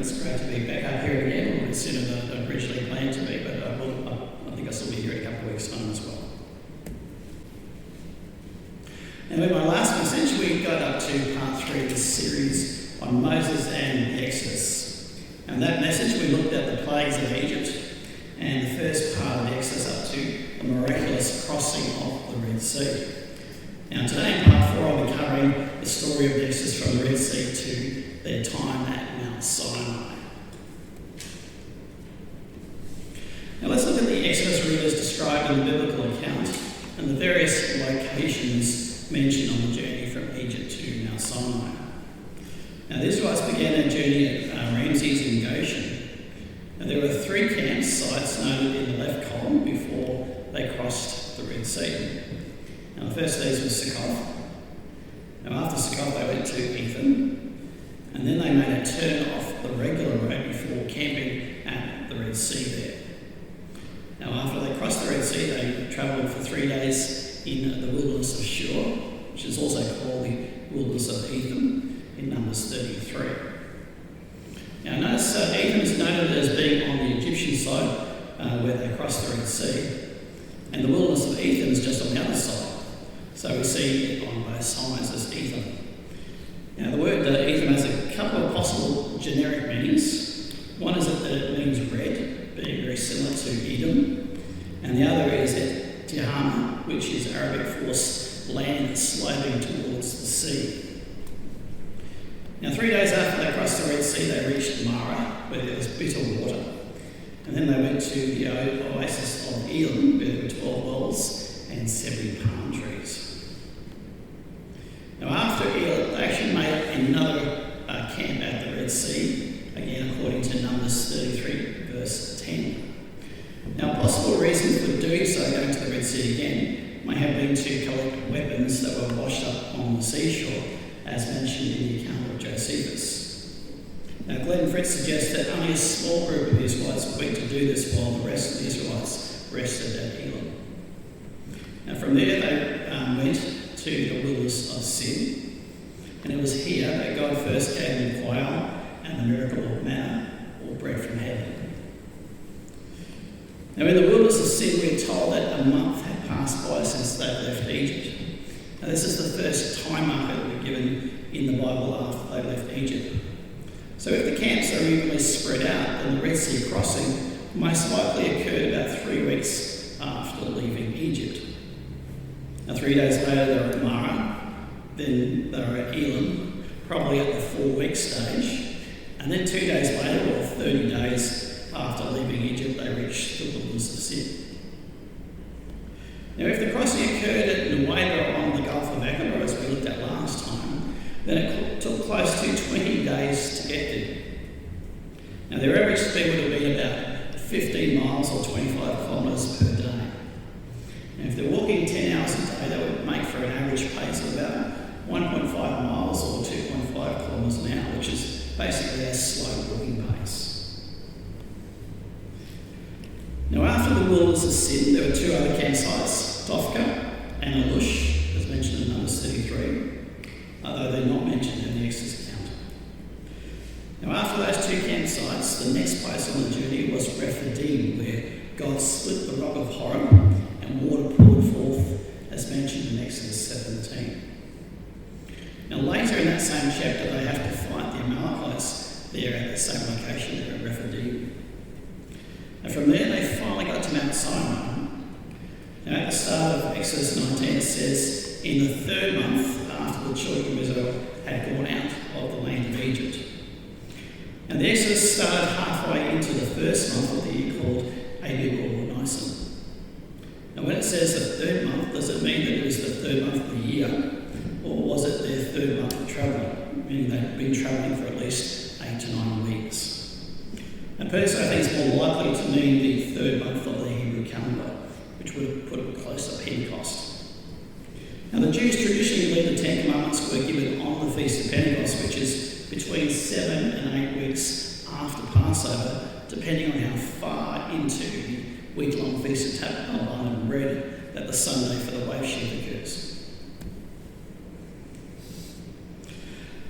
It's great to be back up here again, a little bit sooner than I originally planned to be, but I think I'll still be here in a couple of weeks' time as well. Now, in my last message, we got up to part 3 of the series on Moses and the Exodus. And that message, we looked at the plagues of Egypt and the first part of the Exodus up to the miraculous crossing of the Red Sea. Now, today in part 4, I'll be covering the story of the Exodus from the Red Sea to their time at Mount Sinai. Now, let's look at the Exodus route as described in the biblical account and the various locations mentioned on the journey from Egypt to Mount Sinai. Now, the Israelites began their journey at Ramses in Goshen. Now, there were 3 campsites noted in the left column before they crossed the Red Sea. Now, the first of these was Succoth. Now, after Succoth, they went to Etham, and then they made a turn off the regular road before camping at the Red Sea there. Now, after they crossed the Red Sea, they travelled for 3 days in the wilderness of Shur, which is also called the wilderness of Etham in Numbers 33. Now, notice Etham is noted as being on the Egyptian side where they crossed the Red Sea, and the wilderness of Etham is just on the other side. So we see it on both sides as Etham. Now, the word Etham has a couple of possible generic meanings. One is that it means red, being very similar to Edom, and the other is at Tihama, which is Arabic for land sloping towards the sea. Now, 3 days after they crossed the Red Sea, they reached Mara, where there was bitter water, and then they went to the oasis of Elim, where there were 12 wells and 70 palm trees. Now, after Elim, they actually made another camp at the Red Sea, again according to Numbers 33, verse 10. Now, possible reasons for doing so, going to the Red Sea again, may have been to collect weapons that were washed up on the seashore, as mentioned in the account of Josephus. Now, Glenn Fritz suggests that only a small group of Israelites went to do this while the rest of the Israelites rested at Elim. Now, from there they went to the wilderness of Sin, and it was here that God first gave them quail and the miracle of manna, or bread from heaven. Now, in the wilderness of Sin, we're told that a month had passed by since they left Egypt. Now, this is the first time marker that we're given in the Bible after they left Egypt. So if the camps are evenly spread out, then the Red Sea crossing most likely occurred about 3 weeks after leaving Egypt. Now, 3 days later, they were at Mara, then they were at Elim, probably at the 4-week stage, and then 2 days later, or 30 days after leaving Egypt, they reached the wilderness of Sin. Now, if the crossing occurred at Waite on the Gulf of Aqaba, as we looked at last time, then it took close to 20 days to get there. Now, their average speed would have been about 15 miles or 25 kilometres per day. And if they're walking 10 hours a day, that would make for an average pace of about 1.5 miles or 2.5 kilometres an hour, which is basically a slow walking pace. Now, after the wilderness of Sin, there were 2 other campsites, Dophka and Alush, as mentioned in Numbers 33, although they're not mentioned in the Exodus account. Now, after those 2 campsites, the next place on the journey was Rephidim, where God split the rock of Horeb and water poured forth, as mentioned in Exodus 17. Now, later in that same chapter, they have to fight the Amalekites there at the same location there at Rephidim. And from there, they finally got to Mount Sinai. Now, at the start of Exodus 19, it says, in the 3rd month after the children of Israel had gone out of the land of Egypt. And the Exodus started halfway into the 1st month of the year called Abib or Nisan. Now, when it says the 3rd month, does it mean that it was the 3rd month of the year, or was it their 3rd month of travel, meaning they'd been travelling for at least 8 to 9 weeks? And personally, I think it's more likely to mean the 3rd month of the Hebrew calendar, which would have put it close to Pentecost. Now, the Jews traditionally believed the 10 Commandments were given on the Feast of Pentecost, which is between 7 and 8 weeks after Passover, depending on how far into the week-long Feast of Tabernacle and Bread that the Sunday for the wave sheaf occurs.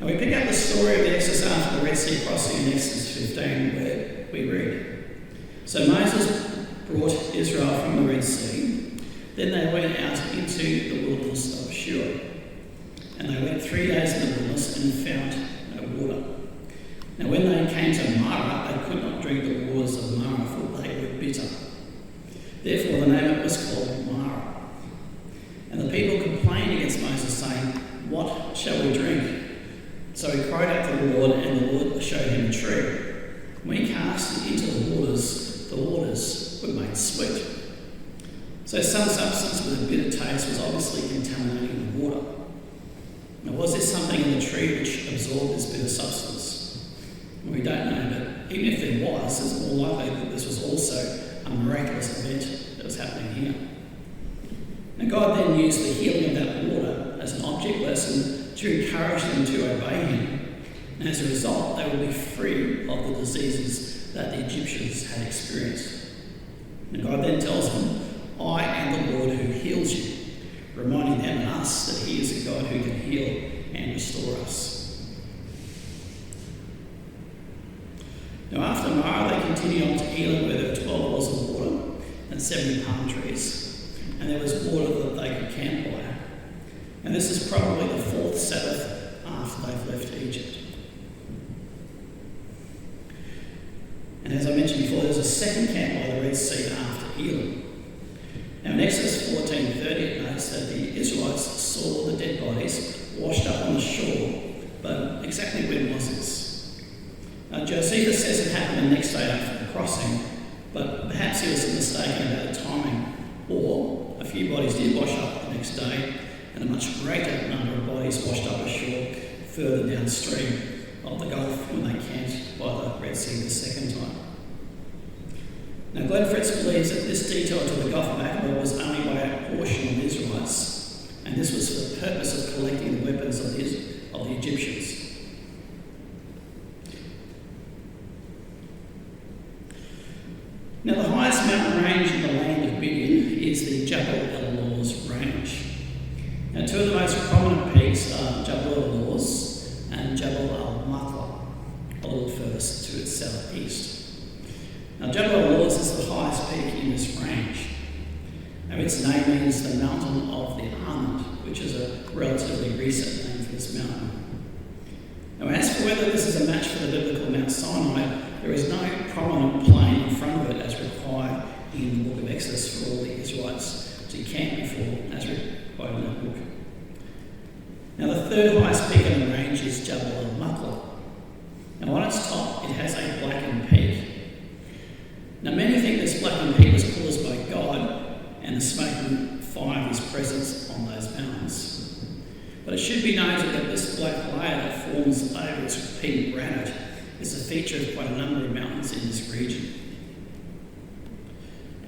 And we pick up the story of the Exodus after the Red Sea crossing in Exodus 15, where we read, "So Moses brought Israel from the Red Sea. Then they went out into the wilderness of Shur. And they went 3 days in the wilderness and found no water. Now when they came to Marah, they could not drink the waters of Marah, for they were bitter. Therefore the name of it was called Marah. And the people complained against Moses, saying, 'What shall we drink?' So he cried out to the Lord, and the Lord showed him a tree. When he cast it into the waters were made sweet. So some substance with a bitter taste was obviously contaminating the water. Now, was there something in the tree which absorbed this bitter substance? Well, we don't know, but even if there was, it's more likely that this was also a miraculous event that was happening here. Now, God then used the healing of that water as an object lesson to encourage them to obey him. And as a result, they will be free of the diseases that the Egyptians had experienced. And God then tells them, "I am the Lord who heals you," reminding them and us that he is a God who can heal and restore us. Now after Marah, they continued on to Elim, where there were 12 wells of water and 70 palm trees, and there was water that they could camp by. And this is probably the 4th Sabbath after they've left Egypt. And as I mentioned before, there's a second camp by the Red Sea after Elim. Now in Exodus 14:30 it notes that the Israelites saw the dead bodies washed up on the shore, but exactly when was this? Now Josephus says it happened the next day after the crossing, but perhaps he was mistaken about the timing, or a few bodies did wash up the next day, and a much greater number of bodies washed up ashore further downstream of the Gulf when they camped by the Red Sea the second time. Now Glenn Fritz believes that this detour to the Gulf of Aqaba was only by a portion of the Israelites, and this was for the purpose of collecting the weapons of the Egyptians. Now the highest mountain range in the land of Midian is the Jabal el-Lawz range. Now two of the most prominent peaks are Jabal el-Lawz and Jabal al-Maqla, a little further to its southeast. Now Jabal el-Lawz is the highest peak in this range. Now its name means the mountain of the almond, which is a relatively recent name for this mountain. Now as for whether this is a match for the biblical Mount Sinai, there is no prominent plain in front of it as required in the book of Exodus for all the Israelites to camp before, as required in that book. Now the third highest peak in the range is Jabal al-Maqla. Now on its top it has a blackened peak. Now many think this blackened peak was caused by God and the smoking fire of his presence on those mountains. But it should be noted that this black layer that forms over its peak granite is a feature of quite a number of mountains in this region.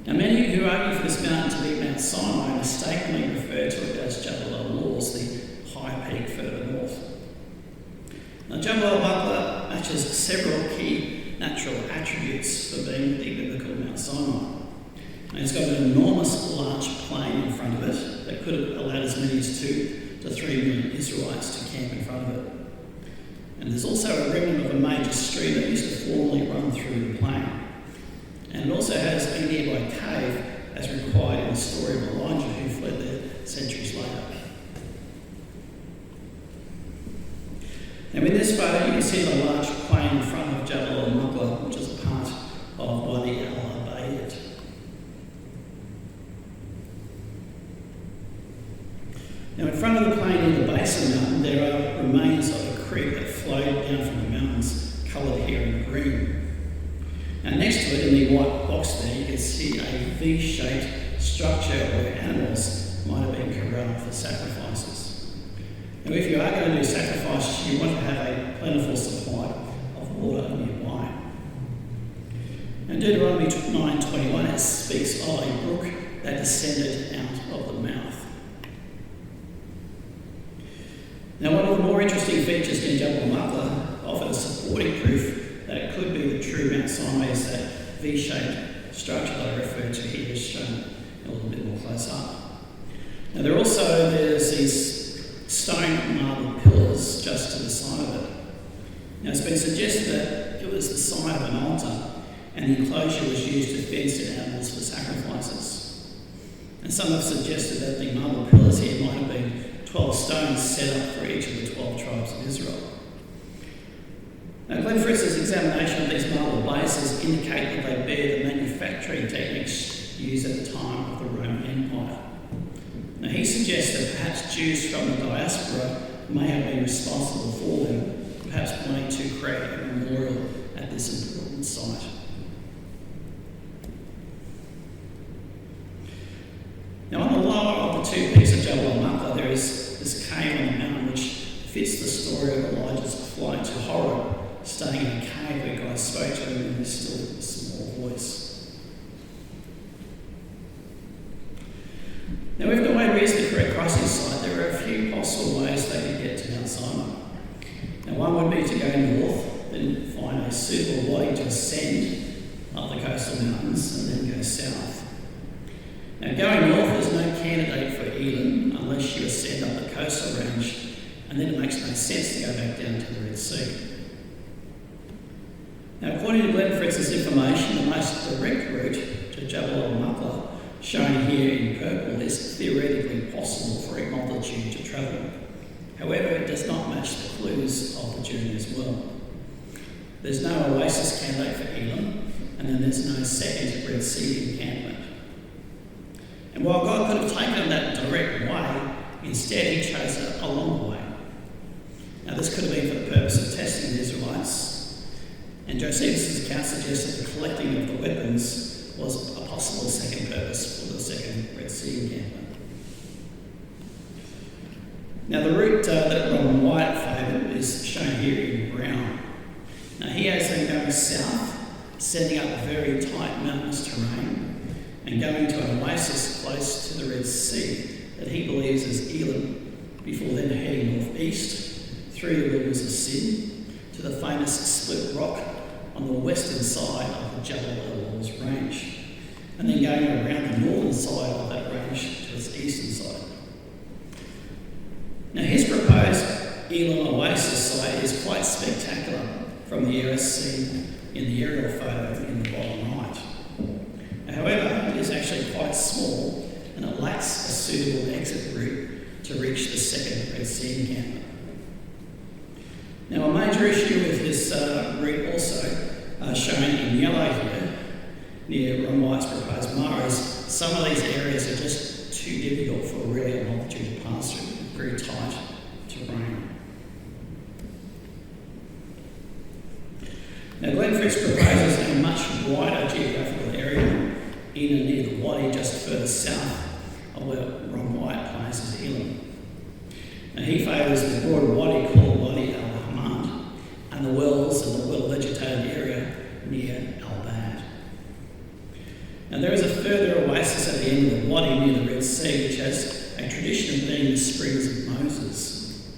Now many who argue for this mountain to be Mount Sinai mistakenly refer to it as Jabal el-Lawz, the high peak further north. Now Jabal al-Maqla matches several key natural attributes for being the biblical Mount Sinai. And it's got an enormous large plain in front of it that could have allowed as many as 2 to 3 million Israelites to camp in front of it. And there's also a remnant of a major stream that used to formerly run through the plain. And it also has a nearby cave as required in the story of Elijah, who fled there centuries later. Now in this photo you can see the large plain in front of Jabal al-Maqla, which is a part of Waite al-Abayat. Now in front of the plain in the base of the mountain there are remains of a creek that flowed down from the mountains, coloured here in green. Now next to it in the white box there you can see a V-shaped structure where animals might have been corralled for sacrifices. Now if you are going to do sacrifices, you want to have a plentiful supply of water nearby. Now Deuteronomy 9:21 it speaks of a brook that descended out of the mouth. Now one of the more interesting features in Jabal al-Maqla offers supporting proof that it could be the true Mount Sinai is that V-shaped structure that I referred to here is shown a little bit more close up. Now there's these stone marble pillars just to the side of Now, it's been suggested that it was the site of an altar and the enclosure was used to fence in animals for sacrifices. And some have suggested that the marble pillars here might have been 12 stones set up for each of the 12 tribes of Israel. Now, Glenn Fritz's examination of these marble bases indicate that they bear the manufacturing techniques used at the time of the Roman Empire. Now, he suggests that perhaps Jews from the diaspora may have been responsible for them, perhaps wanting to create a memorial at this important site. Now, on the lower of the two peaks of Jabal al-Maqla, there is this cave on the mountain which fits the story of Elijah's flight to Horeb, staying in a cave where God spoke to him in a still small voice. Now, if the Waite is the correct crossing site, there are a few possible ways they could get to Mount Sinai. Now, one would be to go north, then find a suitable wadi to ascend up the coastal mountains, and then go south. Now, going north is no candidate for Elim unless you ascend up the coastal range, and then it makes no sense to go back down to the Red Sea. Now, according to Glenn Fritz's information, the most direct route to Jabal al-Maqla, shown here in purple, is theoretically possible for a multitude to travel. However, it does not match the clues of the journey as well. There's no oasis candidate for Elim, and then there's no second Red Sea encampment. And while God could have taken that direct way, instead he chose a longer way. Now, this could have been for the purpose of testing the Israelites, and Josephus' account suggests that the collecting of the weapons was a possible second purpose for the second Red Sea encampment. Now, the route that Ron Waite favoured is shown here in brown. Now, he has them going south, setting up very tight mountainous terrain, and going to an oasis close to the Red Sea that he believes is Elim, before then heading northeast through the wilderness of Sin to the famous split rock on the western side of the Jabal al-Awwal's range, and then going around the northern side of that range to its eastern side. Now, his proposed Elim oasis site is quite spectacular from the areas seen in the aerial photo in the bottom right. However, it is actually quite small and it lacks a suitable exit route to reach the second Red Sea encampment. Now, a major issue with this route also shown in yellow here, near Ron Waite's proposed Mara, is some of these areas are just too difficult for really a multitude to pass through, very tight terrain. Now, Glenn Fritz proposes a much wider geographical area in and near the wadi just further south of where Ron Waite places Elim. Now, he favours the broader wadi called Wadi al-Hamad and the wells and the well-vegetated area near al-Bad. Now, there is a further oasis at the end of the wadi near the Red Sea, which has a tradition of being the springs of Moses.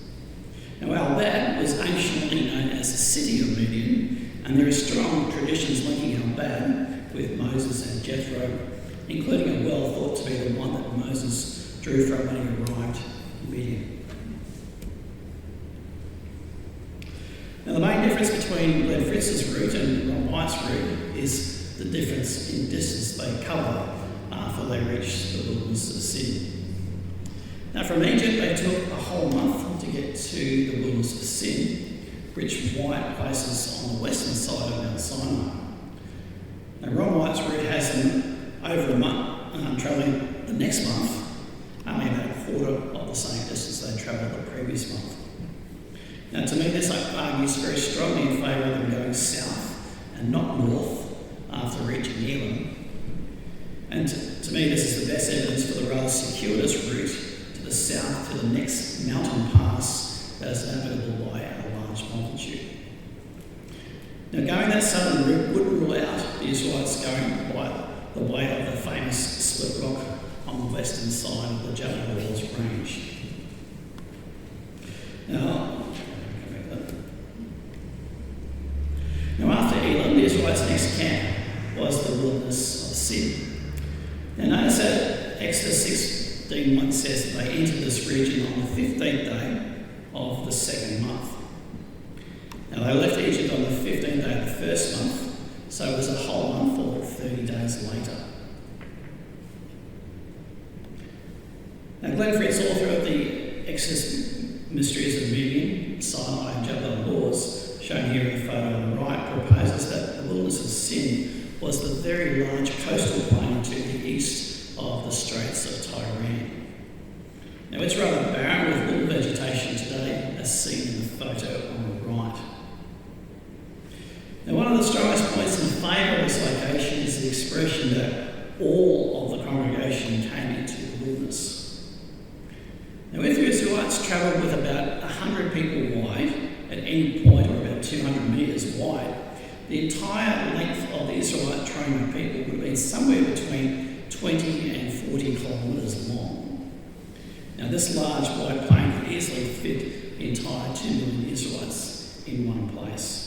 Now, al-Bad was anciently known as the city of Midian, and there are strong traditions linking al-Bad with Moses and Jethro, including a well thought to be the one that Moses drew from when he arrived in Midian. Now, the main difference between Glenn Fritz's route and Ron Waite's route is the difference in distance they cover after they reach the wilderness of Sin. Now, from Egypt, they took a whole month to get to the wilderness of Sin, which Waite places on the western side of Mount Sinai. Now, Ron Waite's route has them over a month, travelling the next month, only about a quarter of the same distance they travelled the previous month. Now, to me, this argues very strongly in favour of them going south and not north after reaching Elim. And to me, this is the best evidence for the rather circuitous route to the south to the next mountain pass that is navigable by a large multitude. Now, going that southern route would rule out the Israelites going by the way of the famous split rock on the western side of the Jabal al-Awwal's range. Now, after Elim, the Israelites' next camp was the wilderness of Sin. Now, notice that Exodus 16:1 says that they entered this region on the 15th day of the second month. Now, They left Egypt on the 15th day of the first month, so it was a whole month or 30 days later. Now, Glenn Fritz, author of the Exodus Mysteries of Midian, Sinai and Jebel Laws, shown here in the photo on the right, proposes that the wilderness of Sin was the very large coastal plain to the east of the Straits of Tyran. Now, it's rather barren with little vegetation today, as seen in the photo on the right. Now, one of the strongest points in favour of this location is the expression that all of the congregation came into the wilderness. Now, if the Israelites travelled with about 100 people wide at any point, or about 200 metres wide, the entire length of the Israelite train of people would have been somewhere between 20 and 40 kilometres long. Now, this large wide plain could easily fit the entire 2 million Israelites in one place.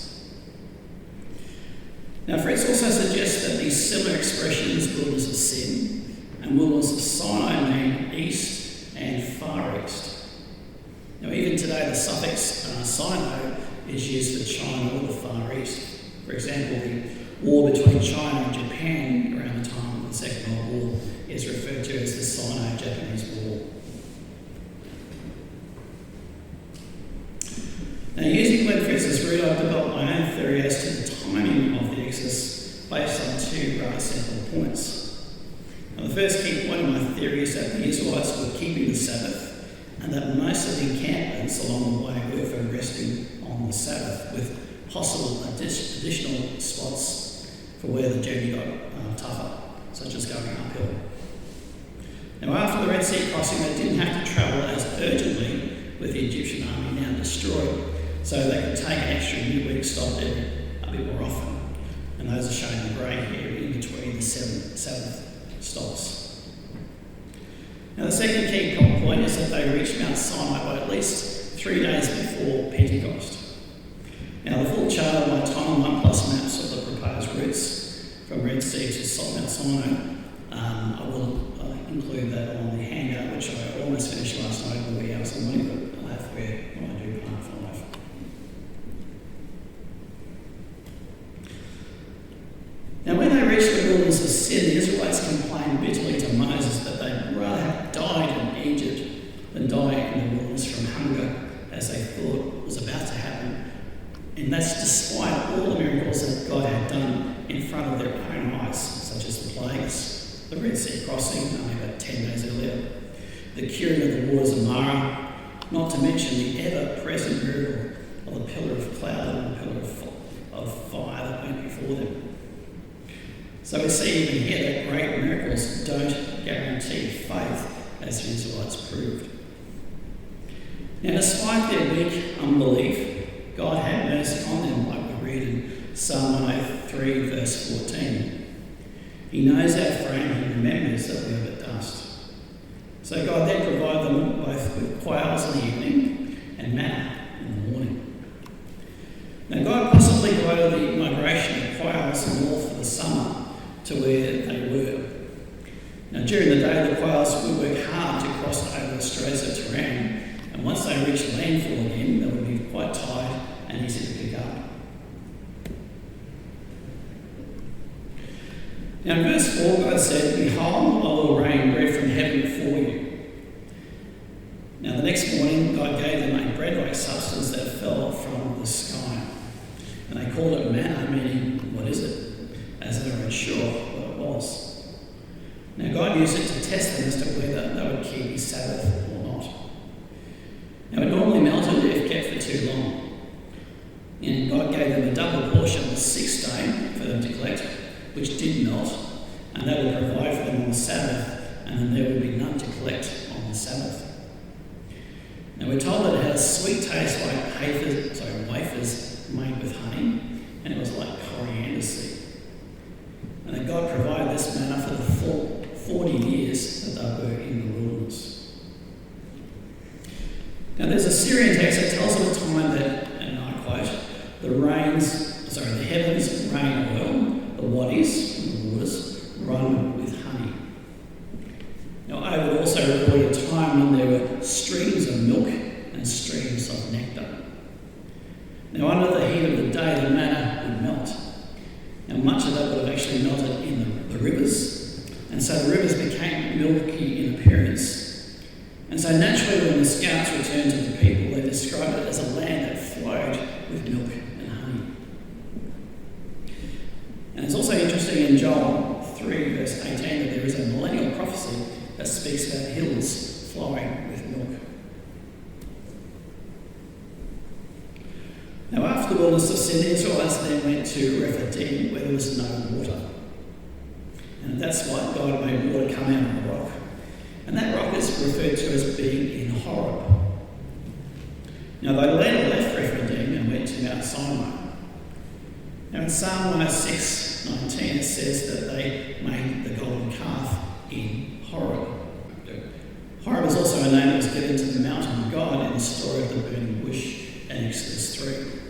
Now, Fritz also suggests that these similar expressions, wilderness of Sin and wilderness of Sinai, mean east and far east. Now, even today, the suffix Sinai is used for China or the Far East. For example, the war between China and Japan around the time of the Second World War is referred to as the Sino-Japanese War. Now, using Glenn Fritz's route, I've developed my own theory as to the timing of the Exodus based on two rather simple points. Now, the first key point of my theory is that the Israelites were keeping the Sabbath, and that most of the encampments along the way were for resting on the Sabbath, with possible additional spots for where the journey got tougher, such as going uphill. Now, after the Red Sea crossing, they didn't have to travel as urgently with the Egyptian army now destroyed, so they could take an extra midweek stop there a bit more often. And those are shown in grey here in between the Sabbath stops. Now, the second key point is that they reached Mount Sinai by at least 3 days before Pentecost. Now, the full chart of my timeline plus maps of the proposed routes from Red Sea to Mount Sinai, I will include that on the handout, which I almost finished last night in the wee hours of the morning, but I'll have to wear when I do part 5. Now, when they reached the wilderness of Sin, the Israelites complained bitterly to Moses that they'd rather have died in Egypt than die in the wilderness from hunger, as they thought was about to happen. And that's despite all the miracles that God had done in front of their own eyes, such as the plagues, the Red Sea crossing only about 10 days earlier, the curing of the waters of Mara, not to mention the ever-present miracle of the pillar of cloud and the pillar of fire that went before them. So we see even here that great miracles don't guarantee faith, as the Israelites proved. Now, despite their weak unbelief, God had mercy on them, like we read in Psalm 103, verse 14. He knows our frame and remembers that we are but dust. So God then provided them both with quails in the evening and manna in the morning. Now, God possibly guided the migration of quails north for the summer to where they were. Now, during the day, the quails would work hard to cross over the Straits of Tyran, and once they reached landfall again, they would be quite tired and easy to pick up. Now, in verse 4, God said, "Behold, I will rain bread from heaven for you." Now, the next morning, God gave them a bread-like substance that fell from the sky. And they called it manna, meaning, "What is it?" as they weren't sure what it was. Now, God used it to test them as to whether they would keep His Sabbath or not. Now, it normally melted if kept for too long. And God gave them a double portion on the 6th day for them to collect, which did melt, and that would provide for them on the Sabbath, and then there would be none to collect on the Sabbath. Now, we're told that it had a sweet taste like wafers made with honey, and it was like coriander seed. And that God provided this manna for the full 40 years that they were in the wilderness. Now, there's a Syrian text that tells of a time that, and I quote, the heavens rain oil, the wadis, the waters, run with honey. Now, I would also record a time when there were streams of milk and streams of nectar. Now, under the heat of day the manna would melt. Now much of that would have actually melted in the rivers, and so the rivers became milky in appearance. And so naturally when the scouts returned to the people, they described it as a land that flowed with milk and honey. And it's also interesting in Joel 3 verse 18 that there is a millennial prophecy that speaks about hills flowing with milk. Now after the wilderness of sin, the Israelites then went to Rephidim where there was no water. And that's why God made water come out of the rock. And that rock is referred to as being in Horeb. Now they later left Rephidim and went to Mount Sinai. Now in Psalm 106:19 it says that they made the golden calf in Horeb. Horeb is also a name that was given to the mountain of God in the story of the burning bush in Exodus 3.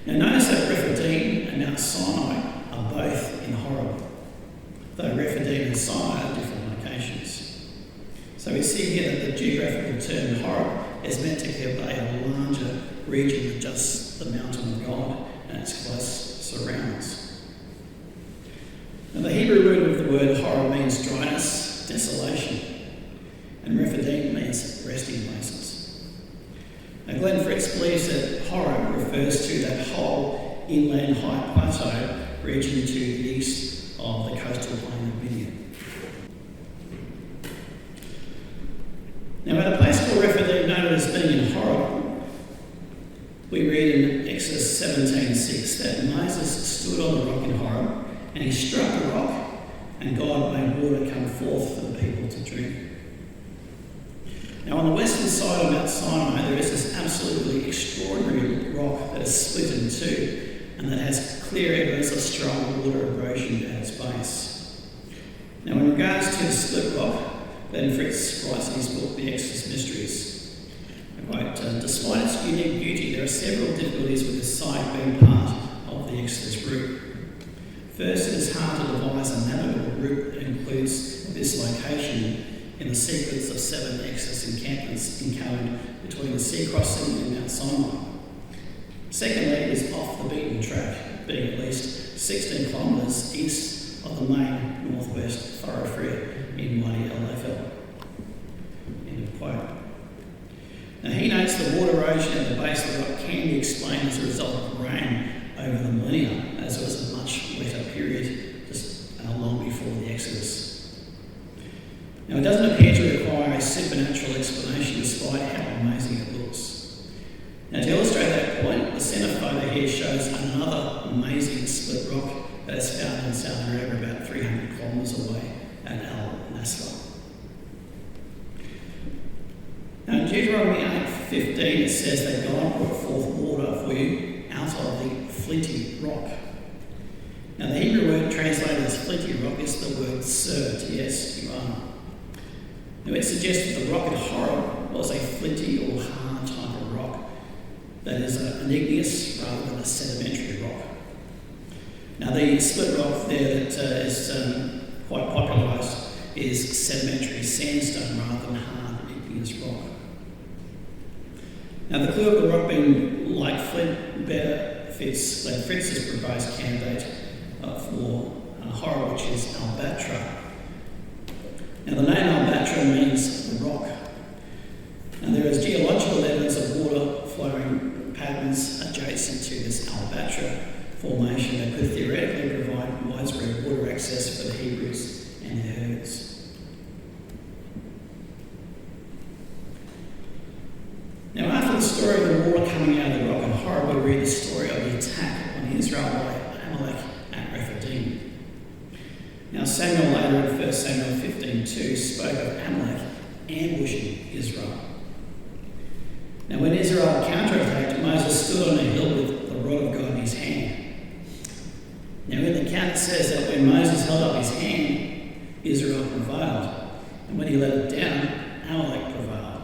Now notice that Rephidim and Mount Sinai are both in Horeb, though Rephidim and Sinai are different locations. So we see here that the geographical term Horeb is meant to convey a larger region than just the mountain of God and its close surrounds. Now the Hebrew root of the word Horeb means dryness, desolation, and Rephidim means resting places. Now Glenn Fritz believes that Horeb refers to that whole inland high plateau region to the east of the coastal plain of Midian. Now at a place called Rephidim, known as being in Horeb, we read in Exodus 17:6 that Moses stood on the rock in Horeb and he struck the rock and God made water come forth for the people to drink. Now on the western side of Mount Sinai there is this absolutely extraordinary rock that is split in two and that has clear evidence of strong water erosion at its base. Now in regards to the split rock, Glenn Fritz writes in his book The Exodus Mysteries, I quote, despite its unique beauty there are several difficulties with this site being part of the Exodus route. First, it is hard to devise a navigable route that includes this location in the sequence of 7 Exodus encampments encountered between the sea crossing and Mount Sinai. Secondly, it is off the beaten track, being at least 16 kilometres east of the main northwest thoroughfare in Waite. End of quote. Now he notes the water erosion at the base of the rock can be explained as a result of rain over the millennia, as it was a much wetter period just long before the Exodus. Now it doesn't appear to require a supernatural explanation despite how amazing it looks. Now to illustrate that point, the centre photo here shows another amazing split rock that is found in Saudi Arabia about 300 kilometres away at Al Nasra. Now in Deuteronomy 8:15 it says that God brought forth water for you out of the flinty rock. Now the Hebrew word translated as flinty rock is the word sur, T-S-U-R. Now it suggests that the rock at Horeb was a flinty or hard type of rock that is an igneous rather than a sedimentary rock. Now the split rock there that is quite popularised is sedimentary sandstone rather than hard igneous rock. Now the clue of the rock being like flint better fits Glenn Fritz's proposed candidate for Horeb, which is Albatra. Now the name Albatra means the rock. Now there is geological evidence of water flowing patterns adjacent to this Albatra formation that could theoretically provide widespread water access for the Hebrews and their herds. Now after the story of the water coming out of the rock at Horeb, we read the story of the attack on Israel by Amalek at Rephidim. Now Samuel later in 1 Samuel 15:2 spoke of Amalek ambushing Israel. Now when Israel counterattacked, Moses stood on a hill with the rod of God in his hand. Now in the account it says that when Moses held up his hand, Israel prevailed, and when he let it down, Amalek prevailed.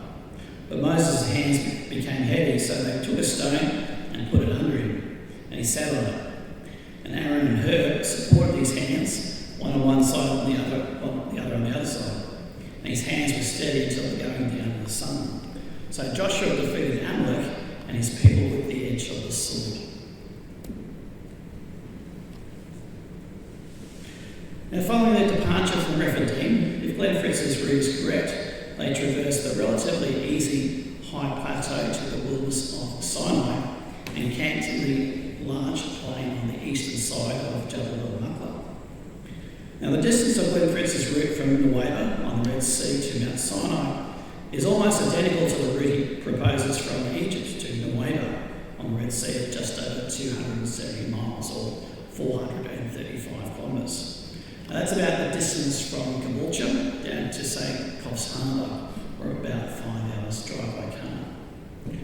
But Moses' hands became heavy, so they took a stone and put it under him, and he sat on it. And Aaron and Hur supported his hands, one on one side and the other on the other side. And his hands were steady until the going down of the sun. So Joshua defeated Amalek and his people with the edge of the sword. Now, following their departure from Rephidim, if Glenn Fritz's route is correct, they traversed the relatively easy high plateau to the wilderness of Sinai and camped in the large plain on the eastern side of Jabal al-Maqla. Now, the distance of Glenn Fritz's route from Waite on the Red Sea to Mount Sinai is almost identical to the route he proposes from Egypt to Waite on the Red Sea at just over 270 miles or 435 kilometres. That's about the distance from Caboolture down to, say, Coffs Harbour, or about 5 hours drive by car.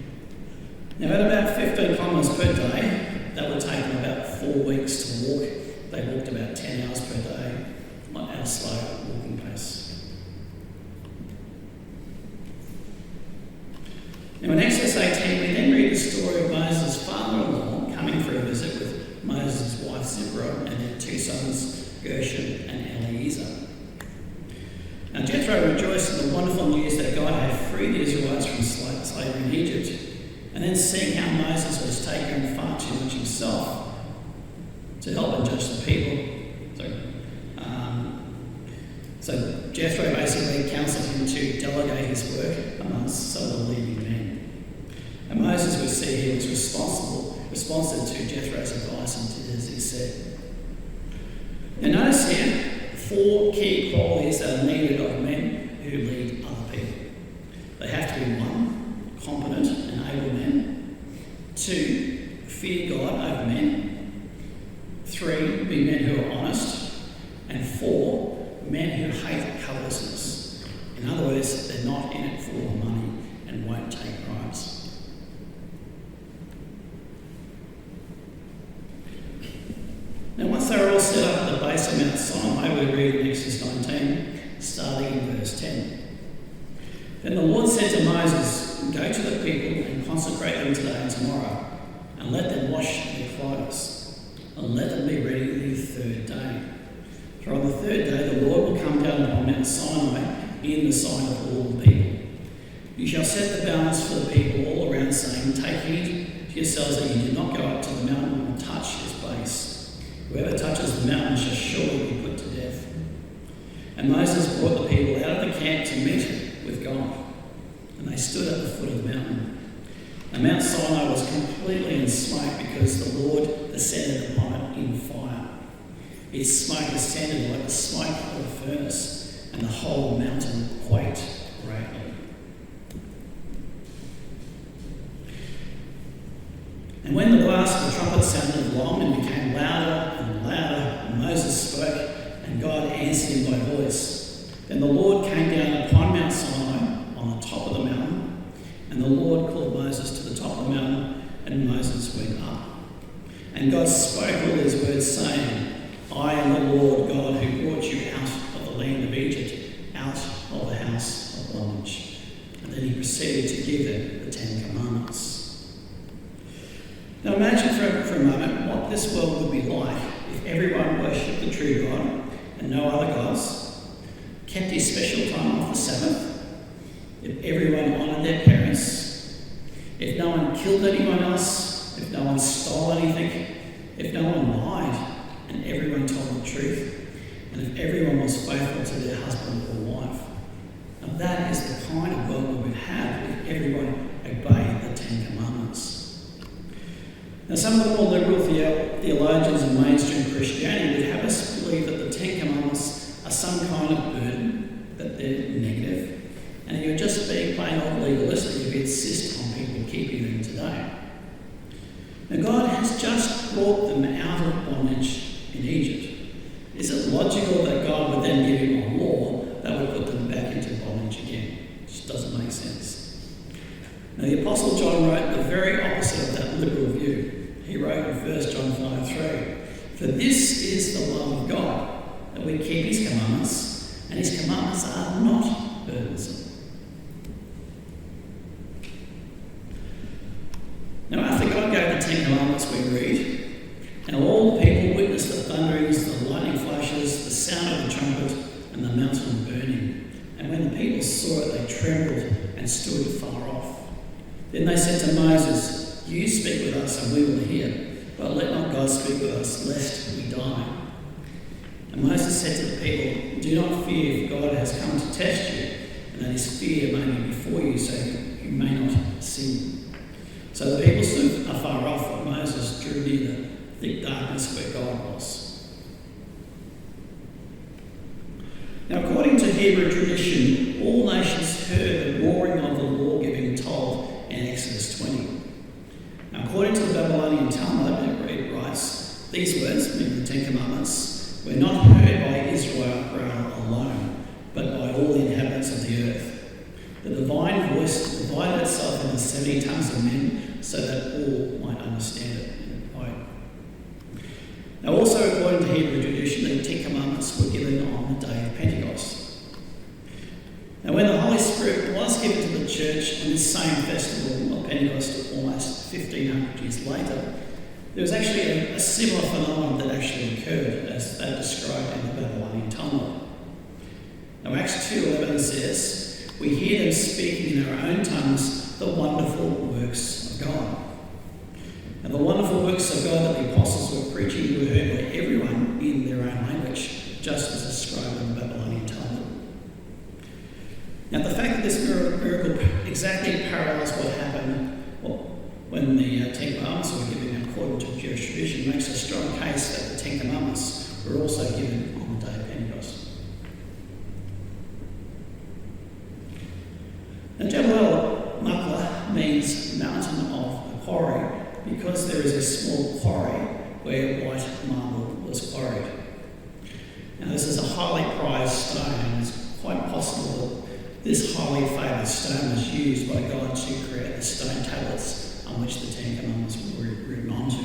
Now, at about 15 kilometres per day, that would take them about 4 weeks to walk. They walked about 10 hours per day at a slow walking pace. Now, in Exodus 18, we then read the story of Moses' father-in-law coming for a visit with Moses' wife Zipporah and their 2 sons, Gershom and Eliezer. Now, Jethro rejoiced in the wonderful news that God had freed the Israelites from slavery in Egypt, and then seeing how Moses was taking far too much himself to help and judge the people. So Jethro basically counselled him to delegate his work amongst some of the leading men. And Moses, we see he was responsive to Jethro's advice and did as he said. Now notice here 4 key qualities that are needed of men who lead other people. They have to be 1, competent and able men. 2, fear God over men. 3, be men who are honest. And 4, men who hate covetousness. In other words, they're not in it for the money and won't take bribes. Now, once they were all set up at the base of Mount Sinai, we read in Exodus 19, starting in verse 10. Then the Lord said to Moses, "Go to the people and consecrate them today and tomorrow, and let them wash their clothes, and let them be ready the 3rd day. For on the 3rd day the Lord will come down upon Mount Sinai in the sight of all the people. You shall set the balance for the people all around, saying, Take heed to yourselves that you do not go up to the mountain and touch its base. Whoever touches the mountain shall surely be put to death." And Moses brought the people out of the camp to meet with God, and they stood at the foot of the mountain. And Mount Sinai was completely in smoke because the Lord descended upon it in fire. Its smoke ascended like the smoke of a furnace, and the whole mountain quaked greatly. And when the blast of the trumpet sounded long and became louder and louder, and Moses spoke, and God answered him by voice, then the Lord came down upon Mount Sinai on the top of the mountain, and the Lord called Moses to the top of the mountain, and Moses went up. And God spoke all these words, saying, I am the Lord God who brought you out of the land of Egypt, out of the house of bondage. And then he proceeded to give them the 10 Commandments. Now imagine for a moment what this world would be like if everyone worshipped the true God and no other gods, kept his special time off the Sabbath, if everyone honoured their parents, if no one killed anyone else, if no one stole anything, if no one lied, and everyone told the truth, and if everyone was faithful to their husband or wife. Now that is the kind of world we would have if everyone obeyed the 10 Commandments. Now some of the more liberal theologians in mainstream Christianity would have us believe that the 10 Commandments are some kind of burden, that they're negative, and you're just being plain old legalistic if you insist on people keeping them today. Now God has just brought them out of bondage in Egypt. Is it logical that God would then give him a law that would put them back into bondage again? It just doesn't make sense. Now the Apostle John wrote the very opposite of that liberal view. He wrote in 1 John 5:3, "For this is the love of God, that we keep his commandments, and his commandments are not burdensome." Now after God gave the 10 Commandments, we read, "And all the people witnessed the thunderings, the lightning flashes, the sound of the trumpet, and the mountain burning. And when the people saw it, they trembled and stood far off. Then they said to Moses, 'You speak with us, and we will hear. But let not God speak with us, lest we die.' And Moses said to the people, "Do not fear, for God has come to test you, and that his fear may be before you, so you may not sin." So the people stood afar off, but Moses drew near the thick darkness where God was. Now, according to Hebrew tradition, all nations heard the roaring of the lawgiving told in Exodus 20. Now, according to the Babylonian Talmud, it writes, these words, meaning the Ten Commandments, were not heard by Israel alone, but by all the inhabitants of the earth. The divine voice divided itself into 70 tongues of men so that all might understand it. Now, also according to Hebrew tradition, the Ten Commandments were given on the day of Pentecost. Now, when the Holy Spirit was given to the church on this same festival of Pentecost almost 1,500 years later, there was actually a similar phenomenon that actually occurred as that described in the Babylonian Talmud. Now, Acts 2:11 says, "We hear them speaking in our own tongues the wonderful works of God." And the wonderful works of God that the apostles were preaching were heard by everyone in their own language, just as described in the Babylonian Talmud. Now, the fact that this miracle exactly parallels what happened when the Ten Commandments were given according to Jewish tradition makes a strong case that the Ten Commandments were also given on the day of Pentecost. Now, Jabal Makla means mountain of the quarry, because there is a small quarry where white marble was quarried. Now, this is a highly prized stone, and it's quite possible that this highly favoured stone was used by God to create the stone tablets on which the Ten Commandments were written onto.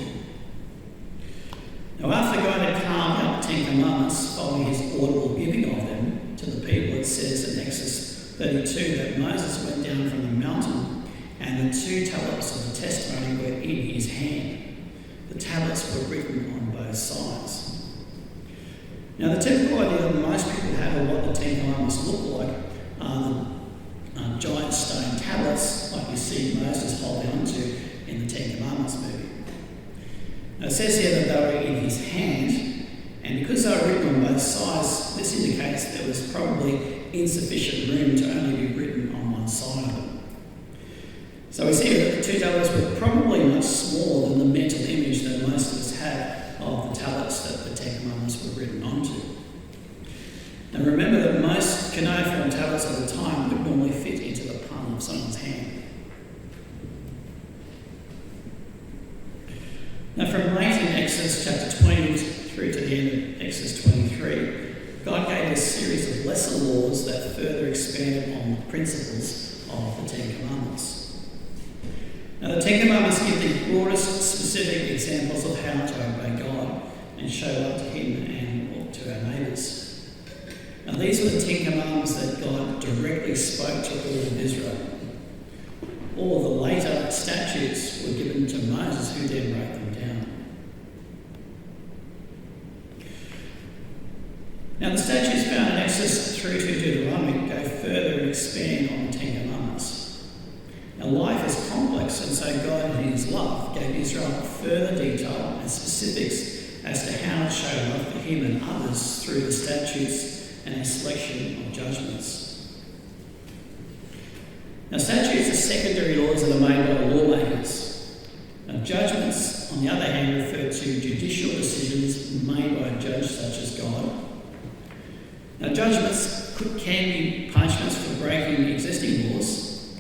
Now, after God had carved out the Ten Commandments, following his audible giving of them to the people, it says in Exodus 32 that Moses went down from the mountain, and the 2 tablets of the testimony were in his hand. The tablets were written on both sides. Now, the typical idea that most people have of what the Ten Commandments look like are the giant stone tablets, like you see Moses holding onto in the Ten Commandments movie. Now, it says here that they were in his hand, and because they were written on both sides, this indicates there was probably insufficient room to only be written on one side of them. So we see that the 2 tablets were probably much smaller than the mental image that most of us have of the tablets that the Ten Commandments were written onto. Now, remember that most cuneiform tablets of the time would normally fit into the palm of someone's hand. Now, from late in Exodus chapter 20 through to the end of Exodus 23, God gave a series of lesser laws that further expanded on the principles of the Ten Commandments. Now, the Ten Commandments give the broadest specific examples of how to obey God and show love to him and to our neighbours. Now, these were the Ten Commandments that God directly spoke to all of Israel. All of the later statutes were given to Moses, who then wrote them down. Now, the statutes found in Exodus through to Deuteronomy go further and expand on the Ten Commandments. Now, life is complex, and so God, in his love, gave Israel further detail and specifics as to how to show love for him and others through the statutes and a selection of judgments. Now, statutes are secondary laws that are made by lawmakers. Now, judgments, on the other hand, refer to judicial decisions made by a judge such as God. Now, judgments can be punishments for breaking existing laws,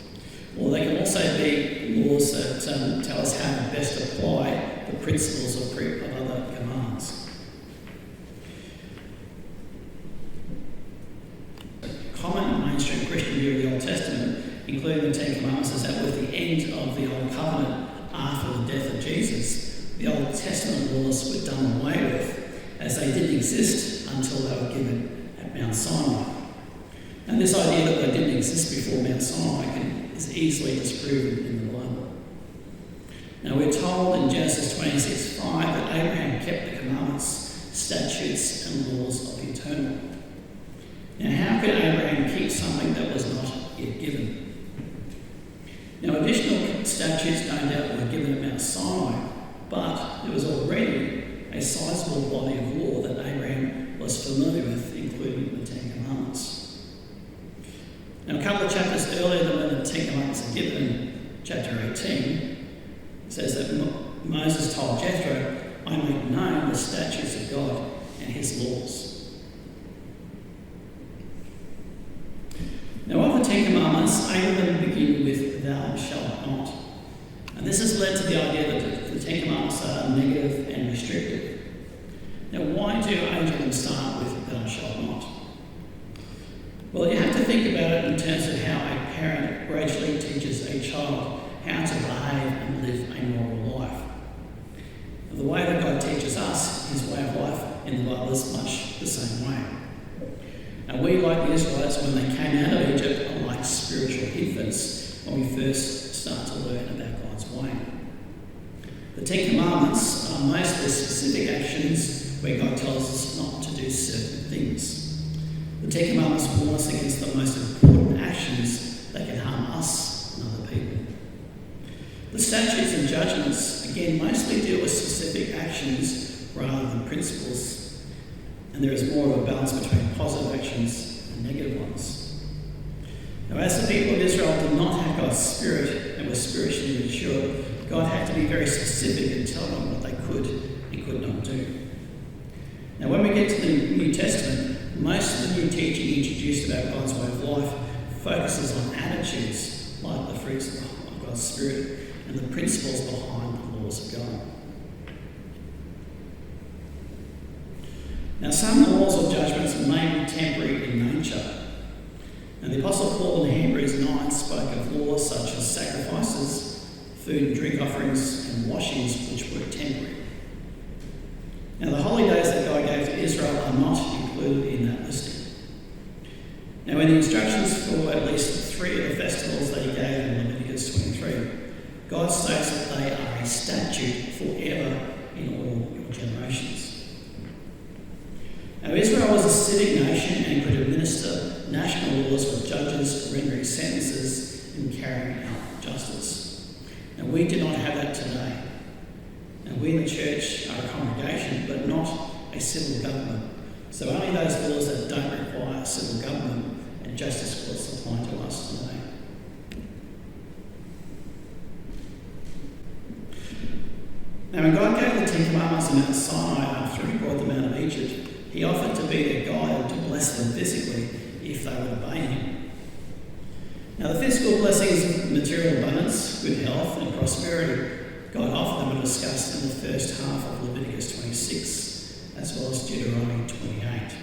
or they can also be laws that tell us how to best apply the principles of other commands. A common mainstream Christian view of the Old Testament, including the Ten Commandments, is that with the end of the Old Covenant after the death of Jesus, the Old Testament laws were done away with, as they didn't exist until they were given at Mount Sinai. And this idea that they didn't exist before Mount Sinai is easily disproven in the Bible. Now, we're told in Genesis 26:5 that Abraham kept the commandments, statutes, and laws of the eternal. Now, how could Abraham keep something that was not yet given? Now, additional statutes, no doubt, were given at Mount Sinai, but there was already a sizable body of law that Abraham was familiar with, including the Ten Commandments. Now, a couple of chapters earlier than when the Ten Commandments are given, in chapter 18, it says that Moses told Jethro, "I make known the statutes of God and his laws." Now, of the Ten Commandments, 8 of them begin with "thou shalt not." And this has led to the idea that the Ten Commandments are negative and restrictive. Now, why do 8 of them start with "thou shalt not"? Well, you have to think about it in terms of how a parent gradually teaches a child how to behave and live a moral life. The way that God teaches us, his way of life in the Bible, is much the same way. Now, we, like the Israelites, when they came out of Egypt, are like spiritual infants when we first start to learn about God's way. The Ten Commandments are mostly specific actions where God tells us not to do certain things. The Ten Commandments warn us against the most important actions that can harm us and other people. The statutes and judgments, again, mostly deal with specific actions rather than principles, and there is more of a balance between positive actions and negative ones. Now, as the people of Israel did not have God's Spirit and were spiritually mature, God had to be very specific and tell them what they could and could not do. Now, when we get to the New Testament, most of the new teaching introduced about God's way of life focuses on attitudes like the fruits of God's Spirit and the principles behind the laws of God. Now, some laws or judgments may be temporary in nature. And the Apostle Paul in Hebrews 9 spoke of laws such as sacrifices, food and drink offerings, and washings, which were temporary. Now, the holy days that God gave to Israel are not included in that listing. Now, in the instructions for at least 3 of the festivals that he gave in Leviticus 23, God states that they are a statute forever in all your generations. Now, Israel was a civic nation and could administer national laws with judges rendering sentences and carrying out justice. Now, we do not have that today. And we in the church are a congregation, but not a civil government. So only those laws that don't require civil government and justice courts apply to us today. Now, when God gave the Ten Commandments in Mount Sinai after he brought them out of Egypt, he offered to be their guide and to bless them physically if they would obey him. Now, the physical blessings of material abundance, good health and prosperity, God offered them and discussed in the first half of Leviticus 26, as well as Deuteronomy 28.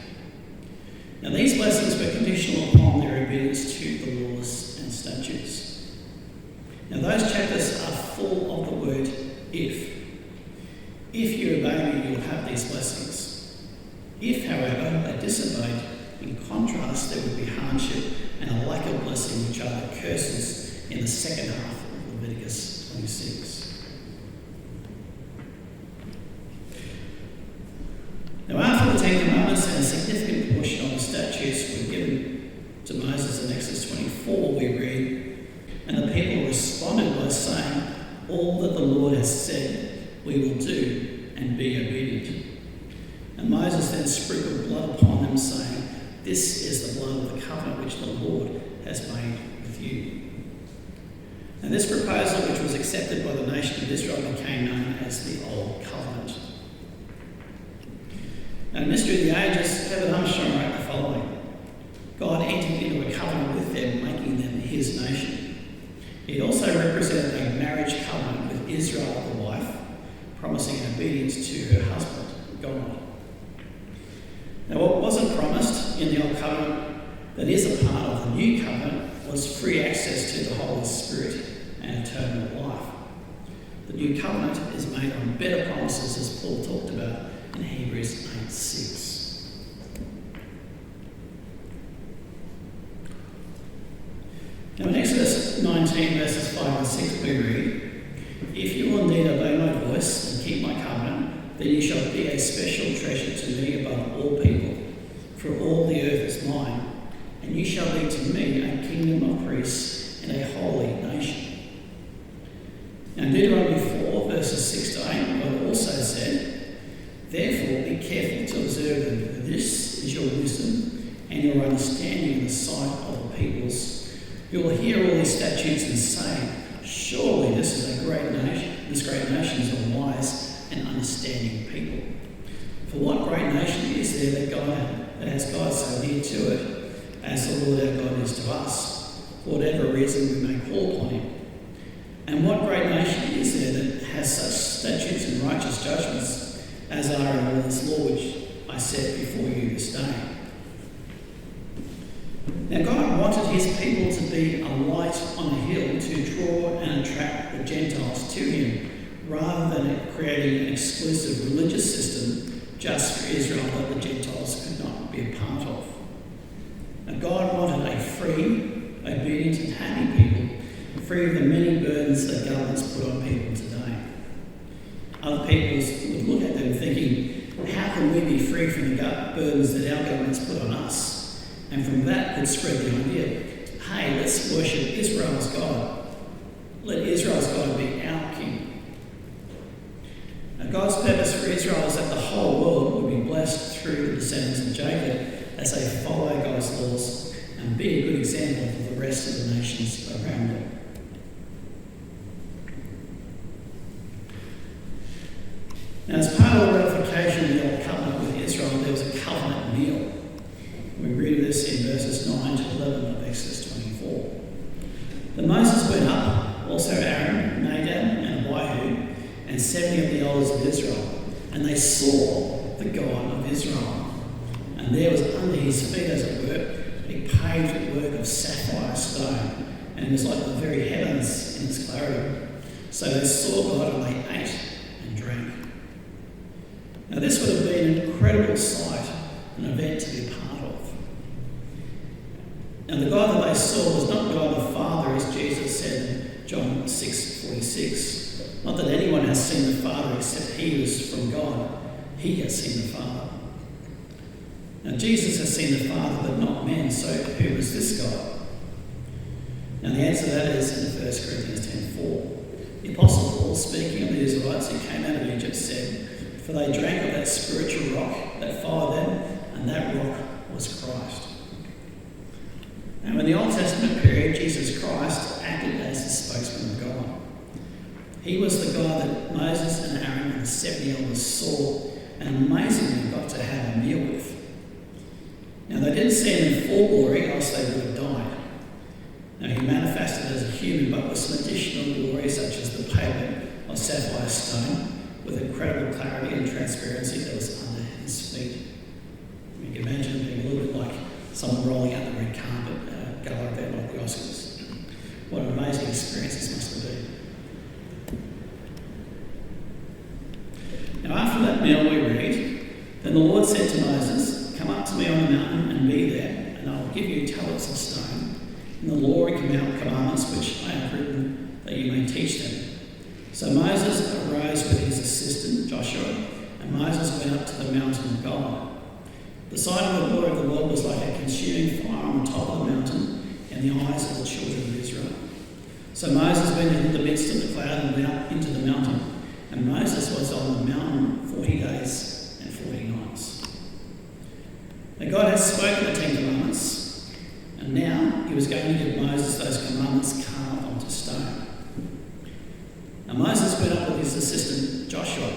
Now, these blessings were conditional upon their obedience to the laws and statutes. Now, those chapters are full of the word "if." If you obey me, you'll have these blessings. If, however, they disobeyed, in contrast, there would be hardship and a lack of blessing, which are the curses in the second half of Leviticus 26. Now, after the Ten Commandments and a significant portion of the statutes were given to Moses in Exodus 24, we read, "And the people responded by saying, 'All that the Lord has said, we will do, and be obedient.' And Moses then sprinkled blood upon them, saying, 'This is the blood of the covenant which the Lord has made with you.'" And this proposal, which was accepted by the nation of Israel, became known as the Old Covenant. Now, in Mystery of the Ages, Herbert Armstrong wrote the following: "God entered into a covenant with them, making them his nation. It also represented a marriage covenant with Israel, the wife, promising obedience to her husband, God. Now, what wasn't promised in the Old Covenant that is a part of the New Covenant was free access to the Holy Spirit and eternal life. The New Covenant is made on better promises, as Paul talked about in Hebrews 8:6. Now, in Exodus 19, verses 5 and 6, we read, "If you will indeed obey my voice and keep my covenant, then you shall be a special treasure to me above all people, for all the earth is mine, and you shall be to me a kingdom of priests and a holy nation." Now, in Deuteronomy 4, verses 6 to 8, God also said, "Therefore be careful to observe them, for this is your wisdom and your understanding in the sight of the peoples. You will hear all these statutes and say, surely this great nation is a wise and understanding people. For what great nation is there that has God so near to it, as the Lord our God is to us, for whatever reason we may call upon him? And what great nation is there that has such statutes and righteous judgments as are in all this law which I set before you this day? Now God wanted his people to be a light on a hill to draw and attract the Gentiles to him, rather than creating an exclusive religious system just for Israel that the Gentiles could not be a part of. Now God wanted a free, obedient and happy people, free of the many burdens that governments put on people today. Other peoples would look at them thinking, how can we be free from the burdens that our governments put on us? And from that could spread the idea, hey, let's worship Israel's God. Let Israel's God be our king. Now God's purpose for Israel is that the whole world would be blessed through the descendants of Jacob as they follow God's laws and be a good example for the rest of the nations around them. Now, as part of the ratification of the Old Covenant with Israel, there was a covenant meal. We read this in verses 9 to 11 of Exodus 24. Then Moses went up, also Aaron, Nadab, and Abihu, and 70 of the elders of Israel, and they saw the God of Israel. And there was under his feet, as it were, a paved work of sapphire stone, and it was like the very heavens in its clarity. So they saw God, and they ate and drank. Now this would have been an incredible sight, an event to be a part of. Now the God that they saw was not God the Father, as Jesus said in John 6:46. Not that anyone has seen the Father except he who is from God. He has seen the Father. Now Jesus has seen the Father, but not men, so who is this God? Now the answer to that is in 1 Corinthians 10:4. The Apostle Paul, speaking of the Israelites who came out of Egypt, said, for they drank of that spiritual rock that followed them, and that rock was Christ. Now in the Old Testament period, Jesus Christ acted as the spokesman of God. He was the God that Moses and Aaron and the 70 elders saw and amazingly got to have a meal with. Now they didn't see him in full glory, else they would have died. Now he manifested as a human, but with some additional glory, such as the pavement of sapphire stone, with incredible clarity and transparency that was under his feet. You can imagine it being a little bit like someone rolling out the red carpet, gala event like the Oscars. What an amazing experience this must have been. Now after that meal we read, then the Lord said to Moses, come up to me on the mountain and be there, and I will give you tablets of stone, and the law and commandments which I have written, that you may teach them. So Moses arose with his assistant Joshua, and Moses went up to the mountain of God. The sight of the glory of the Lord was like a consuming fire on the top of the mountain in the eyes of the children of Israel. So Moses went into the midst of the cloud and went up into the mountain, and Moses was on the mountain 40 days and 40 nights. Now God had spoken the 10 Commandments, and now he was going to give Moses those commandments carved onto stone. Now Moses went up with his assistant Joshua.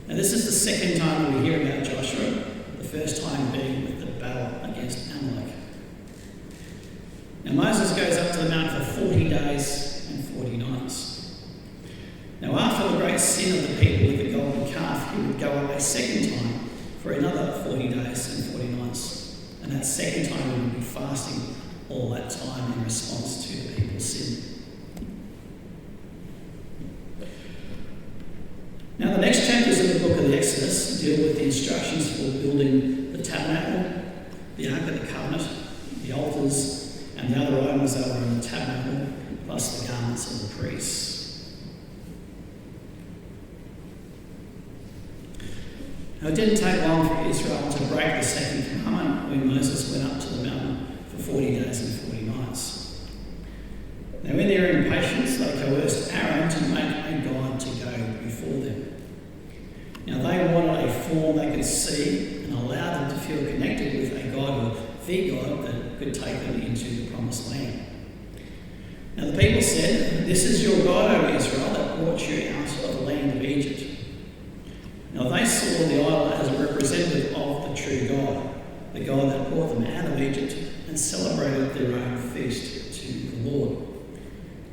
Now this is the second time we hear about Joshua, the first time being with the battle against Amalek. Now Moses goes up to the mountain for 40 days and 40 nights. Now after the great sin of the people with the golden calf, he would go up a second time for another 40 days and 40 nights. And that second time he would be fasting all that time in response to the people's sin. Now the next chapters of the book of the Exodus deal with the instructions for building the tabernacle, the Ark of the Covenant, the altars, and the other items that were in the tabernacle, plus the garments of the priests. Now it didn't take long for Israel to break the second commandment when Moses went up to the mountain for 40 days and 40 nights. Now in their impatience, they coerced Aaron to make a god to go before them. Now they wanted a form they could see and allow them to feel connected with a God, or the God, that could take them into the promised land. Now the people said, "This is your God, O Israel, that brought you out of the land of Egypt." Now they saw the idol as a representative of the true God, the God that brought them out of Egypt, and celebrated their own feast to the Lord.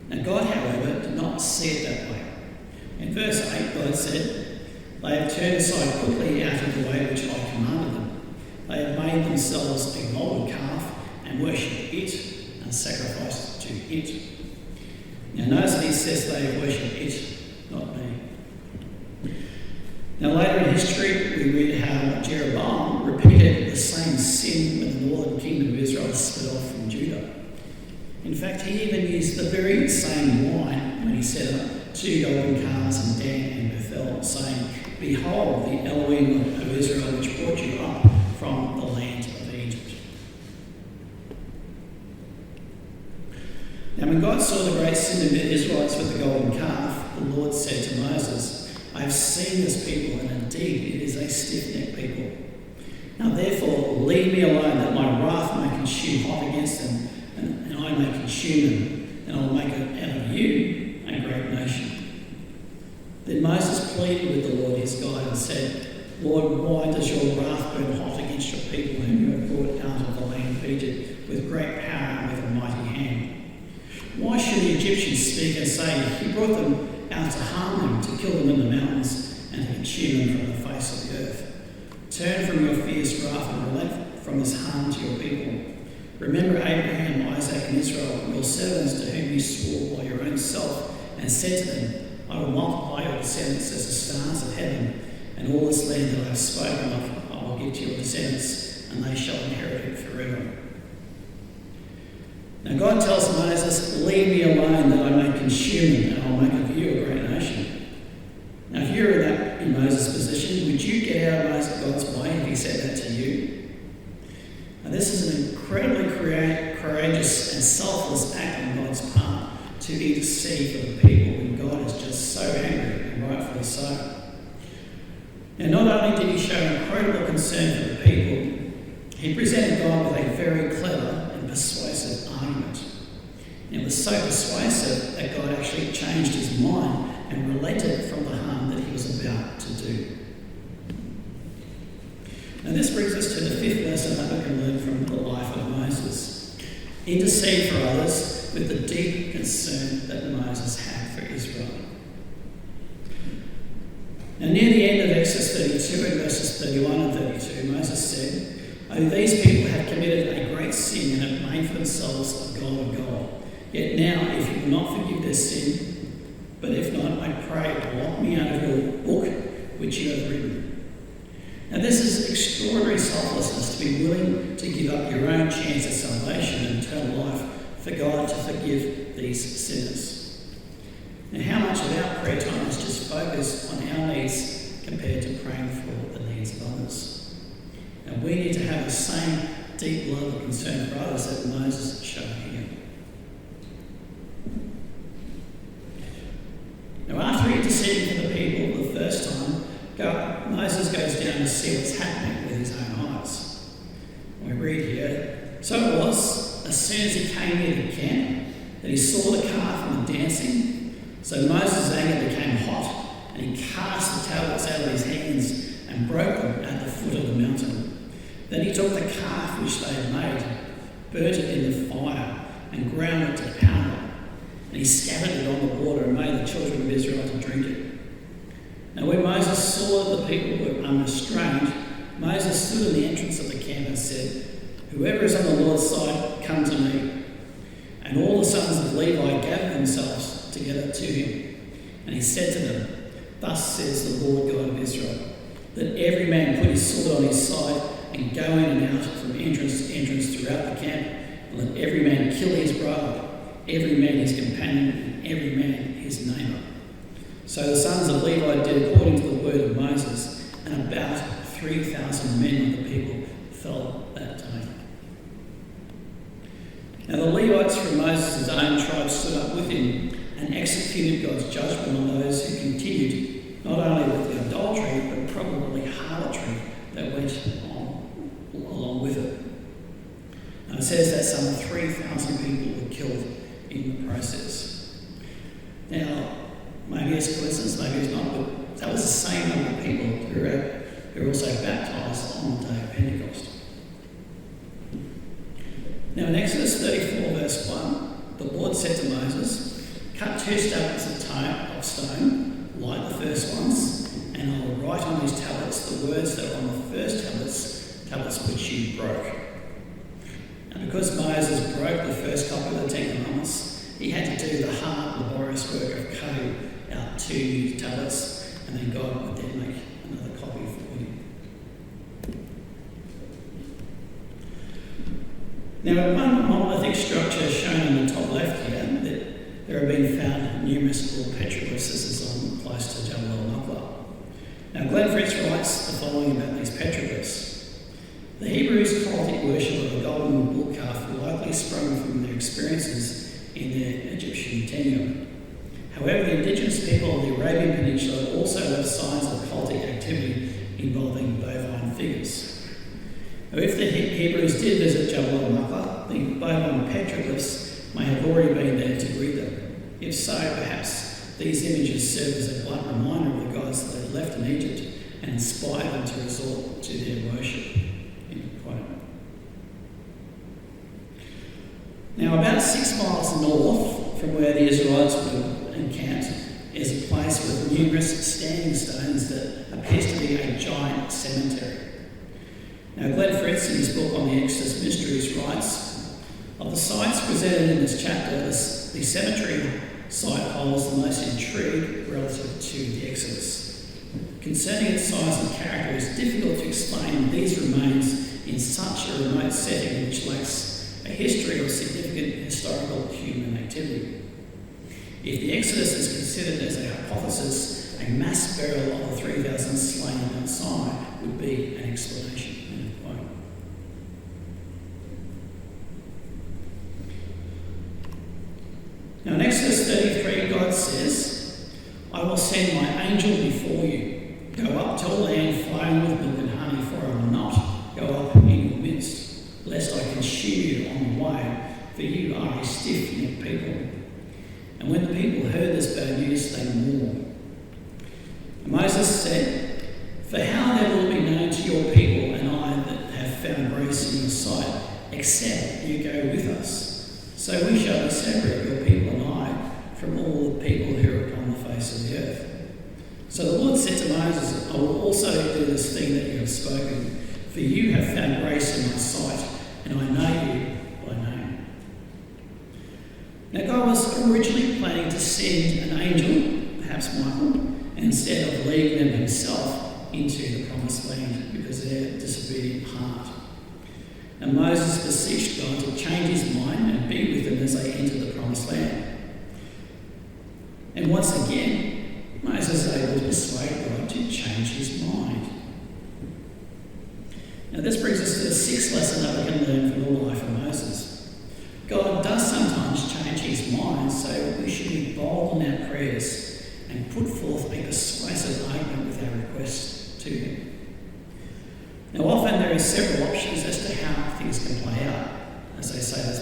Now God, however, did not see it that way. In verse 8, God said, "They have turned aside quickly out of the way which I commanded them. They have made themselves a golden calf and worshipped it and sacrificed to it." Now notice he says they have worshipped it, not me. Now later in history we read how Jeroboam repeated the same sin when the northern kingdom of Israel split off from Judah. In fact, he even used the very same line when he set up 2 golden calves in Dan and Bethel, saying, "Behold the Elohim of Israel, which brought you up from the land of Egypt." Now when God saw the great sin of the Israelites with the golden calf, the Lord said to Moses, "I have seen this people, and indeed it is a stiff-necked people. Now therefore leave me alone, that my wrath may consume hot against them, and I may consume them, and I will make out of you a great nation." Then Moses pleaded with the Lord his God and said, "Lord, why does your wrath burn hot against your people whom you have brought out of the land of Egypt with great power and with a mighty hand? Why should the Egyptians speak and say, 'He brought them out to harm them, to kill them in the mountains, and to consume them from the face of the earth'? Turn from your fierce wrath and relent from this harm to your people. Remember Abraham, Isaac, and Israel, your servants, to whom you swore by your own self, and said to them, 'I will multiply your descendants as the stars of heaven, and all this land that I have spoken of I will give to your descendants, and they shall inherit it forever.'" Now God tells Moses, "Leave me alone, that I may consume them, and I will make of you a great nation." Now if you were in Moses' position, would you get out of God's way if he said that to you? Now this is an incredibly courageous and selfless act on God's part, to intercede for the people when God is just so angry, and rightfully so. Now not only did he show incredible concern for the people, he presented God with a very clever and persuasive argument. And it was so persuasive that God actually changed his mind and relented from the harm that he was about to do. Now this brings us to the 5th lesson that we can learn from the life of Moses. Intercede for others with the deep concern that Moses had for Israel. Now near the end of Exodus 32 and verses 31 and 32, Moses said, "Oh, these people have committed a great sin and have made for themselves a golden gold. Yet now, if you will not forgive their sin, but if not, I pray, blot me out of your book which you have written." Now this is extraordinary selflessness, to be willing to give up your own chance at salvation and eternal life for God to forgive these sinners. Now how much of our prayer time is just focused on our needs compared to praying for the needs of others? Now we need to have the same deep love and concern for others that Moses showed here. Now after interceding for the people the first time, Moses goes down to see what's happening with his own eyes. We read here, "So it was, as soon as he came near the camp, that he saw the calf and the dancing. So Moses' anger became hot, and he cast the tablets out of his hands and broke them at the foot of the mountain. Then he took the calf which they had made, burnt it in the fire, and ground it to powder. And he scattered it on the water and made the children of Israel to drink it. Now when Moses saw that the people were unrestrained, Moses stood in the entrance of the camp and said, 'Whoever is on the Lord's side, come to me.' And all the sons of Levi gathered themselves together to him. And he said to them, 'Thus says the Lord God of Israel, that every man put his sword on his side and go in and out from entrance to entrance throughout the camp, and let every man kill his brother, every man his companion, and every man his neighbour.' So the sons of Levi did according to the word of Moses, and about 3,000 men of the people fell that day." Now the Levites from Moses' own tribe stood up with him and executed God's judgment on those who continued not only with the adultery, but probably harlotry went along with it. And it says that some 3,000 people were killed in the process. Now, maybe it's a coincidence, maybe it's not, but that was the same number of people who were also baptised on the day of Pentecost. Now in Exodus 34 verse 1, the Lord said to Moses, "Cut 2 stubs of stone, like the first ones, and I will write on these tablets the words that were on the first tablets which you broke." And because Moses broke the first copy of the Ten Commandments, he had to do the hard, laborious work of cutting out 2 new tablets, and then God would then make another copy for him. Now, one monolithic structure shown in the top left here, that there have been found numerous gold petroglyphs on close to Jabal al-Maqla. Now, Glenn Fritz writes the following about these petroglyphs. The Hebrews' cultic worship of the golden bull calf likely sprung from their experiences in their Egyptian tenure. However, the indigenous people of the Arabian Peninsula also have signs of cultic activity involving bovine figures. Now, if the Hebrews did visit Jabal al-Maqla, the bovine petroglyphs may have already been there to greet them. If so, perhaps these images serve as a blunt reminder of the gods that they left in Egypt and inspired them to resort to their worship. Now, about 6 miles north from where the Israelites were encamped is a place with numerous standing stones that appears to be a giant cemetery. Now, Glenn Fritz, in his book on the Exodus Mysteries, writes, "Of the sites presented in this chapter, the cemetery site holds the most intrigue relative to the Exodus. Concerning its size and character, it is difficult to explain these remains in such a remote setting which lacks a history of significant historical human activity. If the Exodus is considered as a hypothesis, a mass burial of the 3,000 slain on Mount Sinai would be an explanation." Now in Exodus 33, God says, "I will send my angel before you. Go up to a land flowing with milk and honey, for I will not go up in your midst, lest I consume you on the way, for you are a stiff-necked people." And when the people heard this bad news, they mourned. And Moses said, "For how then will it be known to your people and I that have found grace in your sight, except you go with us? So we shall separate your people and I from all the people who are upon the face of the earth." So the Lord said to Moses, "I will also do this thing that you have spoken, for you have found grace in my sight, and I know you by name." Now God was originally planning to send an angel, perhaps Michael, instead of leading them himself into the promised land because of their disobedient heart. And Moses beseeched God to change his mind and be with them as they entered the promised land. And once again, Moses is able to persuade God to change his mind. Now this brings us to the 6th lesson that we can learn from the life of Moses. God does sometimes change his mind, so we should be bold in our prayers and put forth a persuasive argument with our requests to him. Now often there are several options as to how things can play out. As they say, there's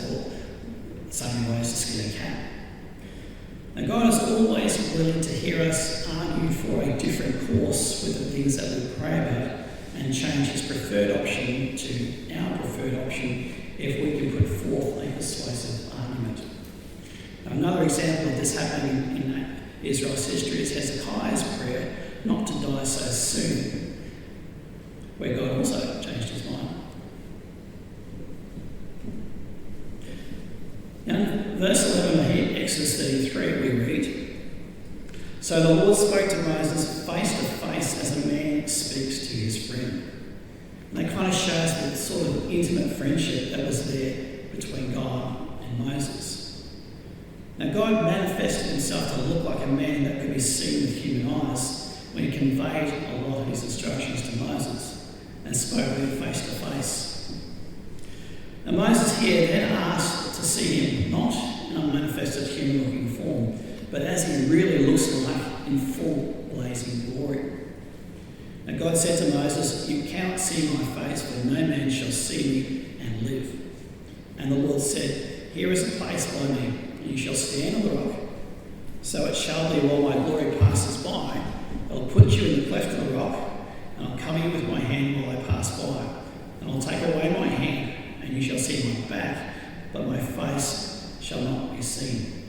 so many ways to skin a cat. Now God is always willing to hear us argue for a different course with the things that we pray about and change his preferred option to our preferred option if we can put forth a persuasive argument. Now, another example of this happening in Israel's history is Hezekiah's prayer not to die so soon, where God also changed his mind. Now, in verse 11 here, Exodus 33, we read, "So the Lord spoke to Moses face to face as a man speaks to his friend." And that kind of shows the sort of intimate friendship that was there between God and Moses. Now God manifested himself to look like a man that could be seen with human eyes when he conveyed a lot of his instructions to Moses and spoke with him face to face. Now Moses here then asked to see him not in a manifested human-looking form, but as he really looks like in full blazing glory. Now God said to Moses, "You cannot see my face, for no man shall see me and live." And the Lord said, "Here is a place by me, and you shall stand on the rock. So it shall be while my glory passes by, I'll put you in the cleft of the rock, and I'll cover you with my hand while I pass by. And I'll take away my hand, and you shall see my back, but my face shall not be seen."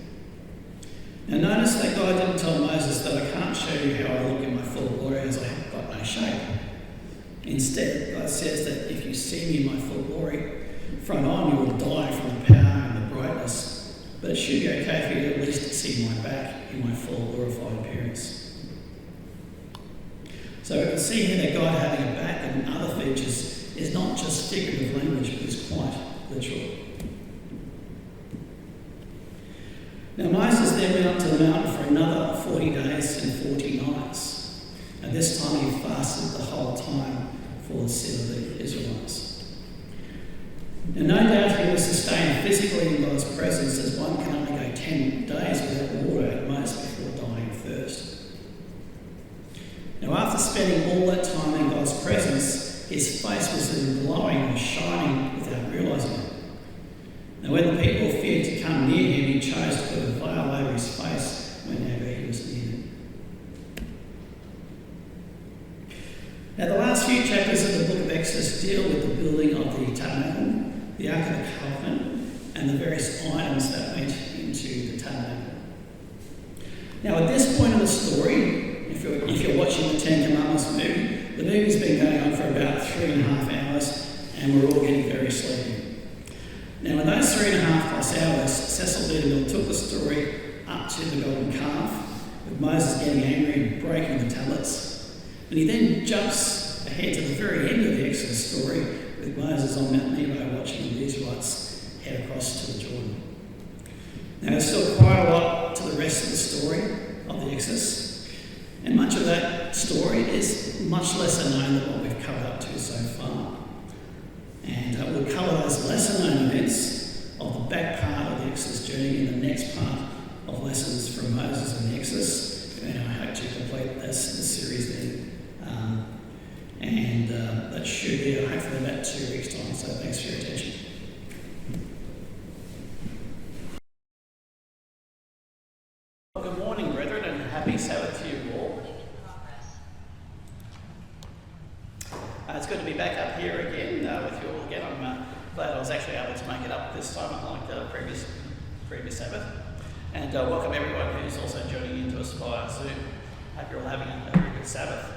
Now notice that God didn't tell Moses that I can't show you how I look in my full glory as I have got no shape. Instead, God says that if you see me in my full glory, from on you will die from the power and the brightness, but it should be okay for you at least to see my back in my full glorified appearance. So we can see here that God having a back and other features is not just figurative language, but is quite literal. Now Moses then went up to the mountain for another 40 days and 40 nights. And this time he fasted the whole time for the sin of the Israelites. Now no doubt he was sustained physically in God's presence, as one can only go 10 days without water at most before dying of thirst. Now after spending all that time in God's presence, his face was then glowing and shining without realising it. Now when the people feared to come near him, he chose to put a veil over his face whenever he was near them. Now the last few chapters of the book of Exodus deal with the building of the tabernacle, the Ark of the Covenant, and the various items that went into the tabernacle. Now at this point in the story, if you're watching the Ten Commandments movie, the movie's been going on for about 3.5 hours, and we're all getting very sleepy. Now in those 3.5 plus hours, Cecil B. DeMille took the story up to the golden calf, with Moses getting angry and breaking the tablets. And he then jumps ahead to the very end of the Exodus story, with Moses on Mount Nebo watching the Israelites head across to the Jordan. Now there's still quite a lot to the rest of the story of the Exodus, and much of that story is much lesser known than what we've covered up to so far. And we'll cover those lesser known events of the back part of the Exodus journey in the next part of lessons from Moses and the Exodus. And I hope to complete this series then. That should be hopefully about 2 weeks' time. So thanks for your attention. Well, good morning, brethren, and happy Sabbath to you all. It's good to be back up here again with you all again. I'm glad I was actually able to make it up this time, unlike the previous Sabbath. And welcome everyone who's also joining in to us via Zoom. Hope you're all having a very good Sabbath.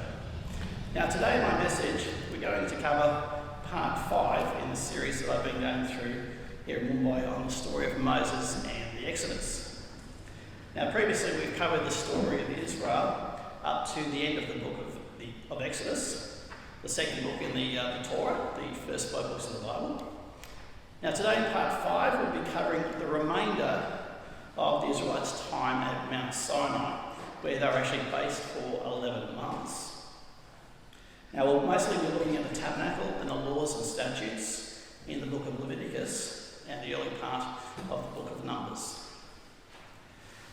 Now today my message, we're going to cover part 5 in the series that I've been going through here in Mumbai on the story of Moses and the Exodus. Now previously we've covered the story of Israel up to the end of the book of Exodus, the second book in the Torah, the first 5 books of the Bible. Now today in part 5 we'll be covering the remainder of the Israelites' time at Mount Sinai, where they were actually based for 11 months. Now we'll mostly be looking at the tabernacle and the laws and statutes in the book of Leviticus and the early part of the book of Numbers.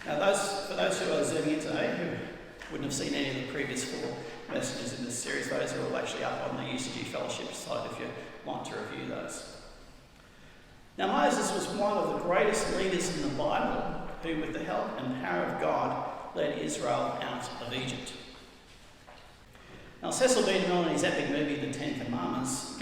Now for those who are zooming in today, who wouldn't have seen any of the previous 4 messages in this series, those are all actually up on the UCG Fellowship site if you want to review those. Now Moses was one of the greatest leaders in the Bible who, with the help and power of God, led Israel out of Egypt. Now Cecil B. DeMille in his epic movie, The Ten Commandments,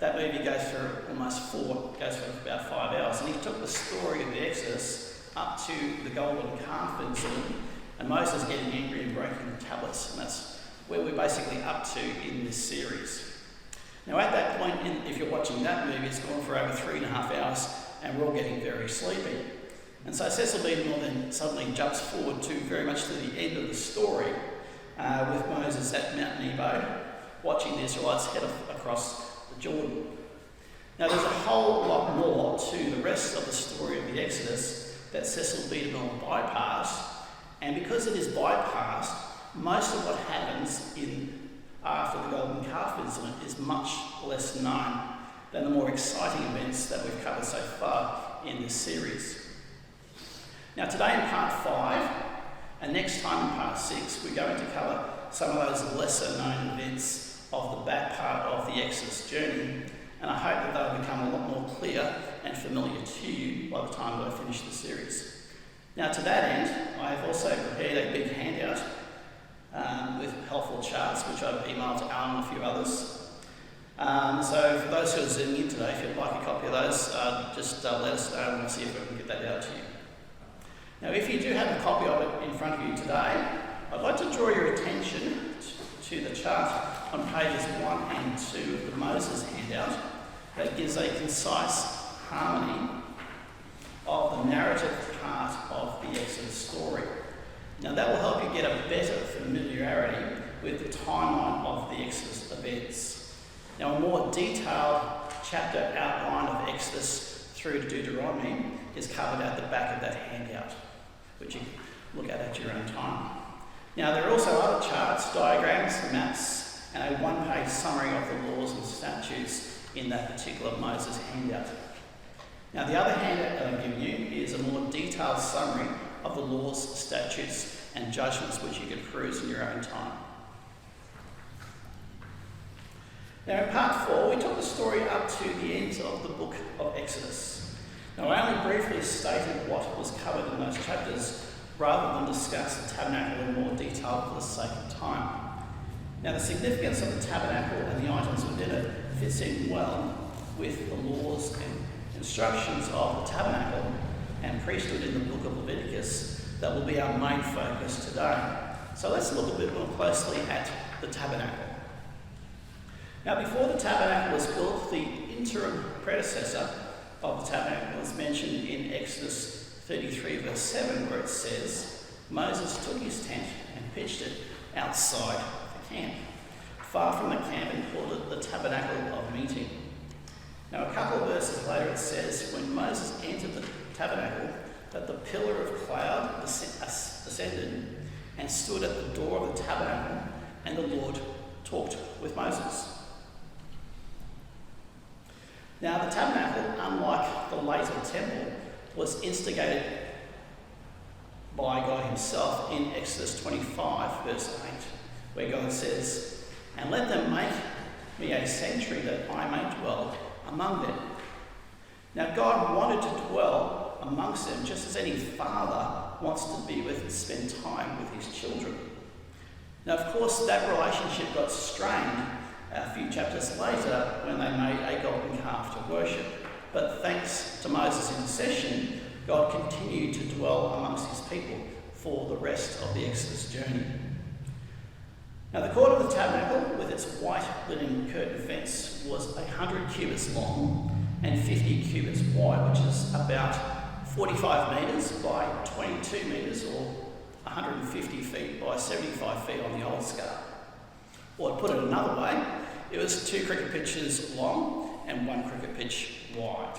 that movie goes for about 5 hours, and he took the story of the Exodus up to the golden calf incident and Moses getting angry and breaking the tablets, and that's where we're basically up to in this series. Now at that point, if you're watching that movie, it's gone for over 3.5 hours and we're all getting very sleepy. And so Cecil B. DeMille then suddenly jumps forward to very much to the end of the story with Moses at Mount Nebo watching the Israelites head across the Jordan. Now there's a whole lot more to the rest of the story of the Exodus that Cecil B. DeMille bypassed, and because it is bypassed, most of what happens after the golden calf incident is much less known than the more exciting events that we've covered so far in this series. Now today in part 5, and next time in part 6, we're going to cover some of those lesser known events of the back part of the Exodus journey, and I hope that they'll become a lot more clear and familiar to you by the time that I finish the series. Now, to that end, I have also prepared a big handout with helpful charts, which I've emailed to Alan and a few others. So for those who are zooming in today, if you'd like a copy of those, just let us know and we'll see if we can get that out to you. Now, if you do have a copy of it in front of you today, I'd like to draw your attention to the chart on pages 1 and 2 of the Moses handout that gives a concise harmony of the narrative part of the Exodus story. Now, that will help you get a better familiarity with the timeline of the Exodus events. Now, a more detailed chapter outline of Exodus through to Deuteronomy is covered at the back of that handout, which you can look at your own time. Now, there are also other charts, diagrams, maps, and a one-page summary of the laws and statutes in that particular Moses handout. Now, the other handout that I've given you is a more detailed summary of the laws, statutes, and judgments which you can peruse in your own time. Now, in part 4, we took the story up to the end of the book of Exodus. Now, I only briefly stated what was covered in those chapters rather than discuss the tabernacle in more detail for the sake of time. Now, the significance of the tabernacle and the items within it fits in well with the laws and instructions of the tabernacle and priesthood in the book of Leviticus that will be our main focus today. So let's look a bit more closely at the tabernacle. Now, before the tabernacle was built, the interim predecessor of the tabernacle is mentioned in Exodus 33 verse 7, where it says, Moses took his tent and pitched it outside the camp, far from the camp, and called it the tabernacle of meeting. Now, a couple of verses later it says, when Moses entered the tabernacle, that the pillar of cloud descended and stood at the door of the tabernacle, and the Lord talked with Moses. Now, the tabernacle, unlike the later temple, was instigated by God himself in Exodus 25, verse 8, where God says, and let them make me a sanctuary that I may dwell among them. Now, God wanted to dwell amongst them just as any father wants to be with and spend time with his children. Now, of course, that relationship got strained a few chapters later when they made a golden calf to worship. But thanks to Moses' intercession, God continued to dwell amongst his people for the rest of the Exodus journey. Now, the court of the tabernacle, with its white linen curtain fence, was 100 cubits long and 50 cubits wide, which is about 45 metres by 22 metres, or 150 feet by 75 feet on the old scale. Or to put it another way, it was 2 cricket pitches long and 1 cricket pitch wide.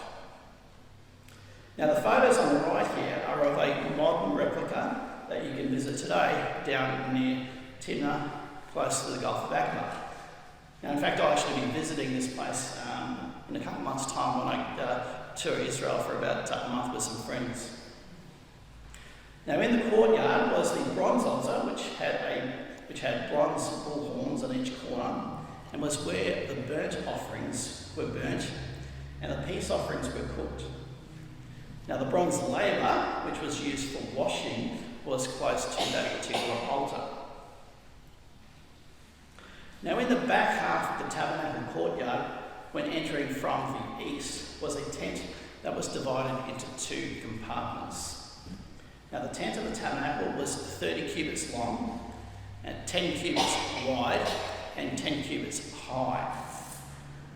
Now, the photos on the right here are of a modern replica that you can visit today down near Timnah, close to the Gulf of Aqaba. Now, in fact, I'll actually be visiting this place in a couple of months' time when I tour Israel for about a month with some friends. Now, in the courtyard was the bronze altar, which had bronze bull horns on each corner, and was where the burnt offerings were burnt and the peace offerings were cooked. Now, the bronze laver, which was used for washing, was close to that particular altar. Now, in the back half of the tabernacle courtyard, when entering from the east, was a tent that was divided into 2 compartments. Now, the tent of the tabernacle was 30 cubits long, and 10 cubits wide, and 10 cubits high.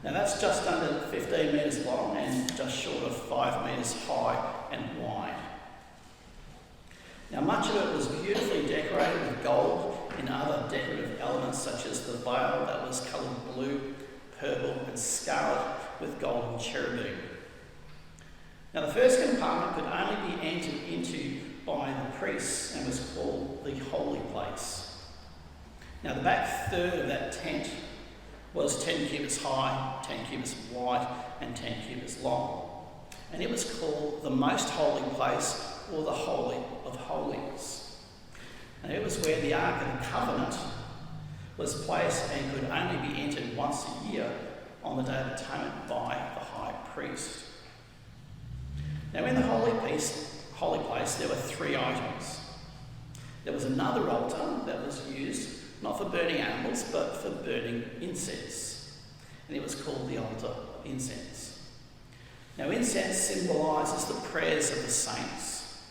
Now, that's just under 15 metres long and just short of 5 metres high and wide. Now, much of it was beautifully decorated with gold and other decorative elements, such as the veil that was coloured blue, purple and scarlet with golden cherubim. Now, the first compartment could only be entered into by the priests and was called the holy place. Now, the back third of that tent was 10 cubits high, 10 cubits wide and 10 cubits long. And it was called the most holy place, or the Holy of Holies. And it was where the Ark of the Covenant was placed and could only be entered once a year on the Day of Atonement by the high priest. Now in the holy place there were 3 items. There was another altar that was used not for burning animals but for burning incense, and it was called the altar of incense. Now incense symbolises the prayers of the saints.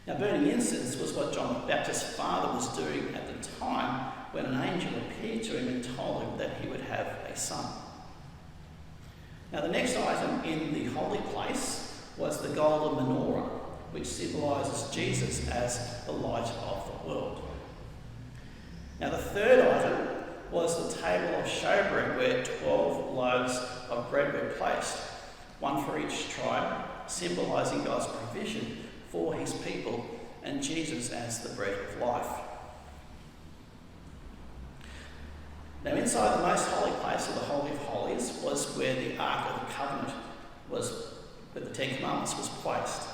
Now burning incense was what John the Baptist's father was doing at the time when an angel appeared to him and told him that he would have a son. Now the next item in the holy place was the golden menorah, which symbolises Jesus as the light of the world. Now the third item was the table of showbread, where 12 loaves of bread were placed, one for each tribe, symbolising God's provision for his people and Jesus as the bread of life. Now inside the most holy place of the Holy of Holies was where the Ark of the Covenant was, where the 10 Commandments was placed.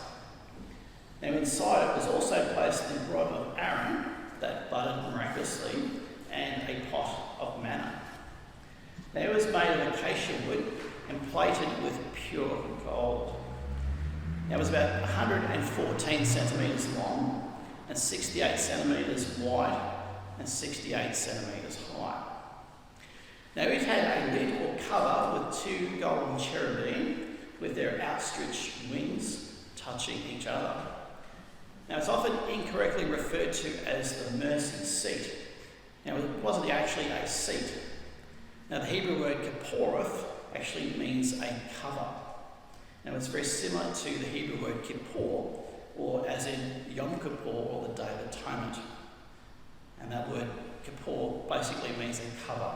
Now inside it was also placed the rod of Aaron that budded miraculously and a pot of manna. Now it was made of acacia wood and plated with pure gold. Now it was about 114 centimetres long and 68 centimetres wide and 68 centimetres high. Now it had a lid or cover with 2 golden cherubim with their outstretched wings touching each other. Now it's often incorrectly referred to as the mercy seat. Now it wasn't actually a seat. Now the Hebrew word kipporoth actually means a cover. Now it's very similar to the Hebrew word kippur, or as in Yom Kippur or the Day of Atonement. And that word kippur basically means a cover.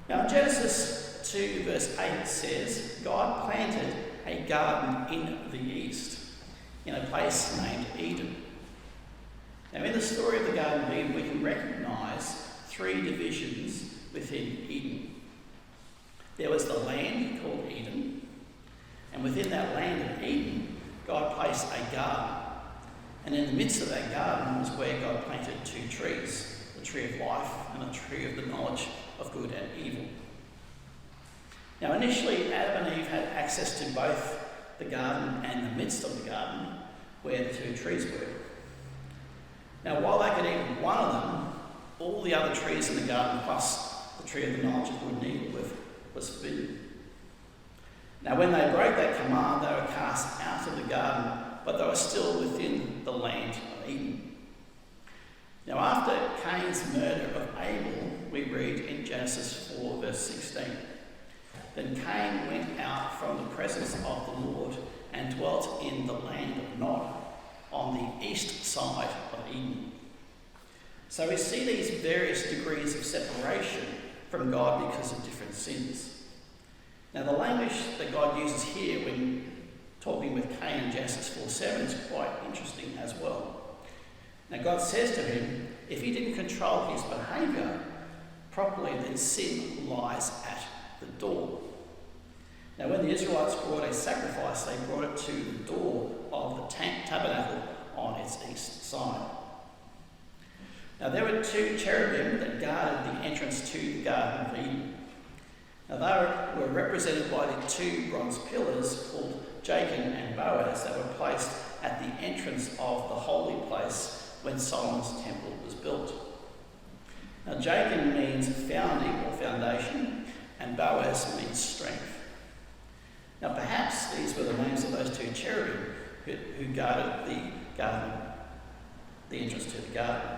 Now in Genesis 2 verse 8 says, God planted a garden in the east, in a place named Eden. Now in the story of the Garden of Eden we can recognise 3 divisions within Eden. There was the land called Eden, and within that land of Eden God placed a garden, and in the midst of that garden was where God planted 2 trees, the tree of life and the tree of the knowledge of good and evil. Now initially Adam and Eve had access to both the garden and the midst of the garden where the 2 trees were. Now while they could eat one of them, all the other trees in the garden plus the tree of the knowledge of good and evil was forbidden. Now when they broke that command, they were cast out of the garden, but they were still within the land of Eden. Now after Cain's murder of Abel, we read in Genesis 4 verse 16, then Cain went out from the presence of the Lord and dwelt in the land of Nod, on the east side of Eden. So we see these various degrees of separation from God because of different sins. Now the language that God uses here when talking with Cain in Genesis 4:7 is quite interesting as well. Now God says to him, if he didn't control his behaviour properly, then sin lies at the door. Now when the Israelites brought a sacrifice, they brought it to the door of the tabernacle on its east side. Now there were 2 cherubim that guarded the entrance to the Garden of Eden. Now they were represented by the 2 bronze pillars called Jachin and Boaz that were placed at the entrance of the holy place when Solomon's temple was built. Now Jachin means founding or foundation, and Boaz means strength. Now perhaps these were the names of those 2 cherubim who guarded the garden, the entrance to the garden.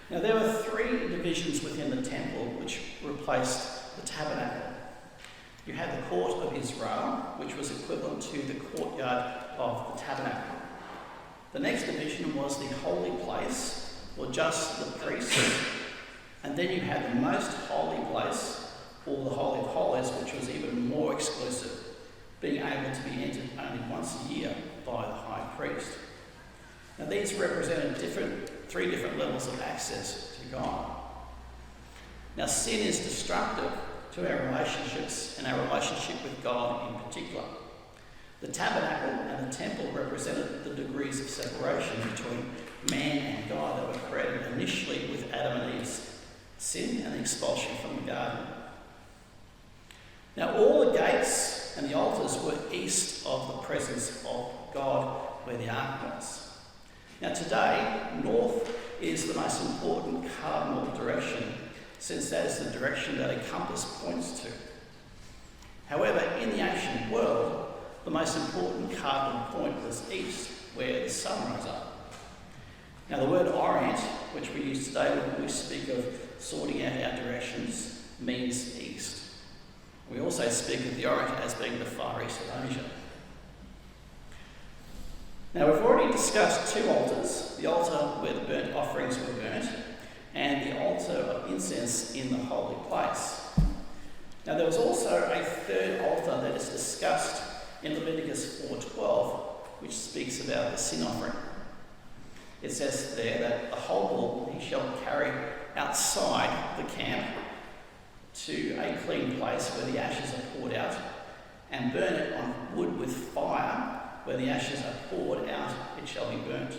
Now there were 3 divisions within the temple which replaced the tabernacle. You had the court of Israel, which was equivalent to the courtyard of the tabernacle. The next division was the holy place, or just the priests. And then you had the most holy place, or the Holy of Holies, which was even more exclusive, being able to be entered only once a year by the high priest. Now these represented 3 different levels of access to God. Now sin is destructive to our relationships and our relationship with God in particular. The tabernacle and the temple represented the degrees of separation between man and God that were created initially with Adam and Eve's sin and the expulsion from the garden. Now all the gates and the altars were east of the presence of God where the ark was. Now today, north is the most important cardinal direction, since that is the direction that a compass points to. However, in the ancient world, the most important cardinal point was east, where the sun rose up. Now the word orient, which we use today when we speak of sorting out our directions, means east. We also speak of the Orient as being the far east of Asia. Now we've already discussed two altars, the altar where the burnt offerings were burnt and the altar of incense in the holy place. Now there was also a third altar that is discussed in Leviticus 4:12, which speaks about the sin offering. It says there that the whole bull he shall carry outside the camp to a clean place where the ashes are poured out, and burn it on wood with fire. Where the ashes are poured out, it shall be burnt.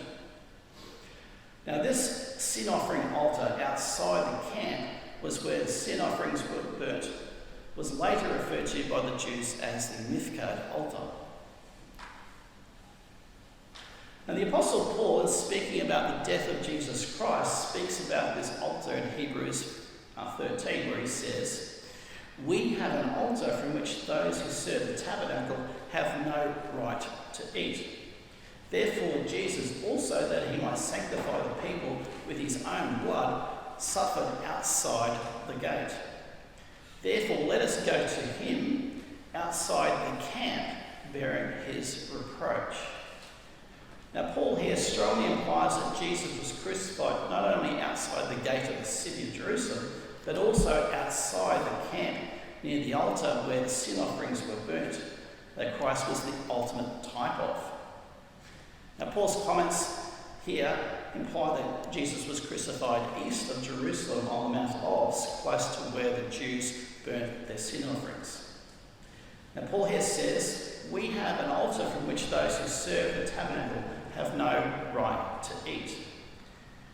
Now this sin offering altar outside the camp was where the sin offerings were burnt, was later referred to by the Jews as the Mifkad altar. Now the Apostle Paul, in speaking about the death of Jesus Christ, speaks about this altar in Hebrews 13, where he says, "We have an altar from which those who serve the tabernacle have no right to eat. Therefore Jesus also, that he might sanctify the people with his own blood, suffered outside the gate. Therefore let us go to him outside the camp, bearing his reproach." Now Paul here strongly implies that Jesus was crucified not only outside the gate of the city of Jerusalem, but also outside the camp near the altar where the sin offerings were burnt, that Christ was the ultimate type of. Now Paul's comments here imply that Jesus was crucified east of Jerusalem on the Mount of Olives, close to where the Jews burnt their sin offerings. Now Paul here says, "We have an altar from which those who serve the tabernacle have no right to eat."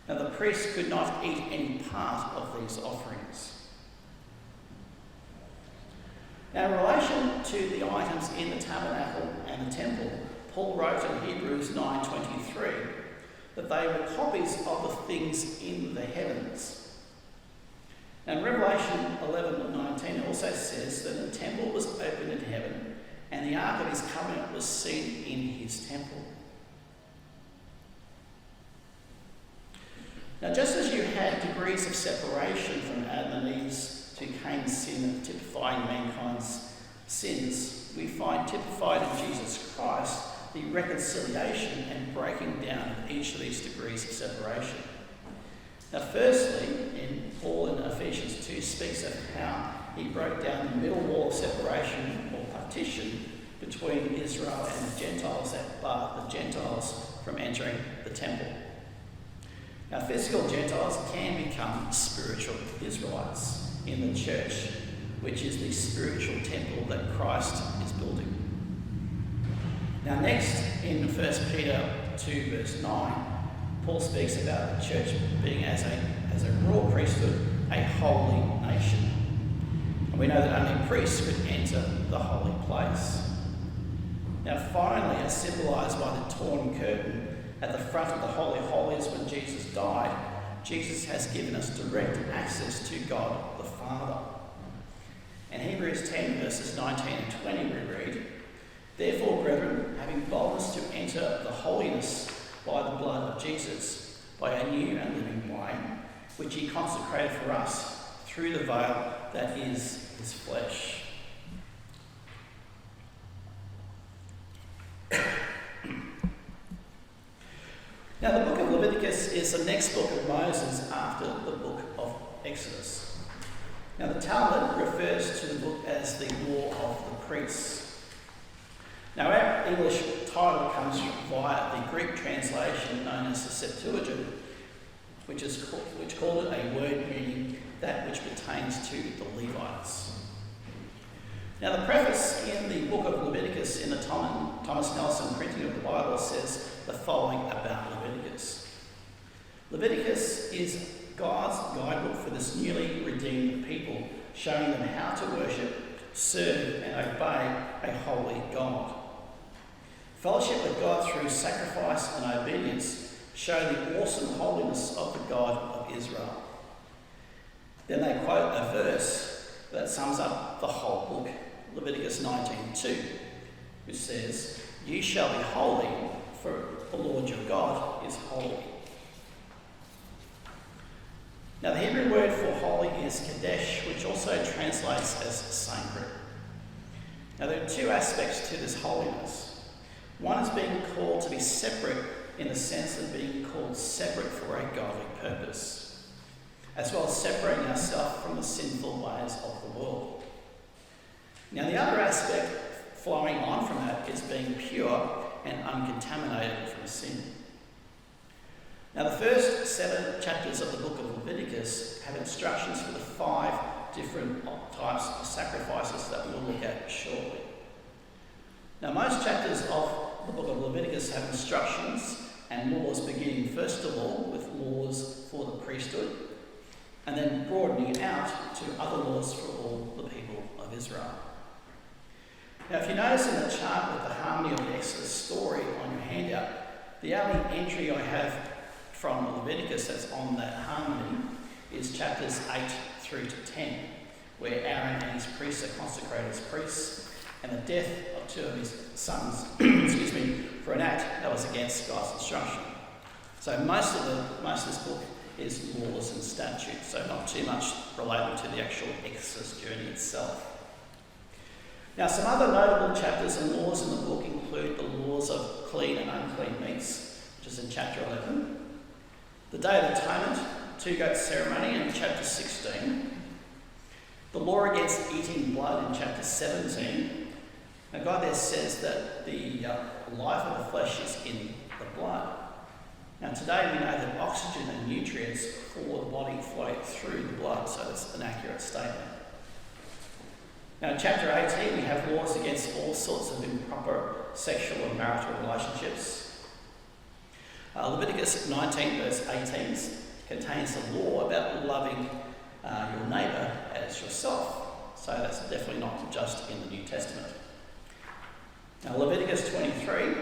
Now the priest could not eat any part of these offerings. Now in relation to the items in the tabernacle and the temple, Paul wrote in Hebrews 9:23 that they were copies of the things in the heavens. And Revelation 11:19 also says that the temple was opened in heaven and the ark of his covenant was seen in his temple. Now just as you had degrees of separation from Adam and Eve's to Cain's sin, typifying mankind's sins, we find typified in Jesus Christ the reconciliation and breaking down of each of these degrees of separation. Now firstly, Paul in Ephesians 2 speaks of how he broke down the middle wall of separation or partition between Israel and the Gentiles that barred the Gentiles from entering the temple. Now physical Gentiles can become spiritual Israelites in the church, which is the spiritual temple that Christ is building. Now next, in 1 Peter 2 verse 9, Paul speaks about the church being as a royal priesthood, a holy nation. And we know that only priests could enter the holy place. Now finally, as symbolised by the torn curtain at the front of the Holy of Holies when Jesus died, Jesus has given us direct access to God the Father. In Hebrews 10 verses 19 and 20 we read, "Therefore, brethren, having boldness to enter the holiness by the blood of Jesus, by a new and living way, which he consecrated for us through the veil that is his flesh." Now the book of Leviticus is the next book of Moses after the book of Exodus. Now the Talmud refers to the book as the Law of the Priests. Now our English title comes via the Greek translation known as the Septuagint, which called it a word meaning that which pertains to the Levites. Now, the preface in the book of Leviticus in the Thomas Nelson printing of the Bible says the following about Leviticus. Leviticus is God's guidebook for this newly redeemed people, showing them how to worship, serve and obey a holy God. Fellowship with God through sacrifice and obedience show the awesome holiness of the God of Israel. Then they quote a verse that sums up the whole book, Leviticus 19:2, which says, "You shall be holy, for the Lord your God is holy." Now, the Hebrew word for holy is kadesh, which also translates as sacred. Now, there are two aspects to this holiness. One is being called to be separate in the sense of being called separate for a godly purpose, as well as separating ourselves from the sinful ways of the world. Now, the other aspect flowing on from that is being pure and uncontaminated from sin. Now, the first 7 chapters of the book of Leviticus have instructions for the 5 different types of sacrifices that we'll look at shortly. Now, most chapters of the book of Leviticus have instructions and laws, beginning first of all with laws for the priesthood, and then broadening out to other laws for all the people of Israel. Now, if you notice in the chart with the harmony of the Exodus story on your handout, the only entry I have from Leviticus that's on that harmony is chapters 8 through to 10, where Aaron and his priests are consecrated as priests, and the death of 2 of his sons, for an act that was against God's instruction. So most of this book is laws and statutes, so not too much related to the actual Exodus journey itself. Now, some other notable chapters and laws in the book include the laws of clean and unclean meats, which is in chapter 11, the Day of Atonement, 2-goat ceremony in chapter 16, the law against eating blood in chapter 17. Now, God there says that the life of the flesh is in the blood. Now, today we know that oxygen and nutrients for the body flow through the blood, so that's an accurate statement. Now, in chapter 18, we have laws against all sorts of improper sexual and marital relationships. Leviticus 19 verse 18 contains a law about loving your neighbour as yourself. So that's definitely not just in the New Testament. Now, Leviticus 23,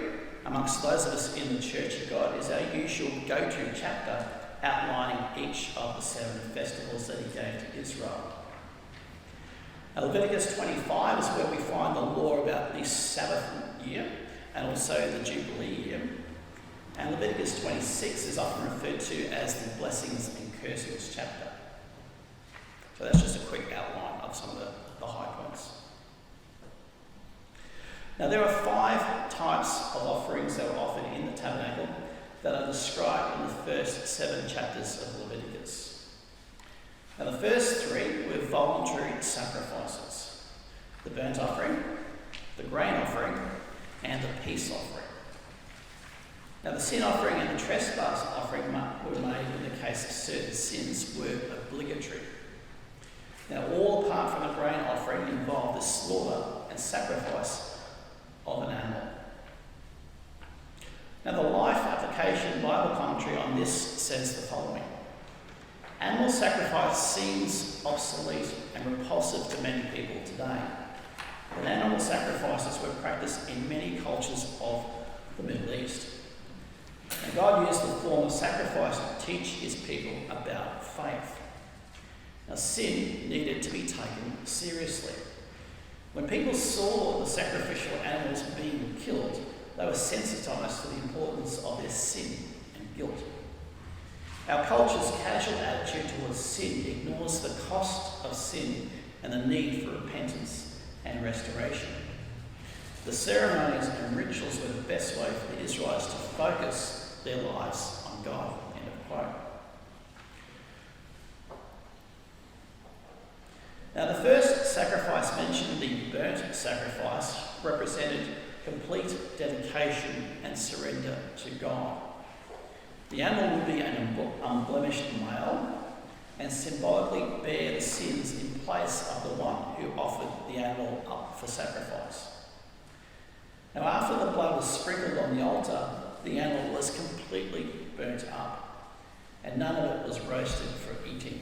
amongst those of us in the Church of God, is our usual go-to chapter outlining each of the 7 festivals that he gave to Israel. Now, Leviticus 25 is where we find the law about the Sabbath year and also the Jubilee year. And Leviticus 26 is often referred to as the blessings and cursings chapter. So that's just a quick outline of some of the high points. Now, there are 5 types of offerings that were offered in the tabernacle that are described in the first 7 chapters of Leviticus. Now, the first 3 were voluntary sacrifices: the burnt offering, the grain offering, and the peace offering. Now, the sin offering and the trespass offering were made in the case of certain sins were obligatory. Now, all apart from the grain offering involved the slaughter and sacrifice of an animal. Now, the Life Application Bible commentary on this says the following: animal sacrifice seems obsolete and repulsive to many people today, but animal sacrifices were practiced in many cultures of the Middle East. And God used the form of sacrifice to teach his people about faith. Now, sin needed to be taken seriously. When people saw the sacrificial animals being killed, they were sensitised to the importance of their sin and guilt. Our culture's casual attitude towards sin ignores the cost of sin and the need for repentance and restoration. The ceremonies and rituals were the best way for the Israelites to focus their lives on God. End of quote. Now, the first sacrifice mentioned, the burnt sacrifice, represented complete dedication and surrender to God. The animal would be an unblemished male, and symbolically bear the sins in place of the one who offered the animal up for sacrifice. Now, after the blood was sprinkled on the altar, the animal was completely burnt up, and none of it was roasted for eating.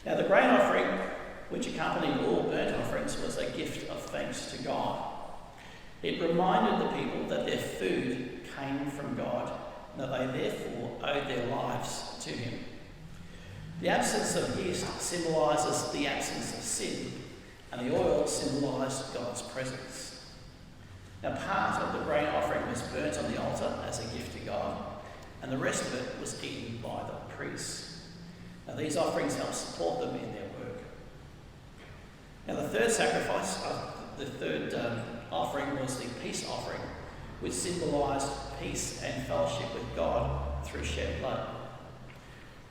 Now, the grain offering, which accompanied all burnt offerings, was a gift of thanks to God. It reminded the people that their food came from God, and that they therefore owed their lives to him. The absence of yeast symbolises the absence of sin, and the oil symbolised God's presence. Now, part of the grain offering was burnt on the altar as a gift to God, and the rest of it was eaten by the priests. Now, these offerings helped support them in their work. Now, the third offering was the peace offering, which symbolised peace and fellowship with God through shed blood.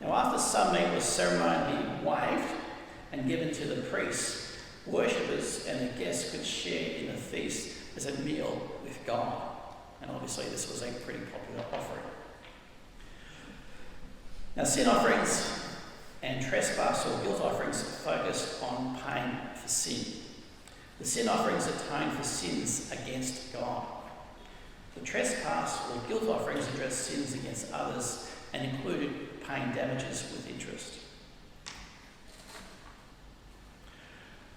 Now, after some meat was ceremonially waved and given to the priests, worshippers and the guests could share in the feast as a meal with God. And obviously this was a pretty popular offering. Now, sin offerings and trespass or guilt offerings focused on paying for sin. The sin offerings atoned for sins against God. The trespass or guilt offerings addressed sins against others and included paying damages with interest.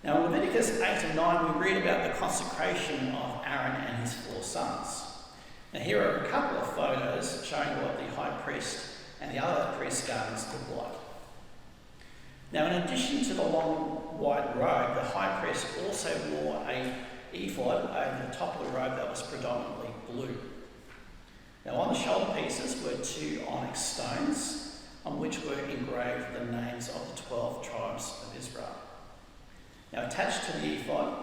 Now, in Leviticus 8 and 9, we read about the consecration of Aaron and his 4 sons. Now, here are a couple of photos showing what the high priest and the other priest's garments look like. Now, in addition to the long white robe, the high priest also wore an ephod over the top of the robe that was predominantly blue. Now, on the shoulder pieces were 2 onyx stones on which were engraved the names of the 12 tribes of Israel. Now, attached to the ephod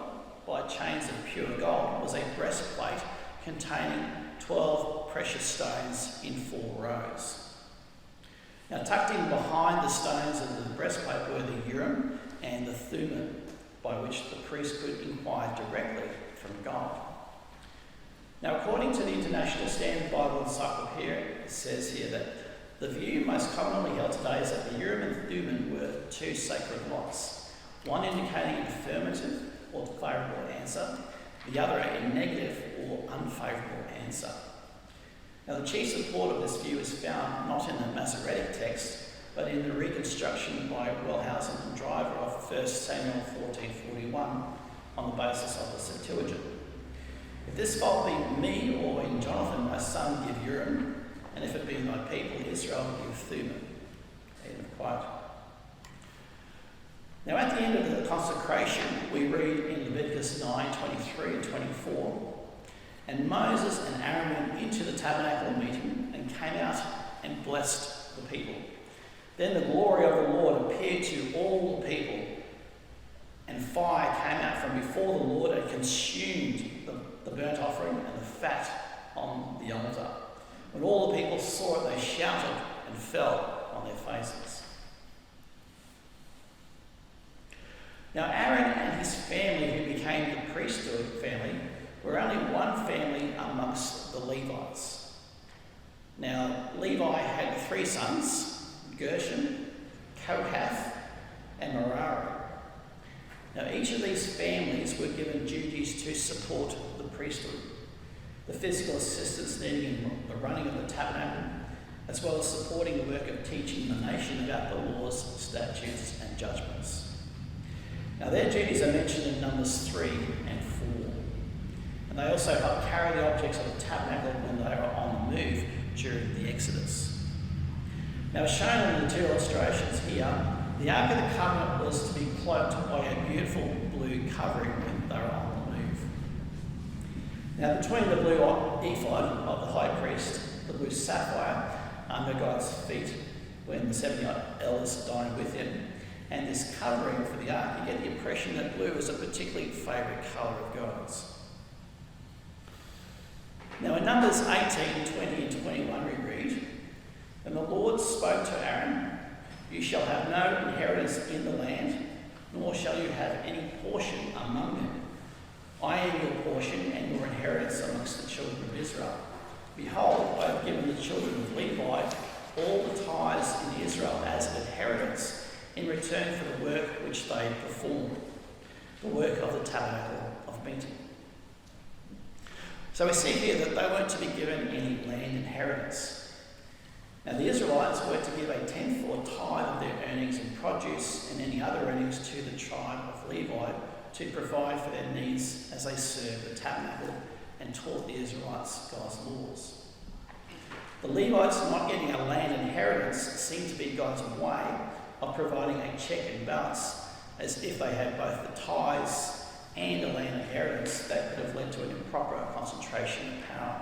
by chains of pure gold was a breastplate containing 12 precious stones in 4 rows. Now, tucked in behind the stones of the breastplate were the Urim and the Thummim, by which the priest could inquire directly from God. Now, according to the International Standard Bible Encyclopedia, it says here that the view most commonly held today is that the Urim and Thummim were 2 sacred lots, one indicating an affirmative or favourable answer, the other a negative or unfavourable answer. Now, the chief support of this view is found not in the Masoretic text, but in the reconstruction by Wellhausen and Driver of 1 Samuel 14:41 on the basis of the Septuagint. If this fault be me, or in Jonathan my son, give Urim, and if it be my people Israel, give Thummim. End of quote. Now, at the end of the consecration, we read in Leviticus 9:23 and 24, and Moses and Aaron went into the tabernacle meeting and came out and blessed the people. Then the glory of the Lord appeared to all the people, and fire came out from before the Lord and consumed the burnt offering and the fat on the altar. When all the people saw it, they shouted and fell on their faces. Now, Aaron and his family, who became the priesthood family, were only one family amongst the Levites. Now, Levi had 3 sons, Gershon, Kohath, and Merari. Now, each of these families were given duties to support the priesthood, the physical assistance needed in the running of the tabernacle, as well as supporting the work of teaching the nation about the laws, statutes, and judgments. Now, their duties are mentioned in Numbers 3 and 4. And they also help carry the objects of the tabernacle when they are on the move during the Exodus. Now, as shown in the 2 illustrations here, the Ark of the Covenant was to be cloaked by a beautiful blue covering when they were on the move. Now, between the blue ephod of the high priest, the blue sapphire under God's feet when the 70 elders dined with him, and this covering for the ark, you get the impression that blue is a particularly favourite colour of God's. Now, in Numbers 18, 20 and 21 we read, "And the Lord spoke to Aaron, you shall have no inheritance in the land, nor shall you have any portion among them. I am your portion and your inheritance amongst the children of Israel. Behold, I have given the children of Levi all the tithes in Israel as an inheritance in return for the work which they performed, the work of the tabernacle of meeting. So we see here that they weren't to be given any land inheritance. Now the Israelites were to give a tenth or tithe of their earnings in produce and any other earnings to the tribe of Levi to provide for their needs as they served the tabernacle and taught the Israelites God's laws. The Levites not getting a land inheritance seemed to be God's way of providing a check and balance, as if they had both the tithes and a land inheritance that could have led to an improper concentration of power.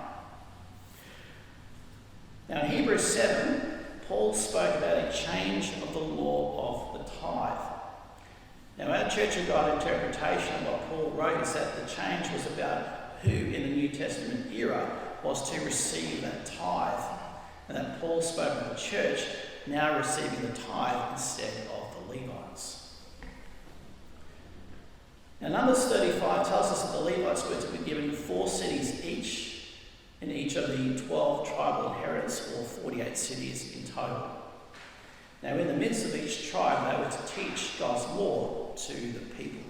Now in Hebrews 7, Paul spoke about a change of the law of the tithe. Now our Church of God interpretation of what Paul wrote is that the change was about who in the New Testament era was to receive that tithe, and that Paul spoke of the church now receiving the tithe instead of the Levites. Now Numbers 35 tells us that the Levites were to be given 4 cities each in each of the 12 tribal inheritance, or 48 cities in total. Now in the midst of each tribe they were to teach God's law to the people.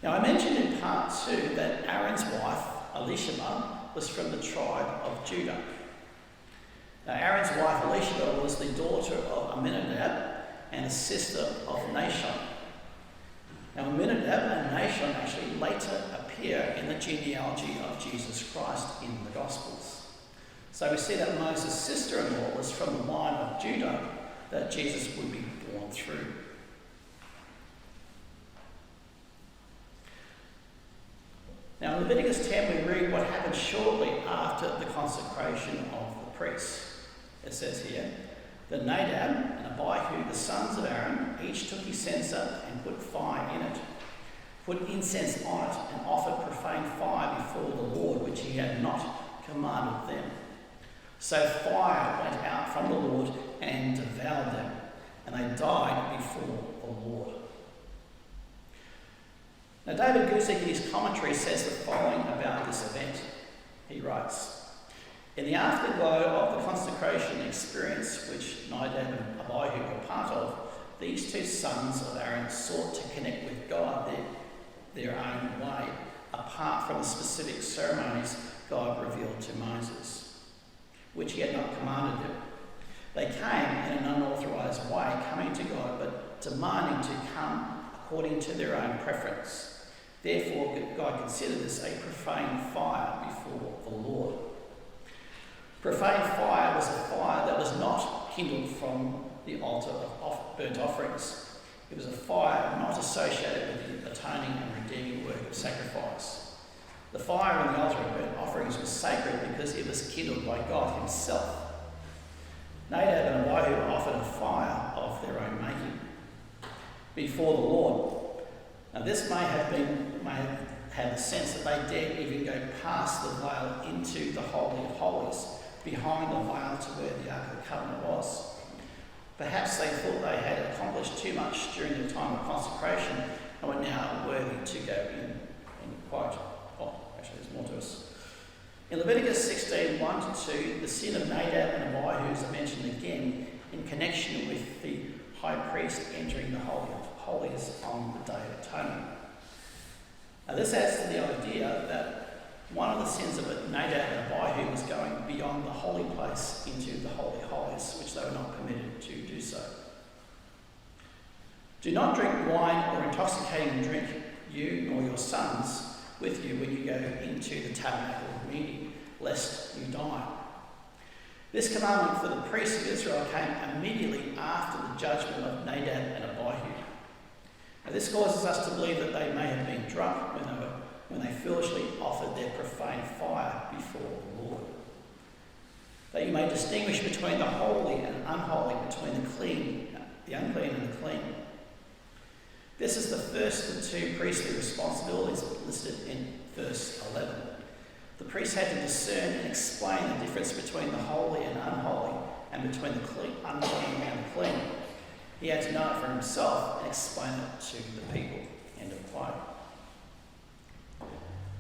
Now I mentioned in part 2 that Aaron's wife, Elishama, was from the tribe of Judah. Now Aaron's wife, Elishama, was the daughter of Amminadab and a sister of Nahshon. Now Amminadab and Nahshon actually later appear in the genealogy of Jesus Christ in the Gospels. So we see that Moses' sister-in-law was from the line of Judah that Jesus would be born through. Now in Leviticus 10 we read what happened shortly after the consecration of the priests. It says here, that Nadab and Abihu, the sons of Aaron, each took his censer and put fire in it, put incense on it, and offered profane fire before the Lord, which he had not commanded them. So fire went out from the Lord and devoured them, and they died before the Lord. Now David Guzik in his commentary says the following about this event. He writes, in the afterglow of the consecration experience which Nadab and Abihu were part of, these 2 sons of Aaron sought to connect with God their own way, apart from the specific ceremonies God revealed to Moses, which he had not commanded them. They came in an unauthorized way, coming to God, but demanding to come according to their own preference. Therefore, God considered this a profane fire before the Lord. Profane fire was a fire that was not kindled from the altar of burnt offerings. It was a fire not associated with the atoning and redeeming work of sacrifice. The fire on the altar of burnt offerings was sacred because it was kindled by God himself. Nadab and Abihu offered a fire of their own making before the Lord. Now this may have had the sense that they dared even go past the veil into the Holy of Holies, behind the veil to where the Ark of the Covenant was. Perhaps they thought they had accomplished too much during the time of consecration and were now worthy to go in. Quote. Oh, actually there's more to us. In Leviticus 16, 1-2, the sin of Nadab and Abihu is mentioned again in connection with the high priest entering the Holy of Holies on the Day of Atonement. Now this adds to the idea that one of the sins of Nadab and Abihu was going beyond the holy place into the Holy of Holies, which they were not permitted to do so. Do not drink wine or intoxicating drink, you nor your sons, with you when you go into the tabernacle of meeting, lest you die. This commandment for the priests of Israel came immediately after the judgment of Nadab and Abihu. Now this causes us to believe that they may have been drunk when they foolishly offered their profane fire before the Lord. That you may distinguish between the holy and unholy, between the clean, the unclean and the clean. This is the first of the 2 priestly responsibilities listed in verse 11. The priest had to discern and explain the difference between the holy and unholy, and between the unclean and the clean. He had to know it for himself and explain it to the people. End of quote.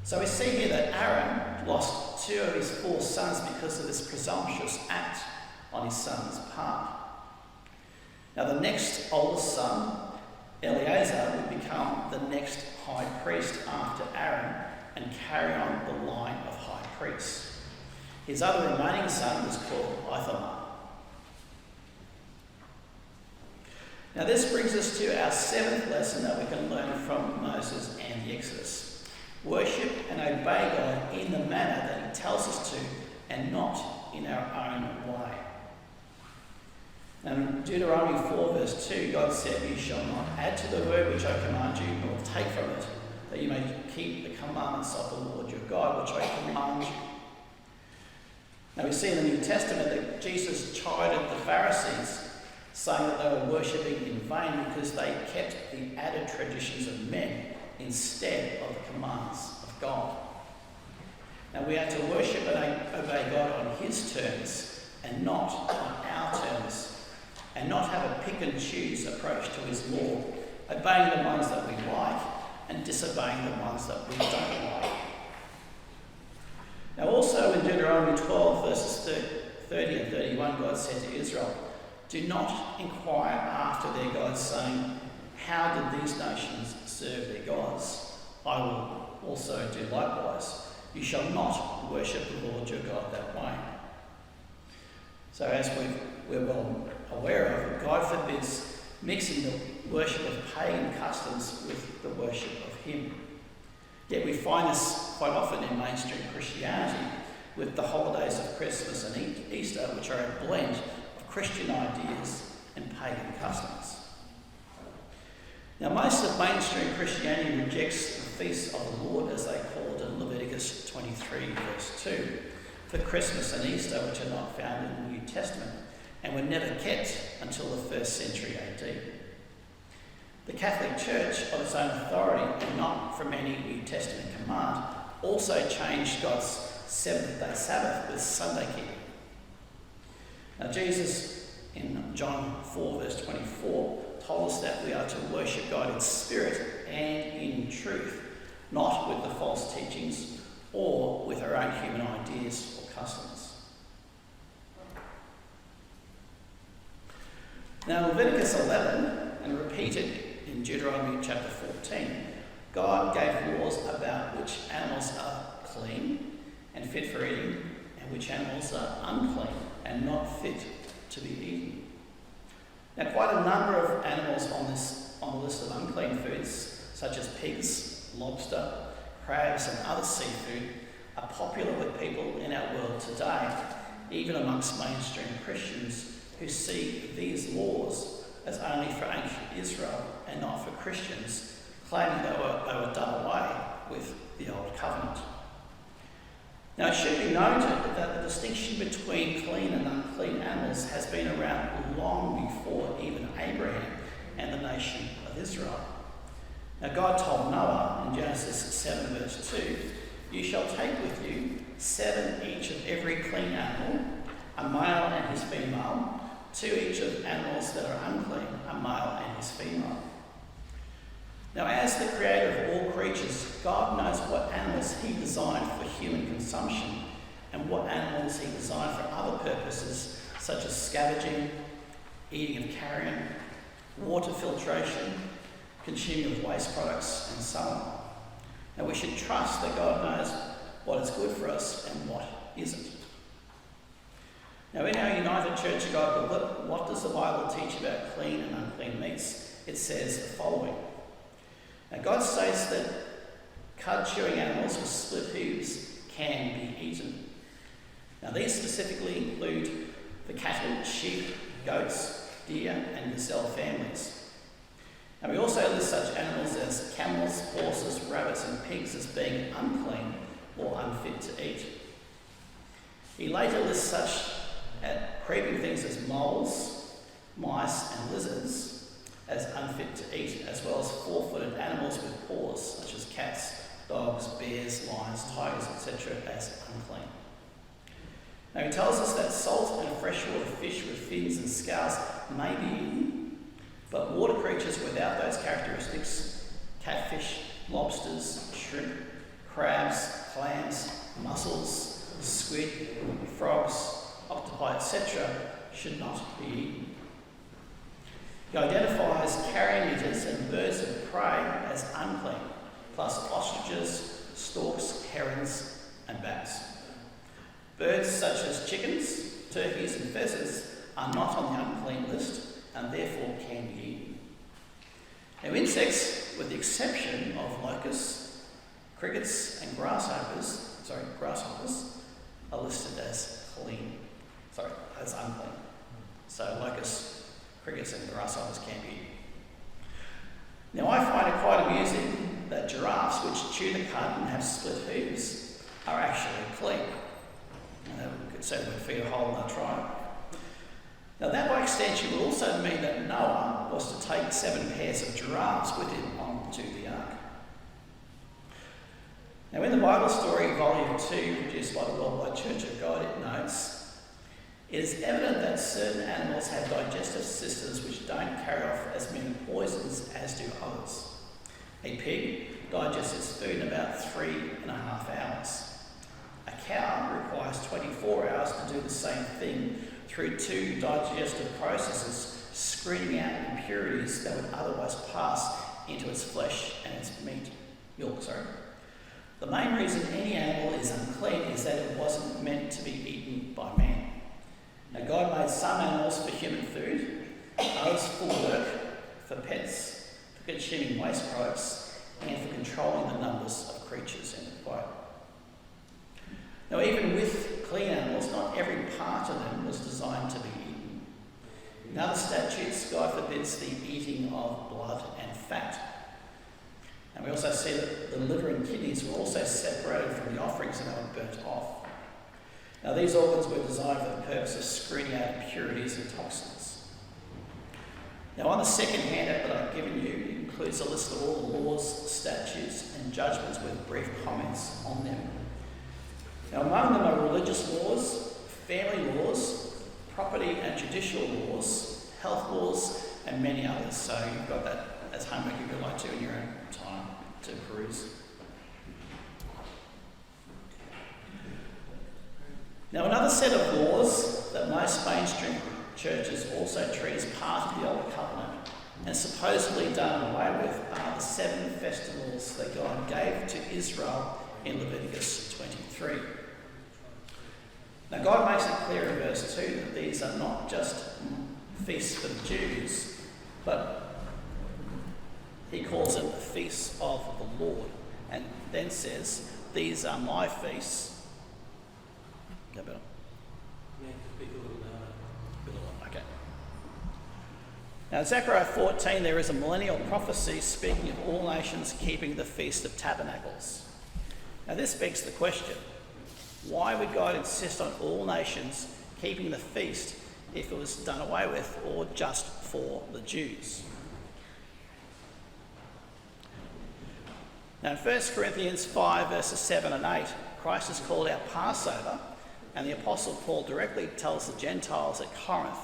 So we see here that Aaron lost 2 of his 4 sons because of this presumptuous act on his son's part. Now the next oldest son, Eleazar, would become the next high priest after Aaron and carry on the line of high priests. His other remaining son was called Ithamar. Now this brings us to our 7th lesson that we can learn from Moses and the Exodus. Worship and obey God in the manner that he tells us to and not in our own way. And Deuteronomy 4 verse 2, God said, "You shall not add to the word which I command you, nor take from it, that you may keep the commandments of the Lord your God, which I command you." Now we see in the New Testament that Jesus chided the Pharisees, saying that they were worshipping in vain because they kept the added traditions of men instead of the commands of God. Now we are to worship and obey God on his terms and not on our terms, and not have a pick and choose approach to his law, obeying the ones that we like and disobeying the ones that we don't like. Now also in Deuteronomy 12 verses 30 and 31, God said to Israel, "Do not inquire after their gods, saying, 'How did these nations serve their gods?' I will also do likewise. You shall not worship the Lord your God that way." So as we're well aware of, God forbids mixing the worship of pagan customs with the worship of him. Yet we find this quite often in mainstream Christianity with the holidays of Christmas and Easter, which are a blend of Christian ideas and pagan customs. Now most of mainstream Christianity rejects the feasts of the Lord, as they call it in Leviticus 23 verse 2, for Christmas and Easter, which are not found in the New Testament and were never kept until the 1st century AD. The Catholic Church, of its own authority and not from any New Testament command, also changed God's 7th-day Sabbath with Sunday keeping. Now Jesus, in John 4 verse 24, told us that we are to worship God in spirit and in truth, not with the false teachings or with our own human ideas or customs. Now Leviticus 11, and repeated in Deuteronomy chapter 14, God gave laws about which animals are clean and fit for eating, and which animals are unclean and not fit to be eaten. Now quite a number of animals on the list of unclean foods, such as pigs, lobster, crabs and other seafood, are popular with people in our world today, even amongst mainstream Christians who see these laws as only for ancient Israel and not for Christians, claiming they were done away with the Old Covenant. Now it should be noted that the distinction between clean and unclean animals has been around long before even Abraham and the nation of Israel. Now God told Noah in Genesis 7 verse 2, "You shall take with you 7 each of every clean animal, a male and his female, 2 each of animals that are unclean, a male and his female." Now as the creator of all creatures, God knows what animals he designed for human consumption and what animals he designed for other purposes, such as scavenging, eating of carrion, water filtration, consuming of waste products, and so on. Now we should trust that God knows what is good for us and what isn't. Now in our United Church of God, what does the Bible teach about clean and unclean meats? It says the following. Now God states that cud-chewing animals with split hooves can be eaten. Now these specifically include the cattle, sheep, goats, deer and gazelle families. Now we also list such animals as camels, horses, rabbits and pigs as being unclean or unfit to eat. He later lists such creeping things as moles, mice and lizards as unfit to eat, as well as 4-footed animals with paws, such as cats, dogs, bears, lions, tigers, etc. as unclean. Now he tells us that salt and freshwater fish with fins and scales may be eaten, but water creatures without those characteristics, catfish, lobsters, shrimp, crabs, clams, mussels, squid, frogs, octopi, etc. should not be eaten. He identifies carrion eaters and birds of prey as unclean, plus ostriches, storks, herons, and bats. Birds such as chickens, turkeys, and pheasants are not on the unclean list and therefore can be eaten. Now, insects, with the exception of locusts, crickets, and grasshoppers, are listed as unclean. So locusts, crickets, and grasshoppers can be eaten. Now, I find it quite amusing that giraffes, which chew the cud and have split hooves, are actually clean. Now, that could certainly feed a hole in our tribe. Now, that by extension would also mean that Noah was to take 7 pairs of giraffes with him onto the ark. Now, in the Bible Story, Volume 2, produced by the Worldwide Church of God, it notes, it is evident that certain animals have digestive systems which don't carry off as many poisons as do others. A pig digests its food in about 3.5 hours. A cow requires 24 hours to do the same thing through 2 digestive processes, screening out impurities that would otherwise pass into its flesh and its milk. The main reason any animal is unclean is that it wasn't meant to be eaten by man. Now, God made some animals for human food, others for work, for pets, for consuming waste products, and for controlling the numbers of creatures, end quote. Now, even with clean animals, not every part of them was designed to be eaten. In other statutes, God forbids the eating of blood and fat. And we also see that the liver and kidneys were also separated from the offerings and they were burnt off. Now, these organs were designed for the purpose of screening out impurities and toxins. Now, on the second handout that I've given you, it includes a list of all the laws, statutes, and judgments with brief comments on them. Now, among them are religious laws, family laws, property and judicial laws, health laws, and many others. So you've got that as homework if you'd like to in your own time to peruse. Now, another set of laws that most mainstream churches also treat as part of the Old Covenant and supposedly done away with are the 7 festivals that God gave to Israel in Leviticus 23. Now, God makes it clear in verse 2 that these are not just feasts for the Jews, but he calls them the feasts of the Lord, and then says, these are my feasts. Go better. Okay. Now, in Zechariah 14, there is a millennial prophecy speaking of all nations keeping the Feast of Tabernacles. Now, this begs the question, why would God insist on all nations keeping the feast if it was done away with or just for the Jews? Now, in 1 Corinthians 5, verses 7 and 8, Christ is called our Passover, and the Apostle Paul directly tells the Gentiles at Corinth,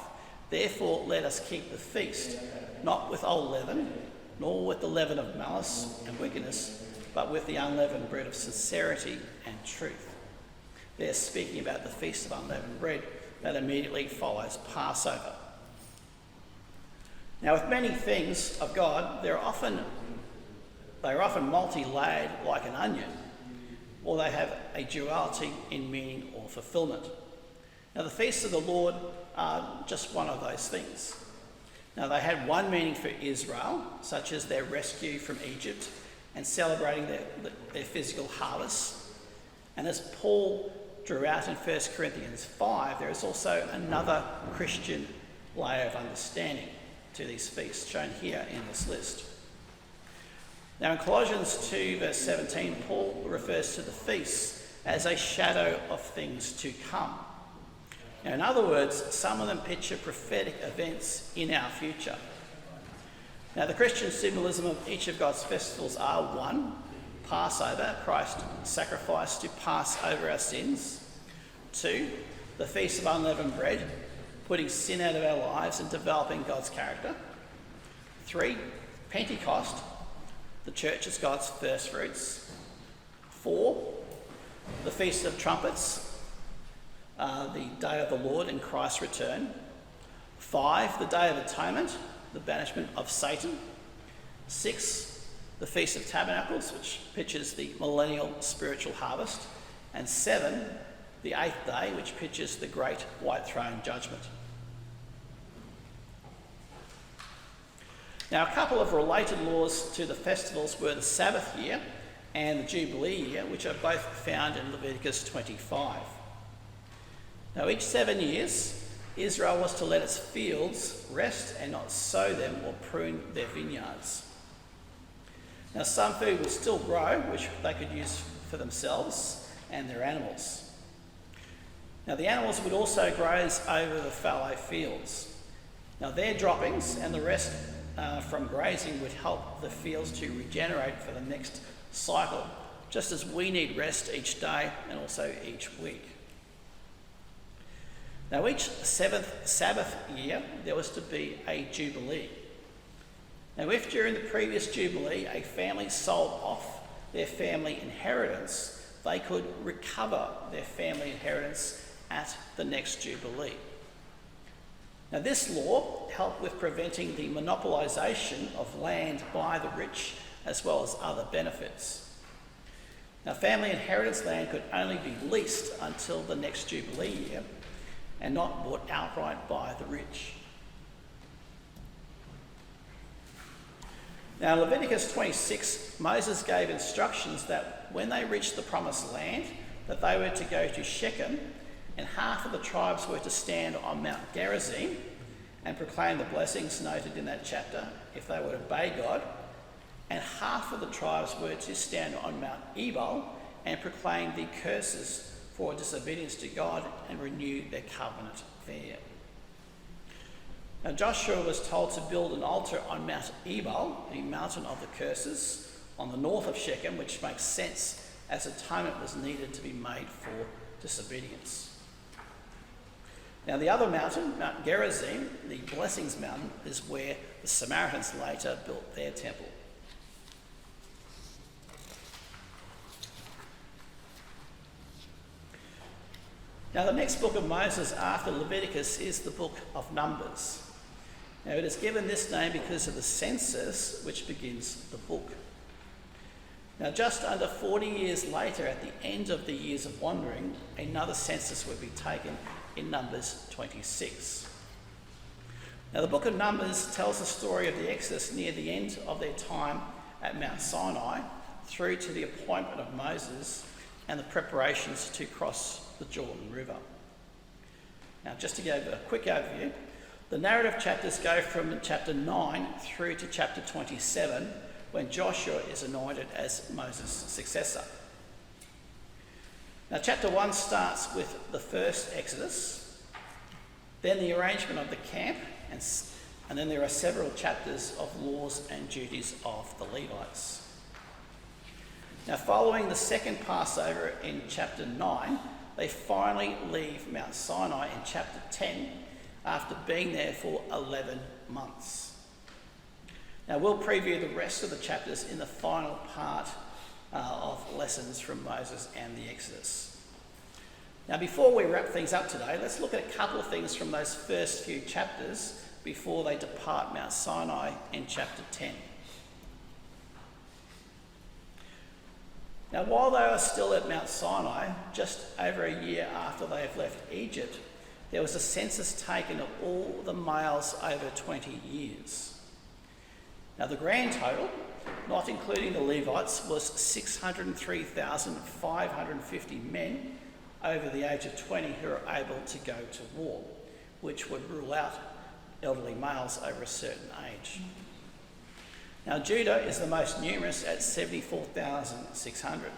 therefore let us keep the feast, not with old leaven, nor with the leaven of malice and wickedness, but with the unleavened bread of sincerity and truth. They're speaking about the Feast of Unleavened Bread that immediately follows Passover. Now, with many things of God, they are often multi-layered like an onion, or they have a duality in meaning or fulfillment. Now, the feasts of the Lord are just one of those things. Now, they had one meaning for Israel, such as their rescue from Egypt and celebrating their physical harvest. And as Paul drew out in 1 Corinthians 5, there is also another Christian layer of understanding to these feasts, shown here in this list. Now, in Colossians 2, verse 17, Paul refers to the feasts as a shadow of things to come. Now, in other words, some of them picture prophetic events in our future. Now, the Christian symbolism of each of God's festivals are: 1, Passover, Christ's sacrifice to pass over our sins; 2, the Feast of Unleavened Bread, putting sin out of our lives and developing God's character; 3, Pentecost, the church as God's first fruits; 4, the Feast of Trumpets, the Day of the Lord and Christ's return. 5, the Day of Atonement, the banishment of Satan. 6, the Feast of Tabernacles, which pictures the millennial spiritual harvest. And 7, the 8th day, which pictures the great white throne judgment. Now, a couple of related laws to the festivals were the Sabbath year and the Jubilee year, which are both found in Leviticus 25. Now, each 7 years, Israel was to let its fields rest and not sow them or prune their vineyards. Now, some food would still grow, which they could use for themselves and their animals. Now, the animals would also graze over the fallow fields. Now, their droppings and the rest from grazing would help the fields to regenerate for the next cycle, just as we need rest each day and also each week. Now, each 7th Sabbath year, there was to be a Jubilee. Now, if during the previous Jubilee a family sold off their family inheritance, they could recover their family inheritance at the next Jubilee. Now, this law helped with preventing the monopolisation of land by the rich, as well as other benefits. Now, family inheritance land could only be leased until the next Jubilee year and not bought outright by the rich. Now, in Leviticus 26, Moses gave instructions that when they reached the promised land, that they were to go to Shechem, and half of the tribes were to stand on Mount Gerizim and proclaim the blessings noted in that chapter if they would obey God, and half of the tribes were to stand on Mount Ebal and proclaim the curses for disobedience to God and renew their covenant there. Now, Joshua was told to build an altar on Mount Ebal, the mountain of the curses, on the north of Shechem, which makes sense as atonement was needed to be made for disobedience. Now, the other mountain, Mount Gerizim, the Blessings Mountain, is where the Samaritans later built their temple. Now, the next book of Moses after Leviticus is the book of Numbers. Now, it is given this name because of the census which begins the book. Now, just under 40 years later, at the end of the years of wandering, another census would be taken in Numbers 26. Now, the book of Numbers tells the story of the Exodus near the end of their time at Mount Sinai through to the appointment of Moses and the preparations to cross the Jordan River. Now, just to give a quick overview, the narrative chapters go from chapter 9 through to chapter 27, when Joshua is anointed as Moses' successor. Now, chapter 1 starts with the first Exodus, then the arrangement of the camp, and then there are several chapters of laws and duties of the Levites. Now, following the second Passover in chapter 9, they finally leave Mount Sinai in chapter 10 after being there for 11 months. Now, we'll preview the rest of the chapters in the final part of lessons from Moses and the Exodus. Now, before we wrap things up today, let's look at a couple of things from those first few chapters before they depart Mount Sinai in chapter 10. Now, while they are still at Mount Sinai, just over a year after they have left Egypt, there was a census taken of all the males over 20 years. Now, the grand total, not including the Levites, was 603,550 men over the age of 20 who are able to go to war, which would rule out elderly males over a certain age. Now, Judah is the most numerous at 74,600.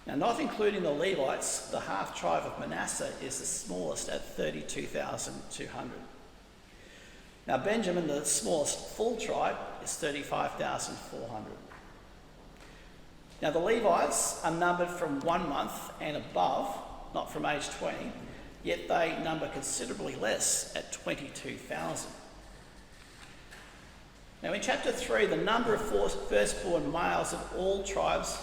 Now, not including the Levites, the half-tribe of Manasseh is the smallest at 32,200. Now, Benjamin, the smallest full tribe, is 35,400. Now, the Levites are numbered from 1 month and above, not from age 20, yet they number considerably less at 22,000. Now, in chapter 3, the number of firstborn males of all tribes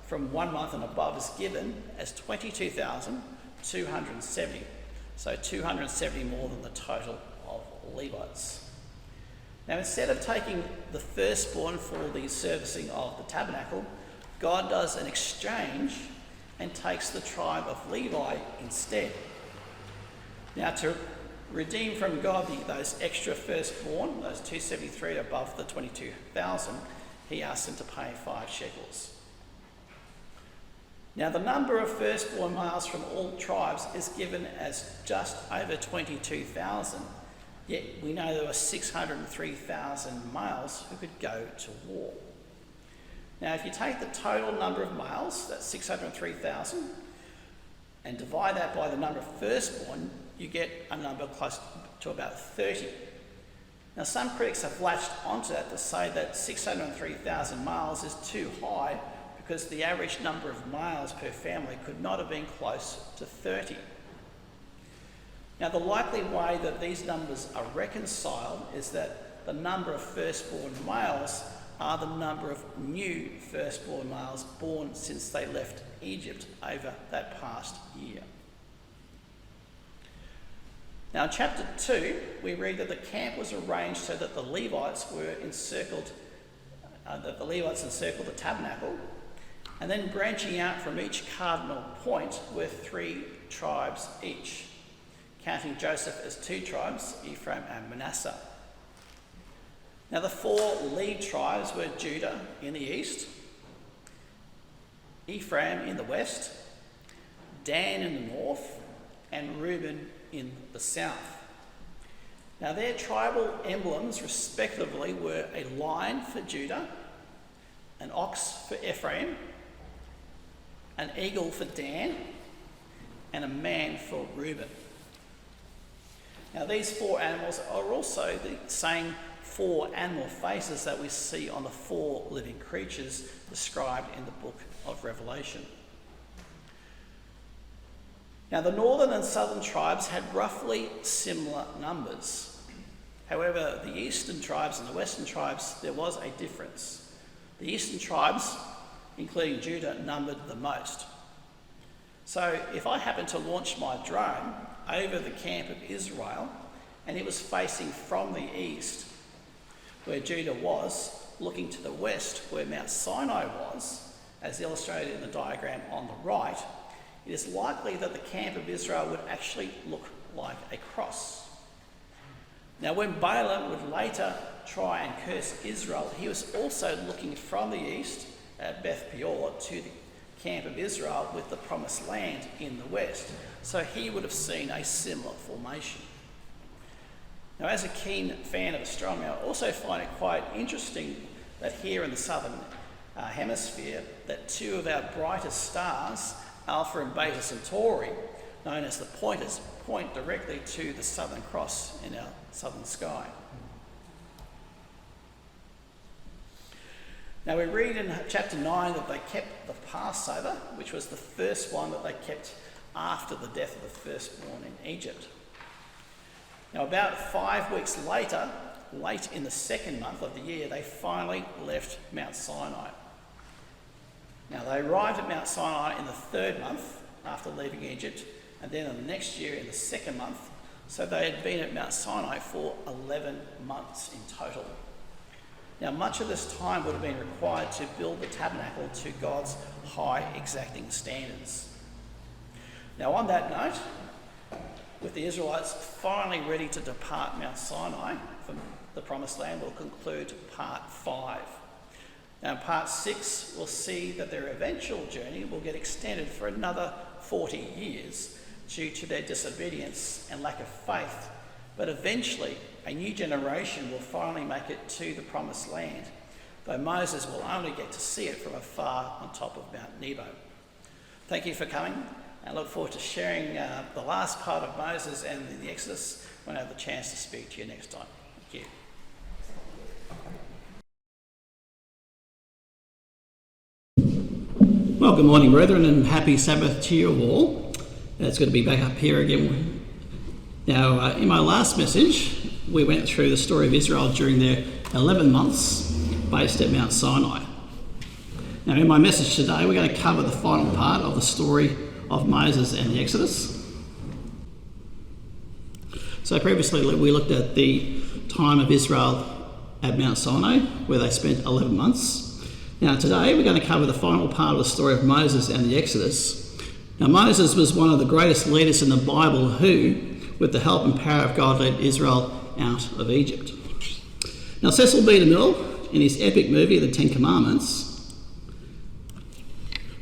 from 1 month and above is given as 22,270. So 270 more than the total of Levites. Now, instead of taking the firstborn for the servicing of the tabernacle, God does an exchange and takes the tribe of Levi instead. Now, to redeem from God those extra firstborn, those 273 above the 22,000, he asks them to pay 5 shekels. Now, the number of firstborn males from all tribes is given as just over 22,000, yet we know there were 603,000 males who could go to war. Now, if you take the total number of males, that's 603,000, and divide that by the number of firstborn, you get a number close to about 30. Now, some critics have latched onto that to say that 603,000 males is too high because the average number of males per family could not have been close to 30. Now, the likely way that these numbers are reconciled is that the number of firstborn males are the number of new firstborn males born since they left Egypt over that past year. Now, in chapter 2, we read that the camp was arranged so that the Levites encircled the tabernacle, and then branching out from each cardinal point were 3 tribes each, counting Joseph as 2 tribes, Ephraim and Manasseh. Now, the 4 lead tribes were Judah in the east, Ephraim in the west, Dan in the north, and Reuben in the south. Now, their tribal emblems respectively were a lion for Judah, an ox for Ephraim, an eagle for Dan, and a man for Reuben. Now, these 4 animals are also the same 4 animal faces that we see on the 4 living creatures described in the book of Revelation. Now, the northern and southern tribes had roughly similar numbers. However, the eastern tribes and the western tribes, there was a difference. The eastern tribes, including Judah, numbered the most. So if I happened to launch my drone over the camp of Israel and it was facing from the east, where Judah was, looking to the west, where Mount Sinai was, as illustrated in the diagram on the right, it is likely that the camp of Israel would actually look like a cross. Now, when Balaam would later try and curse Israel, he was also looking from the east at Beth Peor to the camp of Israel with the promised land in the west. So he would have seen a similar formation. Now, as a keen fan of astronomy, I also find it quite interesting that here in the southern hemisphere, that 2 of our brightest stars, Alpha and Beta Centauri, known as the Pointers, point directly to the Southern Cross in our southern sky. Now, we read in chapter 9 that they kept the Passover, which was the first one that they kept after the death of the firstborn in Egypt. Now, about 5 weeks later, late in the 2nd month of the year, they finally left Mount Sinai. Now, they arrived at Mount Sinai in the 3rd month after leaving Egypt, and then in the next year in the 2nd month. So they had been at Mount Sinai for 11 months in total. Now, much of this time would have been required to build the tabernacle to God's high exacting standards. Now, on that note, with the Israelites finally ready to depart Mount Sinai from the Promised Land, we'll conclude part 5. Now, in part 6, we'll see that their eventual journey will get extended for another 40 years due to their disobedience and lack of faith. But eventually, a new generation will finally make it to the Promised Land, though Moses will only get to see it from afar on top of Mount Nebo. Thank you for coming, and I look forward to sharing the last part of Moses and the Exodus when I have the chance to speak to you next time. Thank you. Well, good morning, brethren, and happy Sabbath to you all. It's good to be back up here again. Now, in my last message, we went through the story of Israel during their 11 months based at Mount Sinai. Now, in my message today, we're going to cover the final part of the story of Moses and the Exodus. So previously we looked at the time of Israel at Mount Sinai, where they spent 11 months. Now today we're going to cover the final part of the story of Moses and the Exodus. Now Moses was one of the greatest leaders in the Bible who, with the help and power of God, led Israel out of Egypt. Now Cecil B. DeMille, in his epic movie The Ten Commandments,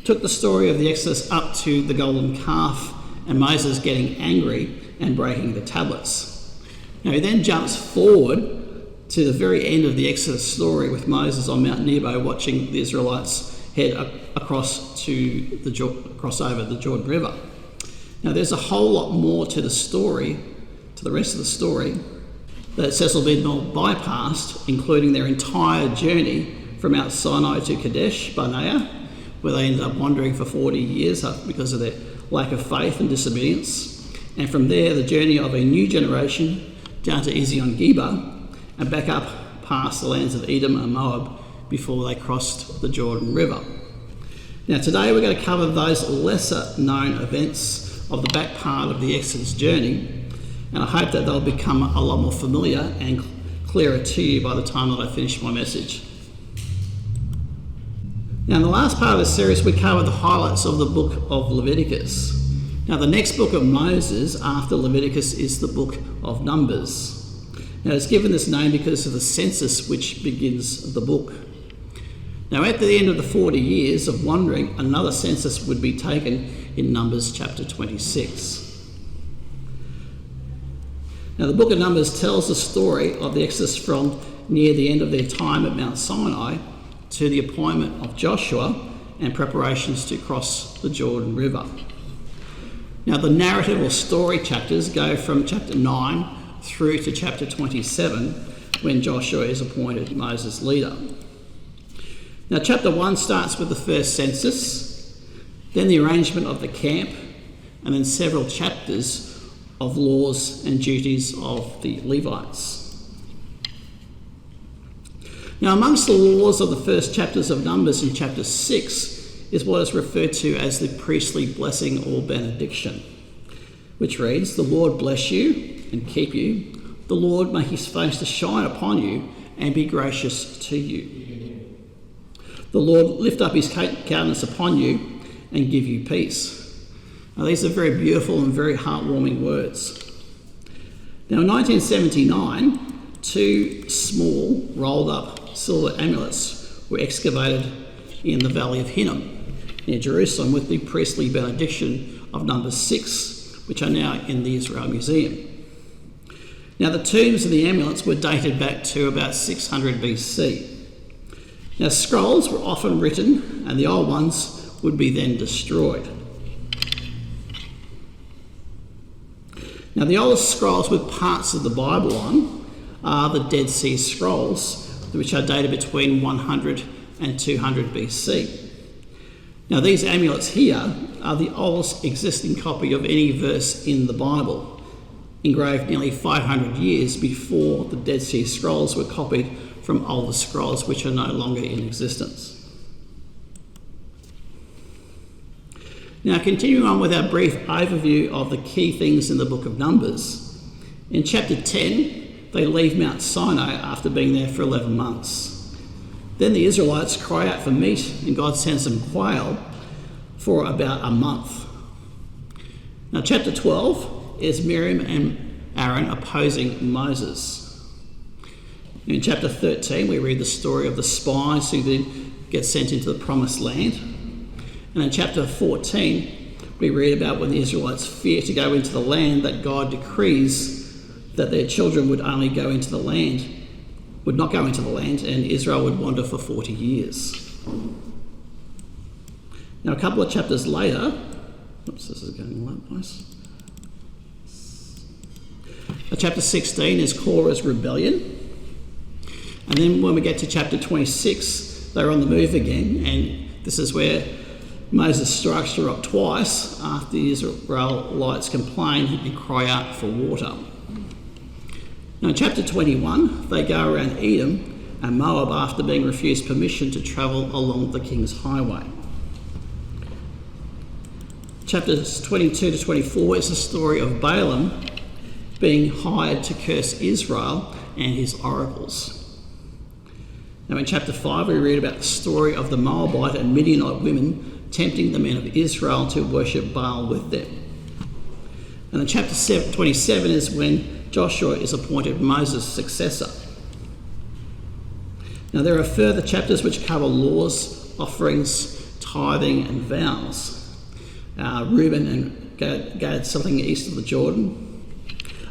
took the story of the Exodus up to the golden calf and Moses getting angry and breaking the tablets. Now he then jumps forward to the very end of the Exodus story with Moses on Mount Nebo watching the Israelites head across over the Jordan River. Now there's a whole lot more to the story, to the rest of the story, that Cecil B. DeMille bypassed, including their entire journey from Mount Sinai to Kadesh Barnea, where they ended up wandering for 40 years because of their lack of faith and disobedience. And from there, the journey of a new generation down to Ezion-Geber and back up past the lands of Edom and Moab before they crossed the Jordan River. Now today we're going to cover those lesser known events of the back part of the Exodus journey, and I hope that they'll become a lot more familiar and clearer to you by the time that I finish my message. Now in the last part of the series we covered the highlights of the book of Leviticus. Now the next book of Moses after Leviticus is the book of Numbers. Now it's given this name because of the census which begins the book. Now at the end of the 40 years of wandering, another census would be taken in Numbers chapter 26. Now the book of Numbers tells the story of the Exodus from near the end of their time at Mount Sinai to the appointment of Joshua and preparations to cross the Jordan River. Now the narrative or story chapters go from chapter 9 through to chapter 27 when Joshua is appointed Moses' leader. Now chapter 1 starts with the first census, then the arrangement of the camp, and then several chapters of laws and duties of the Levites. Now amongst the laws of the first chapters of Numbers in chapter 6 is what is referred to as the priestly blessing or benediction, which reads, "The Lord bless you and keep you. The Lord make his face to shine upon you and be gracious to you. The Lord lift up his countenance upon you and give you peace." Now these are very beautiful and very heartwarming words. Now in 1979, two small rolled up silver amulets were excavated in the Valley of Hinnom near Jerusalem with the priestly benediction of Numbers 6, which are now in the Israel Museum. Now the tombs of the amulets were dated back to about 600 BC. Now scrolls were often written and the old ones would be then destroyed. Now the oldest scrolls with parts of the Bible on are the Dead Sea Scrolls, which are dated between 100 and 200 BC. Now these amulets here are the oldest existing copy of any verse in the Bible, engraved nearly 500 years before the Dead Sea Scrolls were copied from older scrolls which are no longer in existence. Now continuing on with our brief overview of the key things in the book of Numbers, in chapter 10 they leave Mount Sinai after being there for 11 months. Then the Israelites cry out for meat and God sends them quail for about a month. Now chapter 12 is Miriam and Aaron opposing Moses. In chapter 13 we read the story of the spies who then get sent into the promised land. And in chapter 14 we read about when the Israelites fear to go into the land that God decrees that their children would only go into the land, would not go into the land, and Israel would wander for 40 years. Now a couple of chapters later, this is going all over the place. Chapter 16 is Korah's rebellion. And then when we get to chapter 26, they're on the move again, and this is where Moses strikes the rock twice after the Israelites complain and cry out for water. Now in chapter 21, they go around Edom and Moab after being refused permission to travel along the king's highway. Chapters 22 to 24 is the story of Balaam being hired to curse Israel and his oracles. Now in chapter 5 we read about the story of the Moabite and Midianite women tempting the men of Israel to worship Baal with them. And in chapter 27 is when Joshua is appointed Moses' successor. Now there are further chapters which cover laws, offerings, tithing and vows. Reuben and Gad settling east of the Jordan.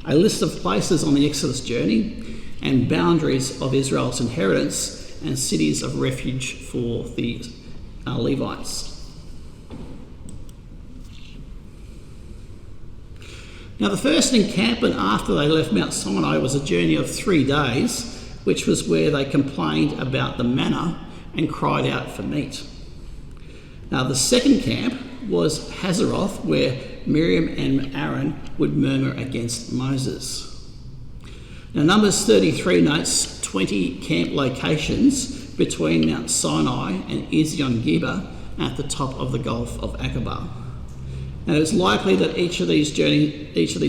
A list of places on the Exodus journey and boundaries of Israel's inheritance and cities of refuge for the Levites. Now the first encampment after they left Mount Sinai was a journey of 3 days, which was where they complained about the manna and cried out for meat. Now the second camp was Hazeroth, where Miriam and Aaron would murmur against Moses. Now Numbers 33 notes 20 camp locations between Mount Sinai and Ezion-Geber at the top of the Gulf of Aqaba. And it's likely that each of these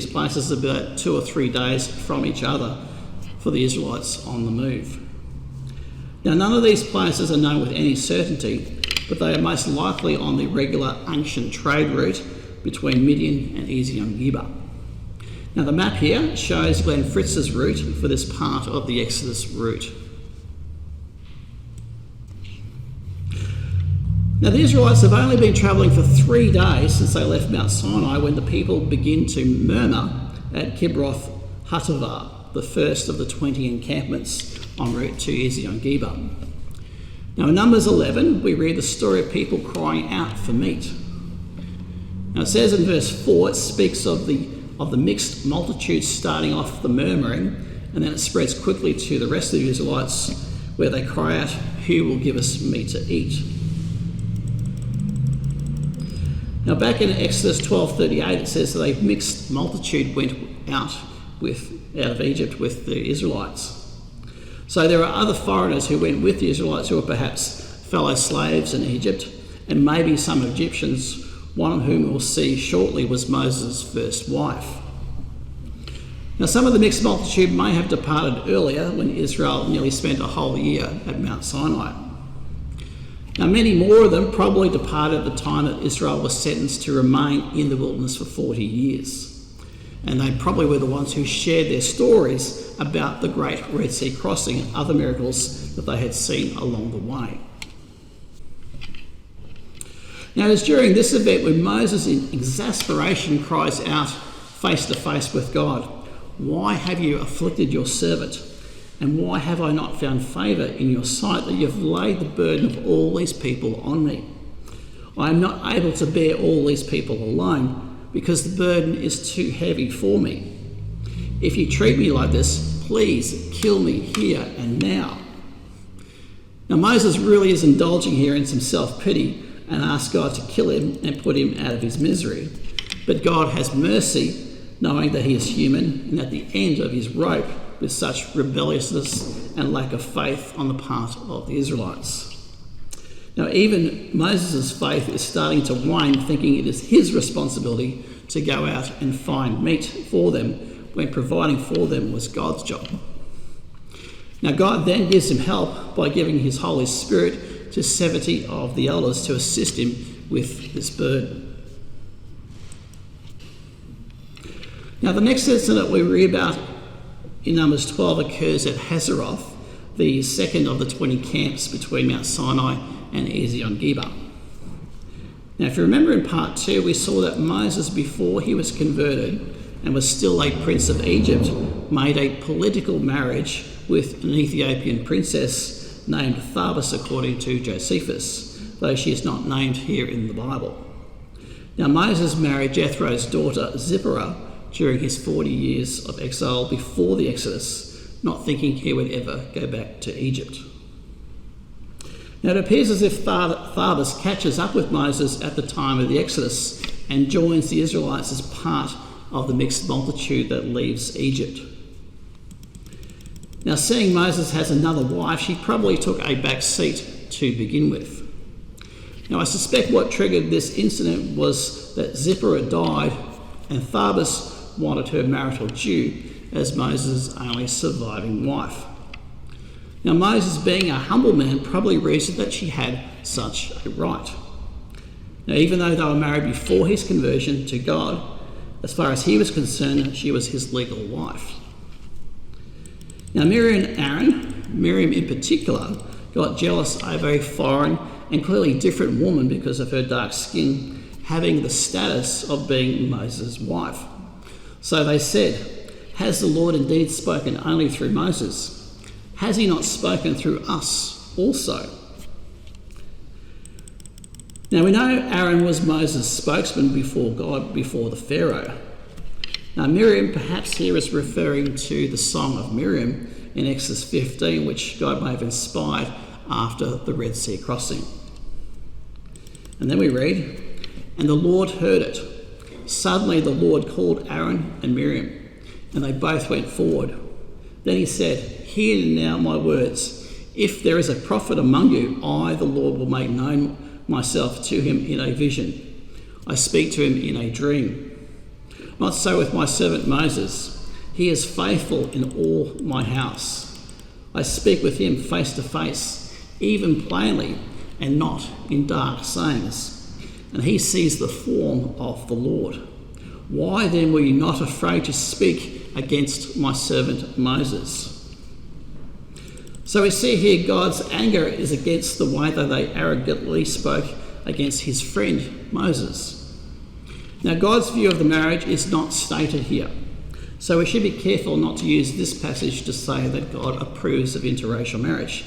places is about 2 or 3 days from each other for the Israelites on the move. Now none of these places are known with any certainty, but they are most likely on the regular ancient trade route between Midian and Ezion-Geber. Now the map here shows Glenn Fritz's route for this part of the Exodus route. Now the Israelites have only been travelling for 3 days since they left Mount Sinai when the people begin to murmur at Kibroth Hattaavah, the first of the 20 encampments en route to Ezion-Geber. Now in Numbers 11 we read the story of people crying out for meat. Now it says in verse 4, it speaks of the mixed multitude starting off the murmuring, and then it spreads quickly to the rest of the Israelites where they cry out, "Who will give us meat to eat?" Now back in Exodus 12:38 it says that a mixed multitude went out of Egypt with the Israelites. So there are other foreigners who went with the Israelites who were perhaps fellow slaves in Egypt, and maybe some Egyptians, one of whom we'll see shortly was Moses' first wife. Now some of the mixed multitude may have departed earlier when Israel nearly spent a whole year at Mount Sinai. Now many more of them probably departed at the time that Israel was sentenced to remain in the wilderness for 40 years. And they probably were the ones who shared their stories about the great Red Sea crossing and other miracles that they had seen along the way. Now it's during this event when Moses in exasperation cries out face to face with God, "Why have you afflicted your servant? And why have I not found favour in your sight that you've laid the burden of all these people on me? I am not able to bear all these people alone, because the burden is too heavy for me. If you treat me like this, please kill me here and now." Now Moses really is indulging here in some self-pity and asks God to kill him and put him out of his misery. But God has mercy, knowing that he is human and at the end of his rope with such rebelliousness and lack of faith on the part of the Israelites. Now even Moses' faith is starting to wane, thinking it is his responsibility to go out and find meat for them when providing for them was God's job. Now God then gives him help by giving his Holy Spirit to 70 of the elders to assist him with this burden. Now the next incident we read about in Numbers 12 occurs at Hazeroth, the second of the 20 camps between Mount Sinai and Ezion-Geber. Now if you remember in part 2 we saw that Moses, before he was converted and was still a prince of Egypt, made a political marriage with an Ethiopian princess named Tharbis according to Josephus, though she is not named here in the Bible. Now Moses married Jethro's daughter Zipporah during his 40 years of exile before the Exodus, not thinking he would ever go back to Egypt. Now it appears as if Tharbis catches up with Moses at the time of the Exodus and joins the Israelites as part of the mixed multitude that leaves Egypt. Now, seeing Moses has another wife, she probably took a back seat to begin with. Now, I suspect what triggered this incident was that Zipporah died and Tharbus wanted her marital due as Moses' only surviving wife. Now, Moses, being a humble man, probably reasoned that she had such a right. Now, even though they were married before his conversion to God, as far as he was concerned, she was his legal wife. Now, Miriam and Aaron, Miriam in particular, got jealous over a foreign and clearly different woman because of her dark skin having the status of being Moses' wife. So they said, "Has the Lord indeed spoken only through Moses? Has he not spoken through us also?" Now we know Aaron was Moses' spokesman before God, before the Pharaoh. Now Miriam, perhaps here is referring to the Song of Miriam in Exodus 15, which God may have inspired after the Red Sea crossing. And then we read, "And the Lord heard it. Suddenly the Lord called Aaron and Miriam, and they both went forward. Then he said, 'Hear now my words. If there is a prophet among you, I, the Lord, will make known myself to him in a vision. I speak to him in a dream. Not so with my servant Moses. He is faithful in all my house. I speak with him face to face, even plainly, and not in dark sayings. And he sees the form of the Lord. Why then were you not afraid to speak against my servant Moses?'" So we see here God's anger is against the way that they arrogantly spoke against his friend Moses. Now, God's view of the marriage is not stated here, so we should be careful not to use this passage to say that God approves of interracial marriage.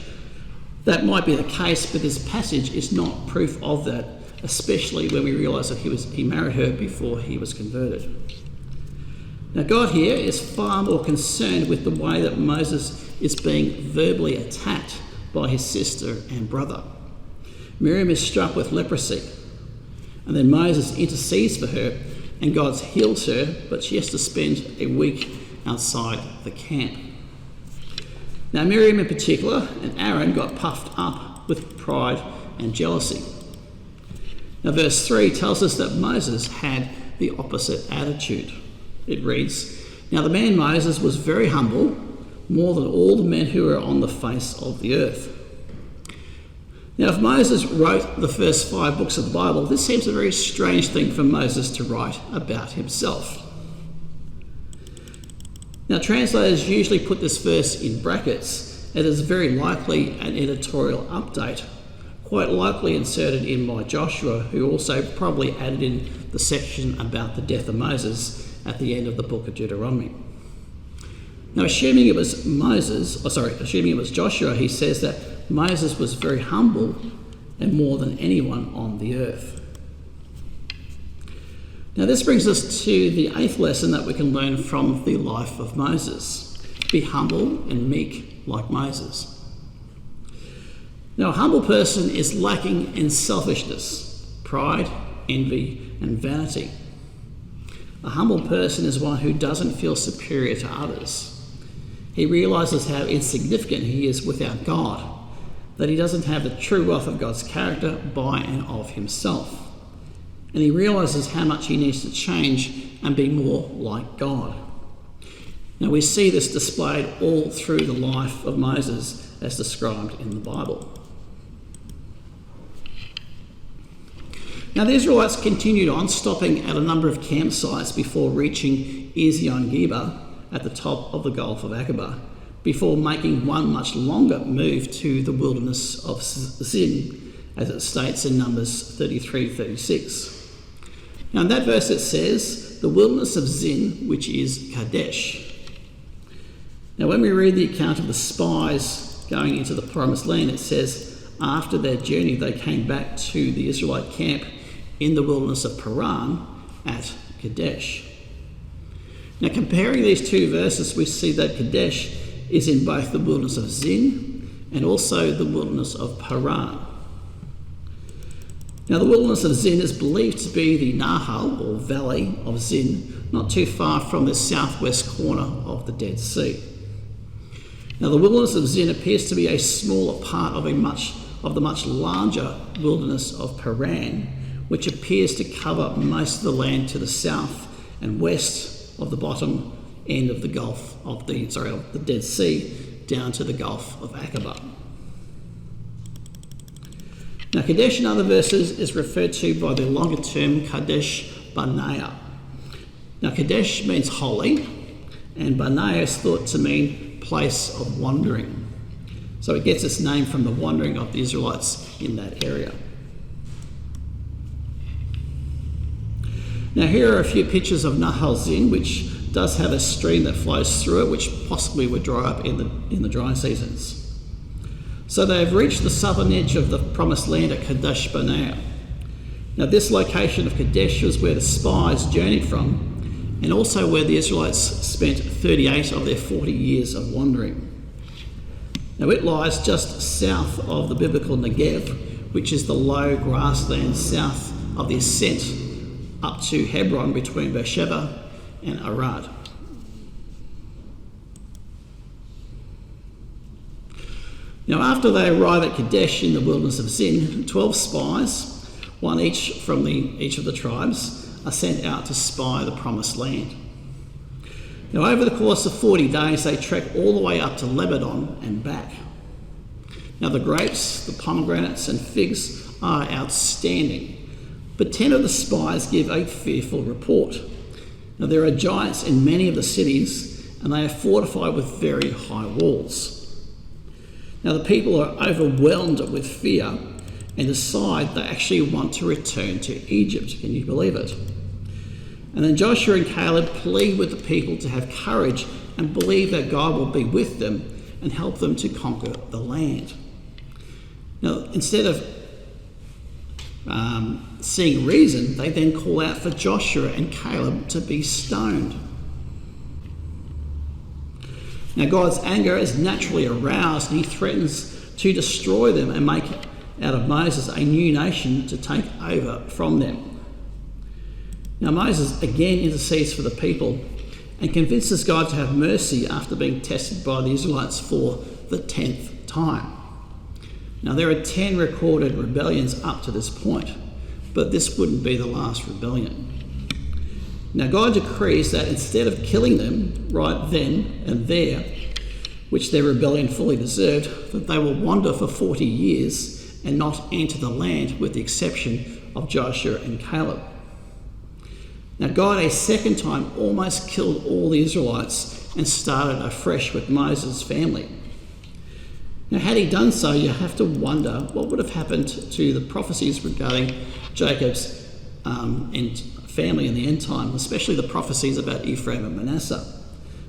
That might be the case, but this passage is not proof of that, especially when we realise that he married her before he was converted. Now, God here is far more concerned with the way that Moses is being verbally attacked by his sister and brother. Miriam is struck with leprosy, and then Moses intercedes for her, and God heals her, but she has to spend a week outside the camp. Now, Miriam in particular and Aaron got puffed up with pride and jealousy. Now, verse 3 tells us that Moses had the opposite attitude. It reads, "Now the man Moses was very humble, more than all the men who are on the face of the earth." Now, if Moses wrote the first 5 books of the Bible, this seems a very strange thing for Moses to write about himself. Now, translators usually put this verse in brackets. It is very likely an editorial update, quite likely inserted in by Joshua, who also probably added in the section about the death of Moses at the end of the book of Deuteronomy. Now, assuming it was Joshua, he says that Moses was very humble and more than anyone on the earth. Now, this brings us to the 8th lesson that we can learn from the life of Moses. Be humble and meek like Moses. Now, a humble person is lacking in selfishness, pride, envy, and vanity. A humble person is one who doesn't feel superior to others. He realises how insignificant he is without God, that he doesn't have the true wealth of God's character by and of himself. And he realises how much he needs to change and be more like God. Now, we see this displayed all through the life of Moses as described in the Bible. Now, the Israelites continued on, stopping at a number of campsites before reaching Ezion-Geber at the top of the Gulf of Aqaba, before making one much longer move to the wilderness of Zin, as it states in Numbers 33-36. Now, in that verse it says, "the wilderness of Zin, which is Kadesh." Now, when we read the account of the spies going into the promised land, it says, after their journey they came back to the Israelite camp in the wilderness of Paran at Kadesh. Now, comparing these two verses, we see that Kadesh is in both the wilderness of Zin and also the wilderness of Paran. Now, the wilderness of Zin is believed to be the Nahal, or valley of Zin, not too far from the southwest corner of the Dead Sea. Now, the wilderness of Zin appears to be a smaller part of the much larger wilderness of Paran, which appears to cover most of the land to the south and west of the bottom end of the the Dead Sea, down to the Gulf of Aqaba. Now, Kadesh in other verses is referred to by the longer term Kadesh Barnea. Now, Kadesh means holy, and Barnea is thought to mean place of wandering. So it gets its name from the wandering of the Israelites in that area. Now, here are a few pictures of Nahal Zin, which does have a stream that flows through it, which possibly would dry up in the dry seasons. So they have reached the southern edge of the promised land at Kadesh Barnea. Now, this location of Kadesh was where the spies journeyed from, and also where the Israelites spent 38 of their 40 years of wandering. Now, it lies just south of the biblical Negev, which is the low grassland south of the ascent up to Hebron between Beersheba and Arad. Now, after they arrive at Kadesh in the wilderness of Zin, 12 spies, one each from each of the tribes, are sent out to spy the promised land. Now, over the course of 40 days, they trek all the way up to Lebanon and back. Now, the grapes, the pomegranates and figs are outstanding, but 10 of the spies give a fearful report. Now, there are giants in many of the cities, and they are fortified with very high walls. Now, the people are overwhelmed with fear and decide they actually want to return to Egypt. Can you believe it? And then Joshua and Caleb plead with the people to have courage and believe that God will be with them and help them to conquer the land. Now, instead of seeing reason, they then call out for Joshua and Caleb to be stoned. Now, God's anger is naturally aroused, and he threatens to destroy them and make out of Moses a new nation to take over from them. Now, Moses again intercedes for the people and convinces God to have mercy after being tested by the Israelites for the 10th time. Now, there are 10 recorded rebellions up to this point, but this wouldn't be the last rebellion. Now, God decrees that instead of killing them right then and there, which their rebellion fully deserved, that they will wander for 40 years and not enter the land, with the exception of Joshua and Caleb. Now, God a second time almost killed all the Israelites and started afresh with Moses' family. Now, had he done so, you have to wonder what would have happened to the prophecies regarding Jacob's and family in the end time, especially the prophecies about Ephraim and Manasseh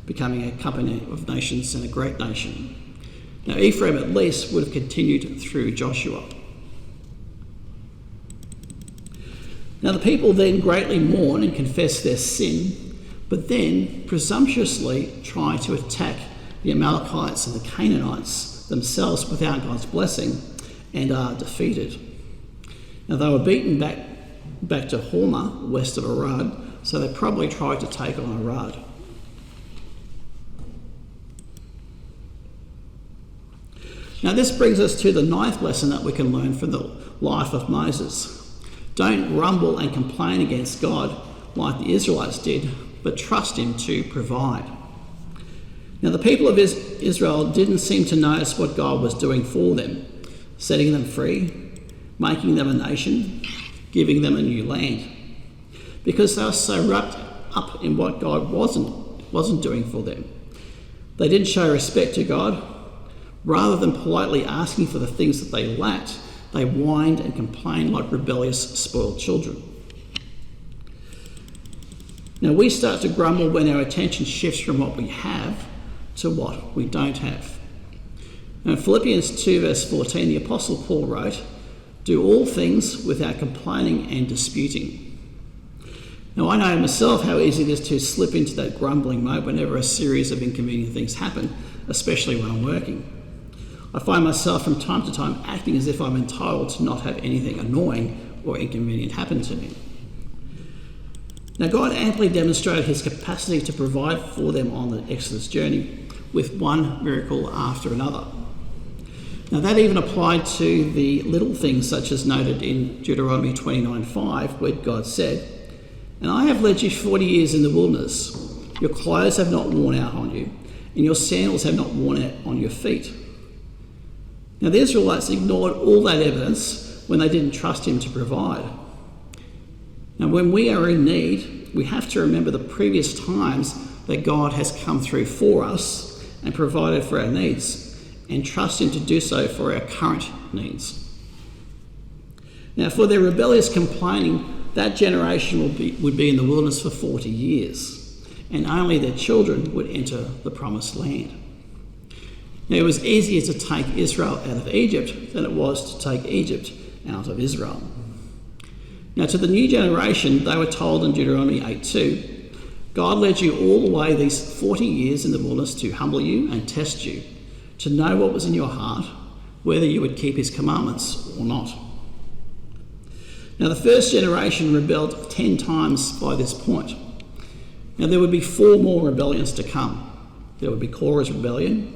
becoming a company of nations and a great nation. Now, Ephraim at least would have continued through Joshua. Now, the people then greatly mourn and confess their sin, but then presumptuously try to attack the Amalekites and the Canaanites themselves without God's blessing, and are defeated. Now, they were beaten back to Hormah, west of Arad, so they probably tried to take on Arad. Now, this brings us to the 9th lesson that we can learn from the life of Moses. Don't grumble and complain against God like the Israelites did, but trust him to provide. Now, the people of Israel didn't seem to notice what God was doing for them, setting them free, making them a nation, giving them a new land, because they were so wrapped up in what God wasn't doing for them. They didn't show respect to God. Rather than politely asking for the things that they lacked, they whined and complained like rebellious, spoiled children. Now, we start to grumble when our attention shifts from what we have to what we don't have. Now, in Philippians 2 verse 14, the Apostle Paul wrote, "Do all things without complaining and disputing." Now, I know myself how easy it is to slip into that grumbling mode whenever a series of inconvenient things happen, especially when I'm working. I find myself from time to time acting as if I'm entitled to not have anything annoying or inconvenient happen to me. Now, God amply demonstrated his capacity to provide for them on the Exodus journey with one miracle after another. Now that even applied to the little things such as noted in Deuteronomy 29:5, where God said, "And I have led you 40 years in the wilderness. Your clothes have not worn out on you, and your sandals have not worn out on your feet." Now the Israelites ignored all that evidence when they didn't trust him to provide. Now when we are in need, we have to remember the previous times that God has come through for us and provided for our needs, and trust him to do so for our current needs. Now for their rebellious complaining, that generation would be in the wilderness for 40 years, and only their children would enter the promised land. Now it was easier to take Israel out of Egypt than it was to take Egypt out of Israel. Now to the new generation, they were told in Deuteronomy 8:2, "God led you all the way these 40 years in the wilderness to humble you and test you, to know what was in your heart, whether you would keep his commandments or not." Now the first generation rebelled 10 times by this point. Now there would be 4 more rebellions to come. There would be Korah's rebellion.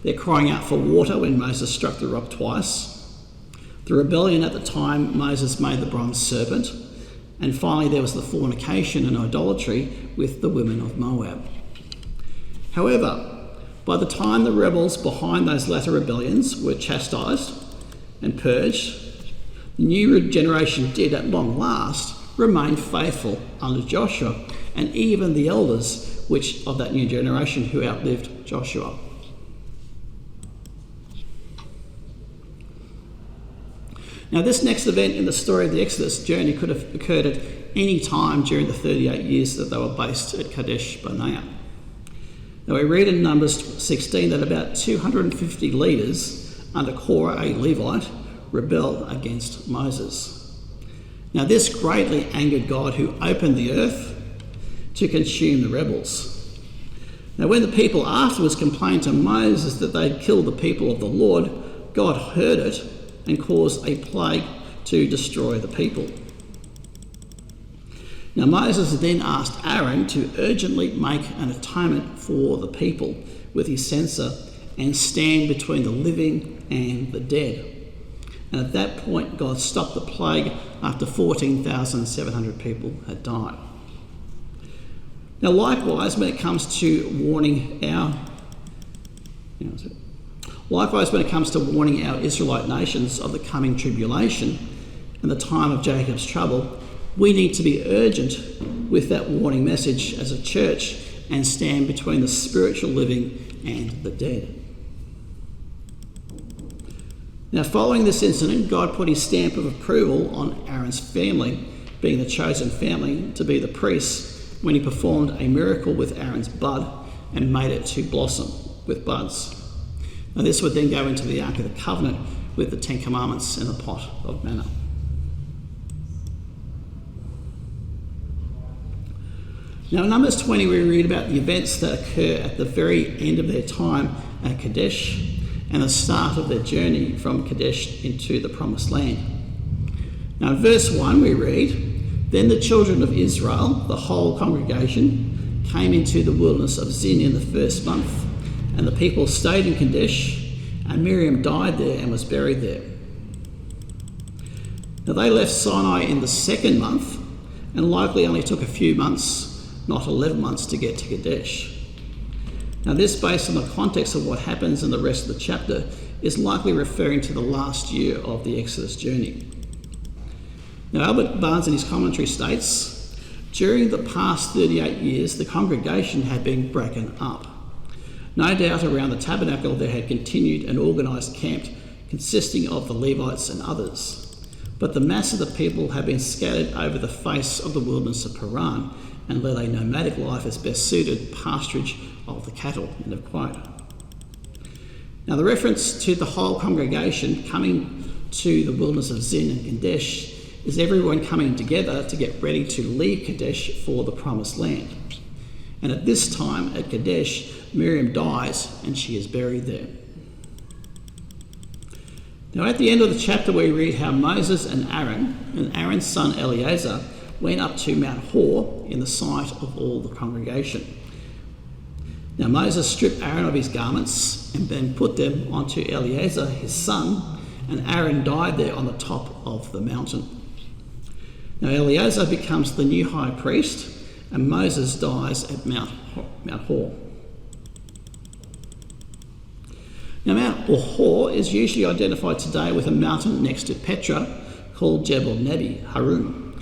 They're crying out for water when Moses struck the rock twice. The rebellion at the time Moses made the bronze serpent. And finally there was the fornication and idolatry with the women of Moab. However, by the time the rebels behind those latter rebellions were chastised and purged, the new generation did at long last remain faithful under Joshua, and even the elders of that new generation who outlived Joshua. Now this next event in the story of the Exodus journey could have occurred at any time during the 38 years that they were based at Kadesh Barnea. Now we read in Numbers 16 that about 250 leaders under Korah, a Levite, rebelled against Moses. Now this greatly angered God, who opened the earth to consume the rebels. Now when the people afterwards complained to Moses that they'd killed the people of the Lord, God heard it and caused a plague to destroy the people. Now Moses then asked Aaron to urgently make an atonement for the people with his censer and stand between the living and the dead. And at that point, God stopped the plague after 14,700 people had died. Now likewise, when it comes to warning our Israelite nations of the coming tribulation and the time of Jacob's trouble, we need to be urgent with that warning message as a church and stand between the spiritual living and the dead. Now following this incident, God put his stamp of approval on Aaron's family, being the chosen family, to be the priests, when he performed a miracle with Aaron's bud and made it to blossom with buds. Now this would then go into the Ark of the Covenant with the 10 Commandments and the pot of manna. Now in Numbers 20 we read about the events that occur at the very end of their time at Kadesh and the start of their journey from Kadesh into the Promised Land. Now in verse 1 we read, "Then the children of Israel, the whole congregation, came into the wilderness of Zin in the first month, and the people stayed in Kadesh, and Miriam died there and was buried there. Now they left Sinai in the second month, and likely only took a few months, not 11 months, to get to Kadesh." Now this, based on the context of what happens in the rest of the chapter, is likely referring to the last year of the Exodus journey. Now Albert Barnes in his commentary states, "During the past 38 years, the congregation had been broken up. No doubt around the tabernacle there had continued an organised camp consisting of the Levites and others. But the mass of the people had been scattered over the face of the wilderness of Paran and led a nomadic life as best suited pasturage of the cattle." End of quote. Now the reference to the whole congregation coming to the wilderness of Zin and Kadesh is everyone coming together to get ready to leave Kadesh for the Promised Land. And at this time at Kadesh, Miriam dies and she is buried there. Now at the end of the chapter we read how Moses and Aaron's son Eleazar went up to Mount Hor in the sight of all the congregation. Now Moses stripped Aaron of his garments and then put them onto Eleazar, his son, and Aaron died there on the top of the mountain. Now Eleazar becomes the new high priest, and Moses dies at Mount Hor. Now Mount Hor is usually identified today with a mountain next to Petra called Jebel Nebi, Harun.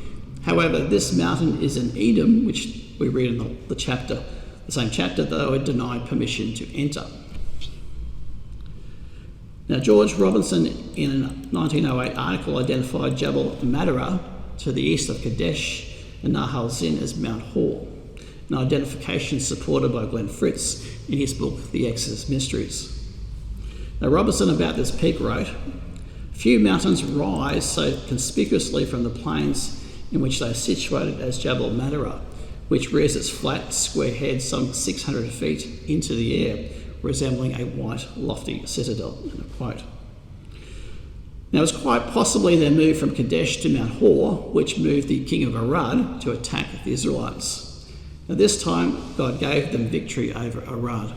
However, this mountain is in Edom, which we read in the same chapter, though it denied permission to enter. Now, George Robinson, in a 1908 article, identified Jebel Madara to the east of Kadesh and Nahal Zin as Mount Hor, an identification supported by Glenn Fritz in his book, The Exodus Mysteries. Now, Robinson about this peak wrote, "Few mountains rise so conspicuously from the plains in which they are situated as Jebel Madara, which rears its flat, square head some 600 feet into the air, resembling a white, lofty citadel." End of quote. Now, it's quite possibly their move from Kadesh to Mount Hor, which moved the king of Arad to attack the Israelites. Now, this time, God gave them victory over Arad.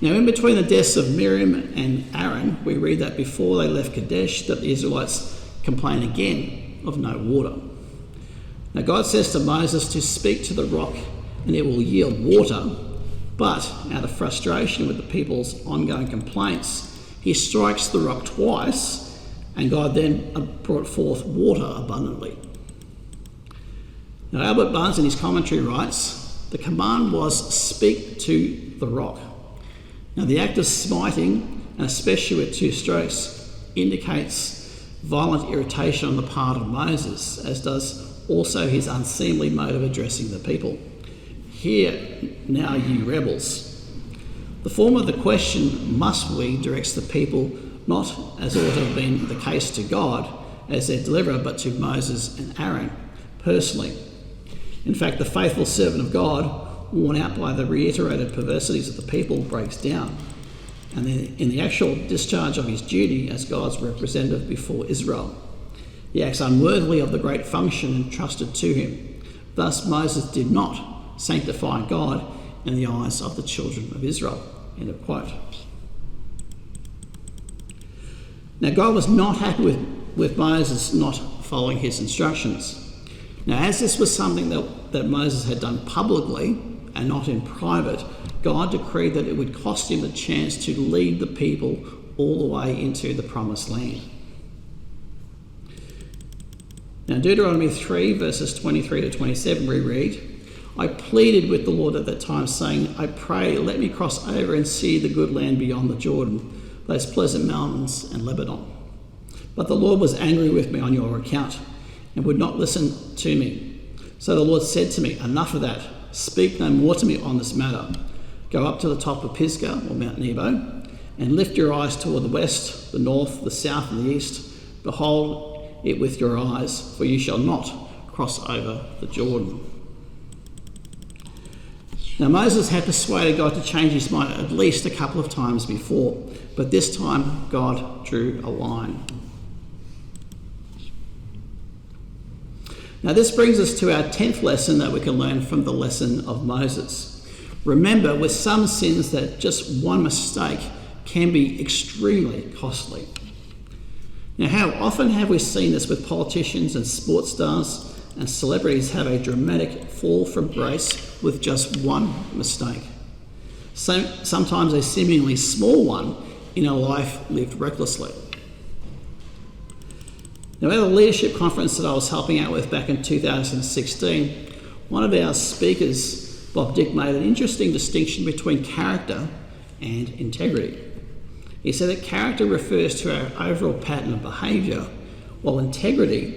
Now, in between the deaths of Miriam and Aaron, we read that before they left Kadesh, that the Israelites complain again of no water. Now, God says to Moses to speak to the rock and it will yield water, but out of frustration with the people's ongoing complaints, he strikes the rock twice, and God then brought forth water abundantly. Now, Albert Barnes in his commentary writes, "The command was speak to the rock." Now, the act of smiting, and especially with two strokes, indicates violent irritation on the part of Moses, as does also his unseemly mode of addressing the people. "Hear now, you rebels." The form of the question, "must we," directs the people not, as ought to have been the case, to God as their deliverer, but to Moses and Aaron personally. In fact, the faithful servant of God, worn out by the reiterated perversities of the people, breaks down, and in the actual discharge of his duty as God's representative before Israel, he acts unworthily of the great function entrusted to him. Thus Moses did not sanctify God in the eyes of the children of Israel. End of quote. Now, God was not happy with Moses not following his instructions. Now, as this was something that Moses had done publicly and not in private, God decreed that it would cost him the chance to lead the people all the way into the promised land. Now, Deuteronomy 3, verses 23 to 27, we read, "I pleaded with the Lord at that time, saying, I pray, let me cross over and see the good land beyond the Jordan, those pleasant mountains and Lebanon. But the Lord was angry with me on your account and would not listen to me. So the Lord said to me, enough of that. Speak no more to me on this matter. Go up to the top of Pisgah, or Mount Nebo, and lift your eyes toward the west, the north, the south, and the east. Behold it with your eyes, for you shall not cross over the Jordan." Now, Moses had persuaded God to change his mind at least a couple of times before, but this time God drew a line. Now, this brings us to our 10th lesson that we can learn from the lesson of Moses. Remember, with some sins, that just one mistake can be extremely costly. Now, how often have we seen this with politicians and sports stars and celebrities have a dramatic fall from grace with just one mistake? Sometimes a seemingly small one in a life lived recklessly. Now, at a leadership conference that I was helping out with back in 2016, one of our speakers, Bob Dick, made an interesting distinction between character and integrity. He said that character refers to our overall pattern of behaviour, while integrity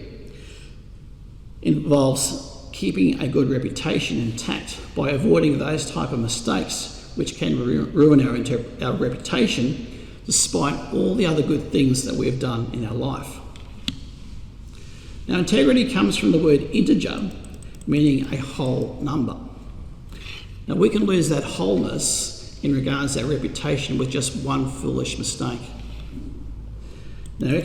involves keeping a good reputation intact by avoiding those type of mistakes which can ruin our reputation despite all the other good things that we've done in our life. Now, integrity comes from the word integer, meaning a whole number. Now, we can lose that wholeness in regards to our reputation with just one foolish mistake. Now,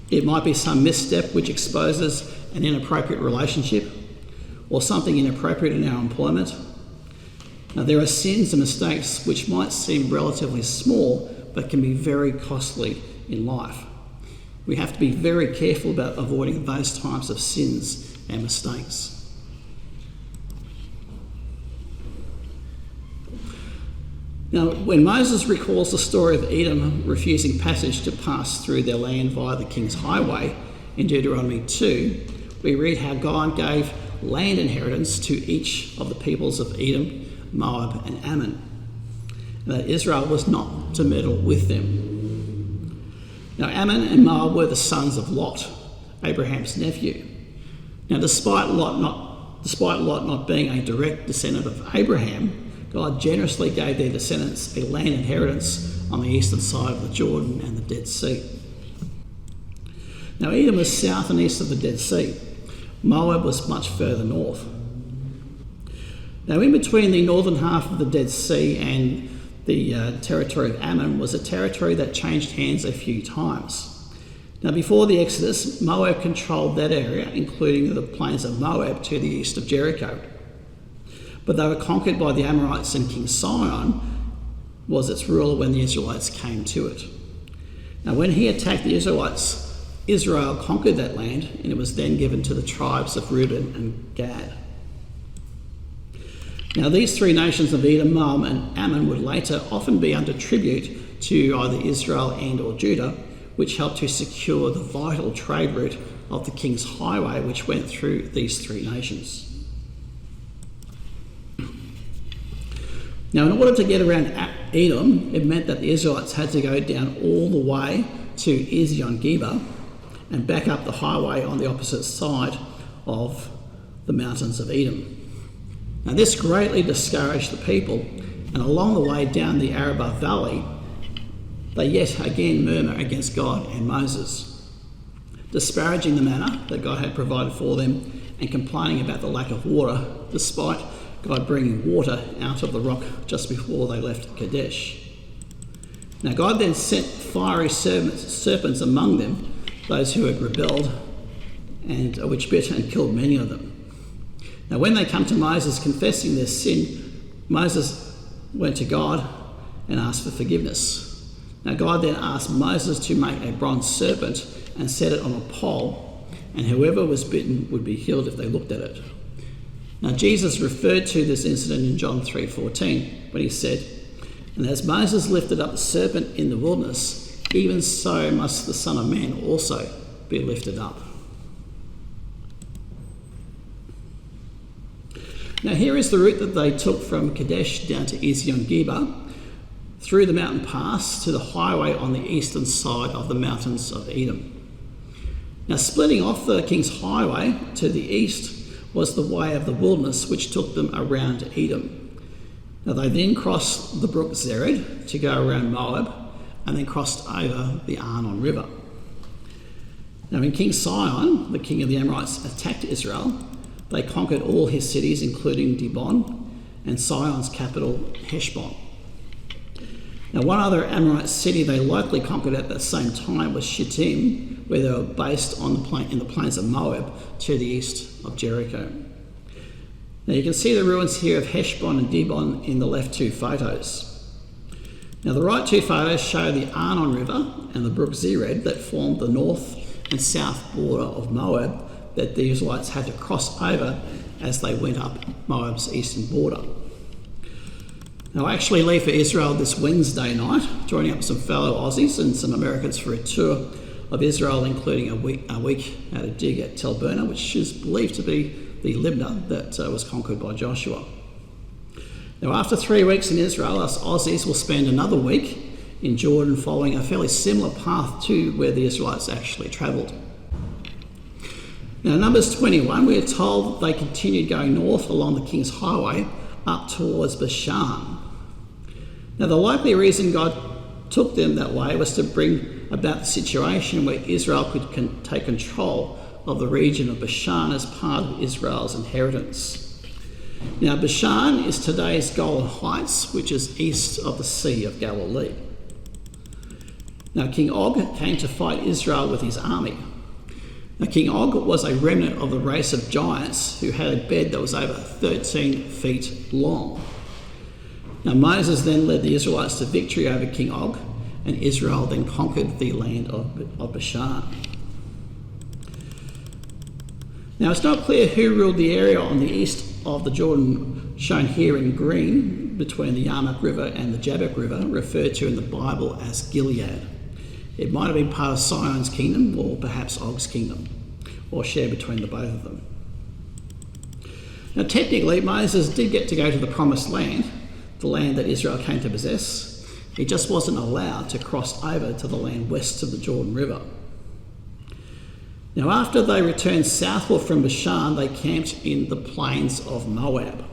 It might be some misstep which exposes an inappropriate relationship or something inappropriate in our employment. Now, there are sins and mistakes which might seem relatively small but can be very costly in life. We have to be very careful about avoiding those types of sins and mistakes. Now, when Moses recalls the story of Edom refusing passage to pass through their land via the king's highway in Deuteronomy 2, we read how God gave land inheritance to each of the peoples of Edom, Moab and Ammon, and that Israel was not to meddle with them. Now, Ammon and Moab were the sons of Lot, Abraham's nephew. Now, despite Lot not being a direct descendant of Abraham, God generously gave their descendants a land inheritance on the eastern side of the Jordan and the Dead Sea. Now, Edom was south and east of the Dead Sea. Moab was much further north. Now, in between the northern half of the Dead Sea and the territory of Ammon was a territory that changed hands a few times. Now, before the Exodus, Moab controlled that area, including the plains of Moab to the east of Jericho. But they were conquered by the Amorites, and King Sihon was its ruler when the Israelites came to it. Now, when he attacked the Israelites, Israel conquered that land, and it was then given to the tribes of Reuben and Gad. Now, these three nations of Edom, Moab and Ammon would later often be under tribute to either Israel and or Judah, which helped to secure the vital trade route of the King's Highway, which went through these three nations. Now, in order to get around Edom, it meant that the Israelites had to go down all the way to Ezion-Geber and back up the highway on the opposite side of the mountains of Edom. Now, this greatly discouraged the people, and along the way down the Arabah Valley, they yet again murmur against God and Moses, disparaging the manna that God had provided for them and complaining about the lack of water, despite God bringing water out of the rock just before they left Kadesh. Now, God then sent fiery serpents among them, those who had rebelled, and which bit and killed many of them. Now, when they come to Moses confessing their sin, Moses went to God and asked for forgiveness. Now, God then asked Moses to make a bronze serpent and set it on a pole, and whoever was bitten would be healed if they looked at it. Now, Jesus referred to this incident in John 3:14 when he said, "And as Moses lifted up the serpent in the wilderness, even so must the Son of Man also be lifted up." Now, here is the route that they took from Kadesh down to Ezion-Geber, through the mountain pass to the highway on the eastern side of the mountains of Edom. Now, splitting off the King's Highway to the east was the way of the wilderness, which took them around Edom. Now, they then crossed the brook Zered to go around Moab, and then crossed over the Arnon River. Now, when King Sihon, the king of the Amorites, attacked Israel, they conquered all his cities, including Dibon and Sihon's capital, Heshbon. Now, one other Amorite city they likely conquered at the same time was Shittim, where they were based on in the plains of Moab to the east of Jericho. Now, you can see the ruins here of Heshbon and Dibon in the left two photos. Now, the right two photos show the Arnon River and the brook Zered that formed the north and south border of Moab that the Israelites had to cross over as they went up Moab's eastern border. Now, I actually leave for Israel this Wednesday night, joining up with some fellow Aussies and some Americans for a tour of Israel, including a week at a dig at Tel Burna, which is believed to be the Libnah that was conquered by Joshua. Now, after 3 weeks in Israel, us Aussies will spend another week in Jordan, following a fairly similar path to where the Israelites actually travelled. Now, in Numbers 21, we are told they continued going north along the King's Highway up towards Bashan. Now, the likely reason God took them that way was to bring about the situation where Israel could take control of the region of Bashan as part of Israel's inheritance. Now, Bashan is today's Golan Heights, which is east of the Sea of Galilee. Now King Og came to fight Israel with his army. Now King Og was a remnant of the race of giants who had a bed that was over 13 feet long. Now Moses then led the Israelites to victory over King Og, and Israel then conquered the land of Bashan. Now it's not clear who ruled the area on the east of the Jordan, shown here in green, between the Yarmuk River and the Jabbok River, referred to in the Bible as Gilead. It might have been part of Sihon's kingdom, or perhaps Og's kingdom, or shared between the both of them. Now technically, Moses did get to go to the Promised Land, the land that Israel came to possess. He just wasn't allowed to cross over to the land west of the Jordan River. Now after they returned southward from Bashan, they camped in the plains of Moab.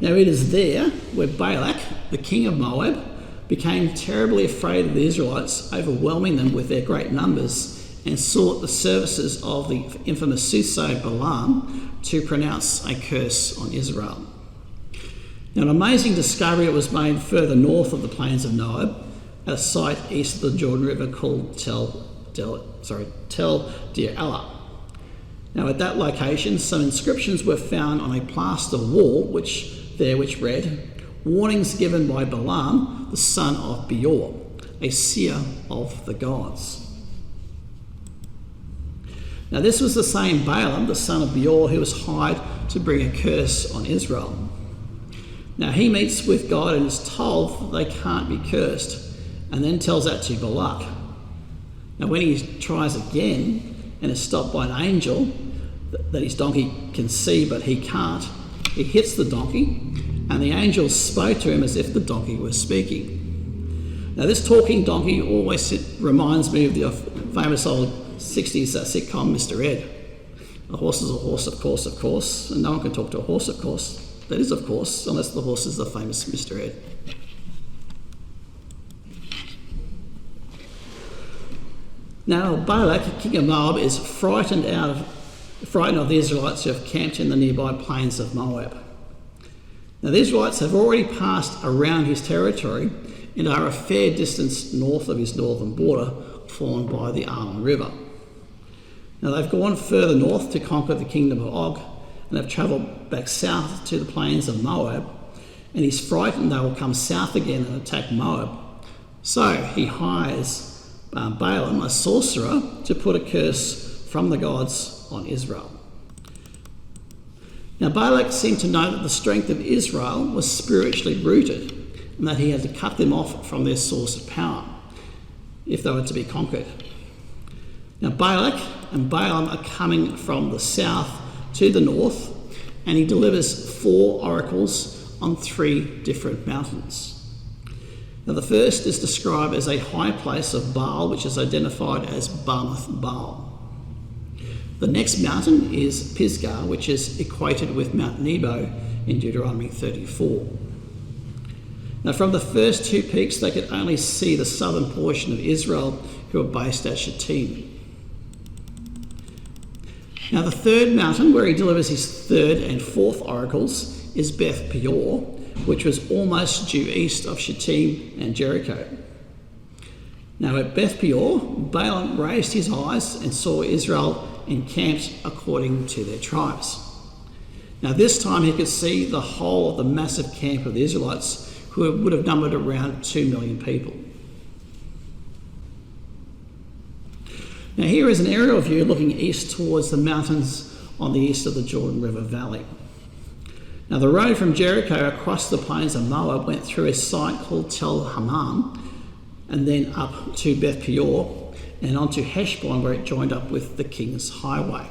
Now it is there where Balak, the king of Moab, became terribly afraid of the Israelites, overwhelming them with their great numbers, and sought the services of the infamous soothsayer Balaam to pronounce a curse on Israel. Now an amazing discovery was made further north of the plains of Moab, at a site east of the Jordan River called Tel Deir Allah. Now at that location, some inscriptions were found on a plaster wall which read, "Warnings given by Balaam, the son of Beor, a seer of the gods." Now this was the same Balaam, the son of Beor, who was hired to bring a curse on Israel. Now he meets with God and is told that they can't be cursed, and then tells that to Balak. Now when he tries again and is stopped by an angel that his donkey can see but he can't, he hits the donkey, and the angel spoke to him as if the donkey was speaking. Now this talking donkey always reminds me of the famous old 60s sitcom Mr. Ed. A horse is a horse, of course, and no one can talk to a horse, of course. That is, of course, unless the horse is the famous Mr. Ed. Now Balak, king of Moab, is frightened of the Israelites who have camped in the nearby plains of Moab. Now the Israelites have already passed around his territory and are a fair distance north of his northern border, formed by the Arnon River. Now they've gone further north to conquer the kingdom of Og, and have travelled back south to the plains of Moab, and he's frightened they will come south again and attack Moab. So he hires Balaam, a sorcerer, to put a curse from the gods on Israel. Now Balak seemed to know that the strength of Israel was spiritually rooted, and that he had to cut them off from their source of power if they were to be conquered. Now Balak and Balaam are coming from the south to the north, and he delivers 4 oracles on 3 different mountains. Now the first is described as a high place of Baal, which is identified as Bamoth Baal. The next mountain is Pisgah, which is equated with Mount Nebo in Deuteronomy 34. Now from the first 2 peaks they could only see the southern portion of Israel, who are based at Shittim. Now the third mountain, where he delivers his 3rd and 4th oracles, is Beth Peor, which was almost due east of Shittim and Jericho. Now at Beth Peor, Balaam raised his eyes and saw Israel encamped according to their tribes. Now this time he could see the whole of the massive camp of the Israelites, who would have numbered around 2 million people. Now here is an aerial view looking east towards the mountains on the east of the Jordan River Valley. Now the road from Jericho across the plains of Moab went through a site called Tel Hammam, and then up to Beth Peor and onto Heshbon, where it joined up with the King's Highway.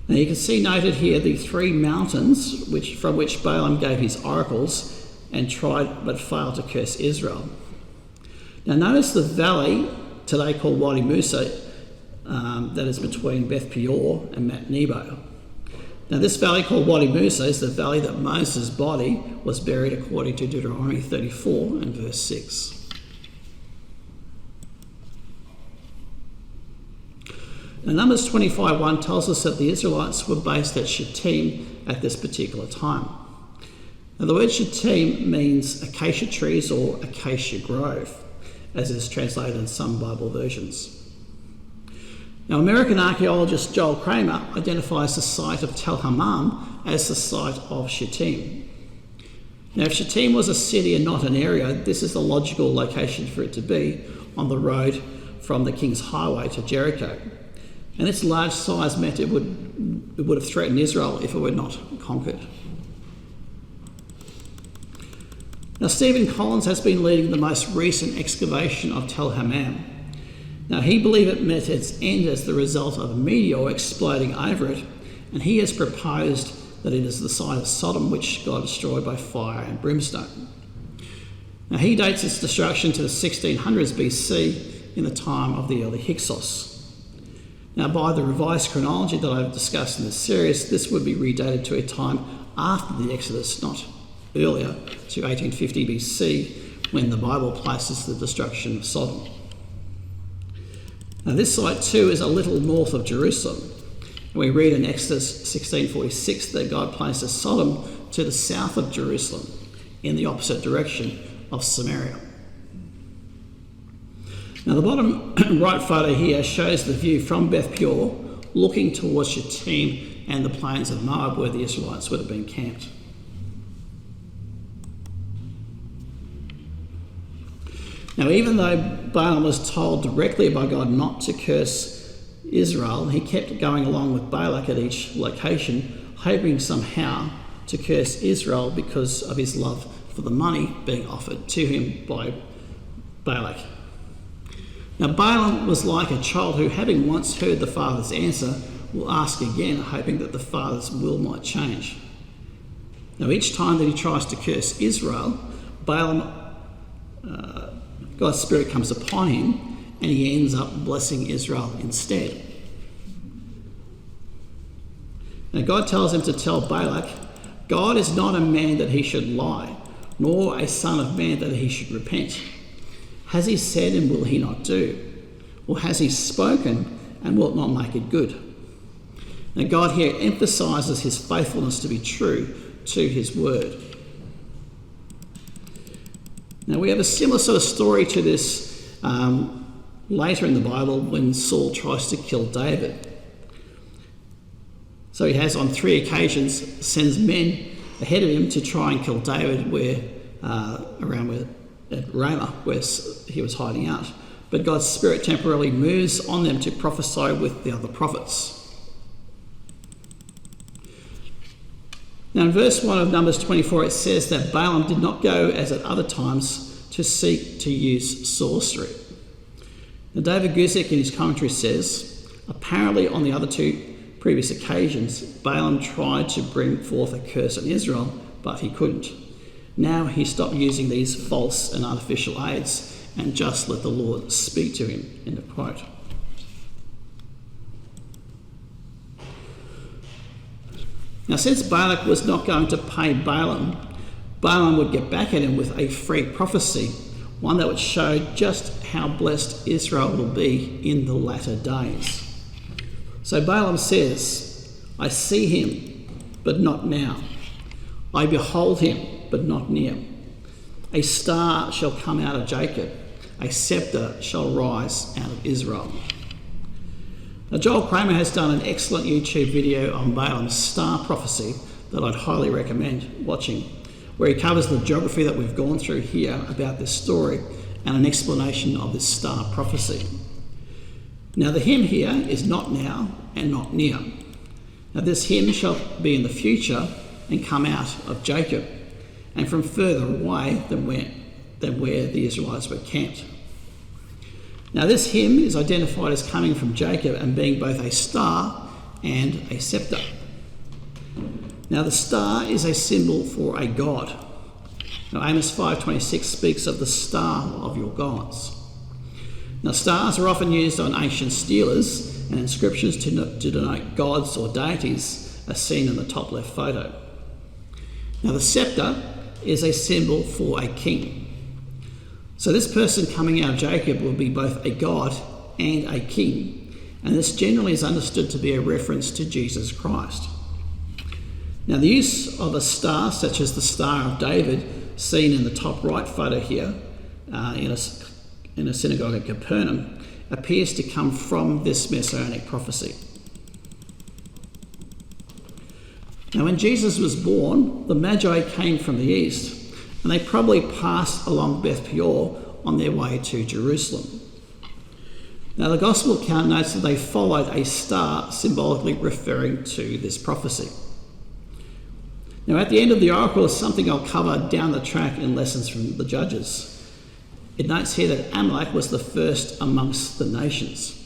Now you can see noted here the 3 mountains from which Balaam gave his oracles and tried but failed to curse Israel. Now notice the valley today called Waite that is between Beth Peor and Mount Nebo. Now this valley called Waite is the valley that Moses' body was buried according to Deuteronomy 34 and verse 6. Now Numbers 25:1 tells us that the Israelites were based at Shittim at this particular time. Now, the word Shittim means acacia trees or acacia grove, as is translated in some Bible versions. Now, American archaeologist Joel Kramer identifies the site of Tel Hammam as the site of Shittim. Now, if Shittim was a city and not an area, this is the logical location for it to be on the road from the King's Highway to Jericho. And its large size meant it would have threatened Israel if it were not conquered. Now, Stephen Collins has been leading the most recent excavation of Tel Hammam. Now, he believed it met its end as the result of a meteor exploding over it, and he has proposed that it is the site of Sodom, which God destroyed by fire and brimstone. Now, he dates its destruction to the 1600s BC in the time of the early Hyksos. Now, by the revised chronology that I've discussed in this series, this would be redated to a time after the Exodus, not earlier, to 1850 BC, when the Bible places the destruction of Sodom. Now, this site too is a little north of Jerusalem. We read in Exodus 16:46 that God places Sodom to the south of Jerusalem, in the opposite direction of Samaria. Now, the bottom right photo here shows the view from Beth Peor looking towards Shittim and the plains of Moab, where the Israelites would have been camped. Now, even though Balaam was told directly by God not to curse Israel, he kept going along with Balak at each location, hoping somehow to curse Israel because of his love for the money being offered to him by Balak. Now, Balaam was like a child who, having once heard the father's answer, will ask again, hoping that the father's will might change. Now, each time that he tries to curse Israel, God's Spirit comes upon him and he ends up blessing Israel instead. Now, God tells him to tell Balak, God is not a man that he should lie, nor a son of man that he should repent. Has he said and will he not do? Or has he spoken and will it not make it good? Now, God here emphasises his faithfulness to be true to his word. Now, we have a similar sort of story to this later in the Bible when Saul tries to kill David. So he has on 3 occasions sends men ahead of him to try and kill David around at Ramah, where he was hiding out. But God's Spirit temporarily moves on them to prophesy with the other prophets. Now, in verse 1 of Numbers 24, it says that Balaam did not go as at other times to seek to use sorcery. Now, David Guzik in his commentary says, apparently on the other 2 previous occasions, Balaam tried to bring forth a curse on Israel, but he couldn't. Now he stopped using these false and artificial aids and just let the Lord speak to him, end of quote. Now, since Balak was not going to pay Balaam, Balaam would get back at him with a free prophecy, one that would show just how blessed Israel will be in the latter days. So Balaam says, I see him, but not now. I behold him, but not near. A star shall come out of Jacob, a scepter shall rise out of Israel. Now, Joel Kramer has done an excellent YouTube video on Balaam's star prophecy that I'd highly recommend watching, where he covers the geography that we've gone through here about this story and an explanation of this star prophecy. Now, the him here is not now and not near. Now, this him shall be in the future and come out of Jacob, and from further away than where the Israelites were camped. Now, this him is identified as coming from Jacob and being both a star and a scepter. Now, the star is a symbol for a god. Now, Amos 5:26 speaks of the star of your gods. Now, stars are often used on ancient steles and inscriptions to denote gods or deities, as seen in the top left photo. Now, the scepter is a symbol for a king. So this person coming out of Jacob will be both a god and a king, and this generally is understood to be a reference to Jesus Christ. Now, the use of a star, such as the Star of David, seen in the top right photo here, in a synagogue at Capernaum, appears to come from this messianic prophecy. Now, when Jesus was born, the Magi came from the east, and they probably passed along Beth Peor on their way to Jerusalem. Now, the Gospel account notes that they followed a star, symbolically referring to this prophecy. Now, at the end of the oracle is something I'll cover down the track in lessons from the Judges. It notes here that Amalek was the first amongst the nations,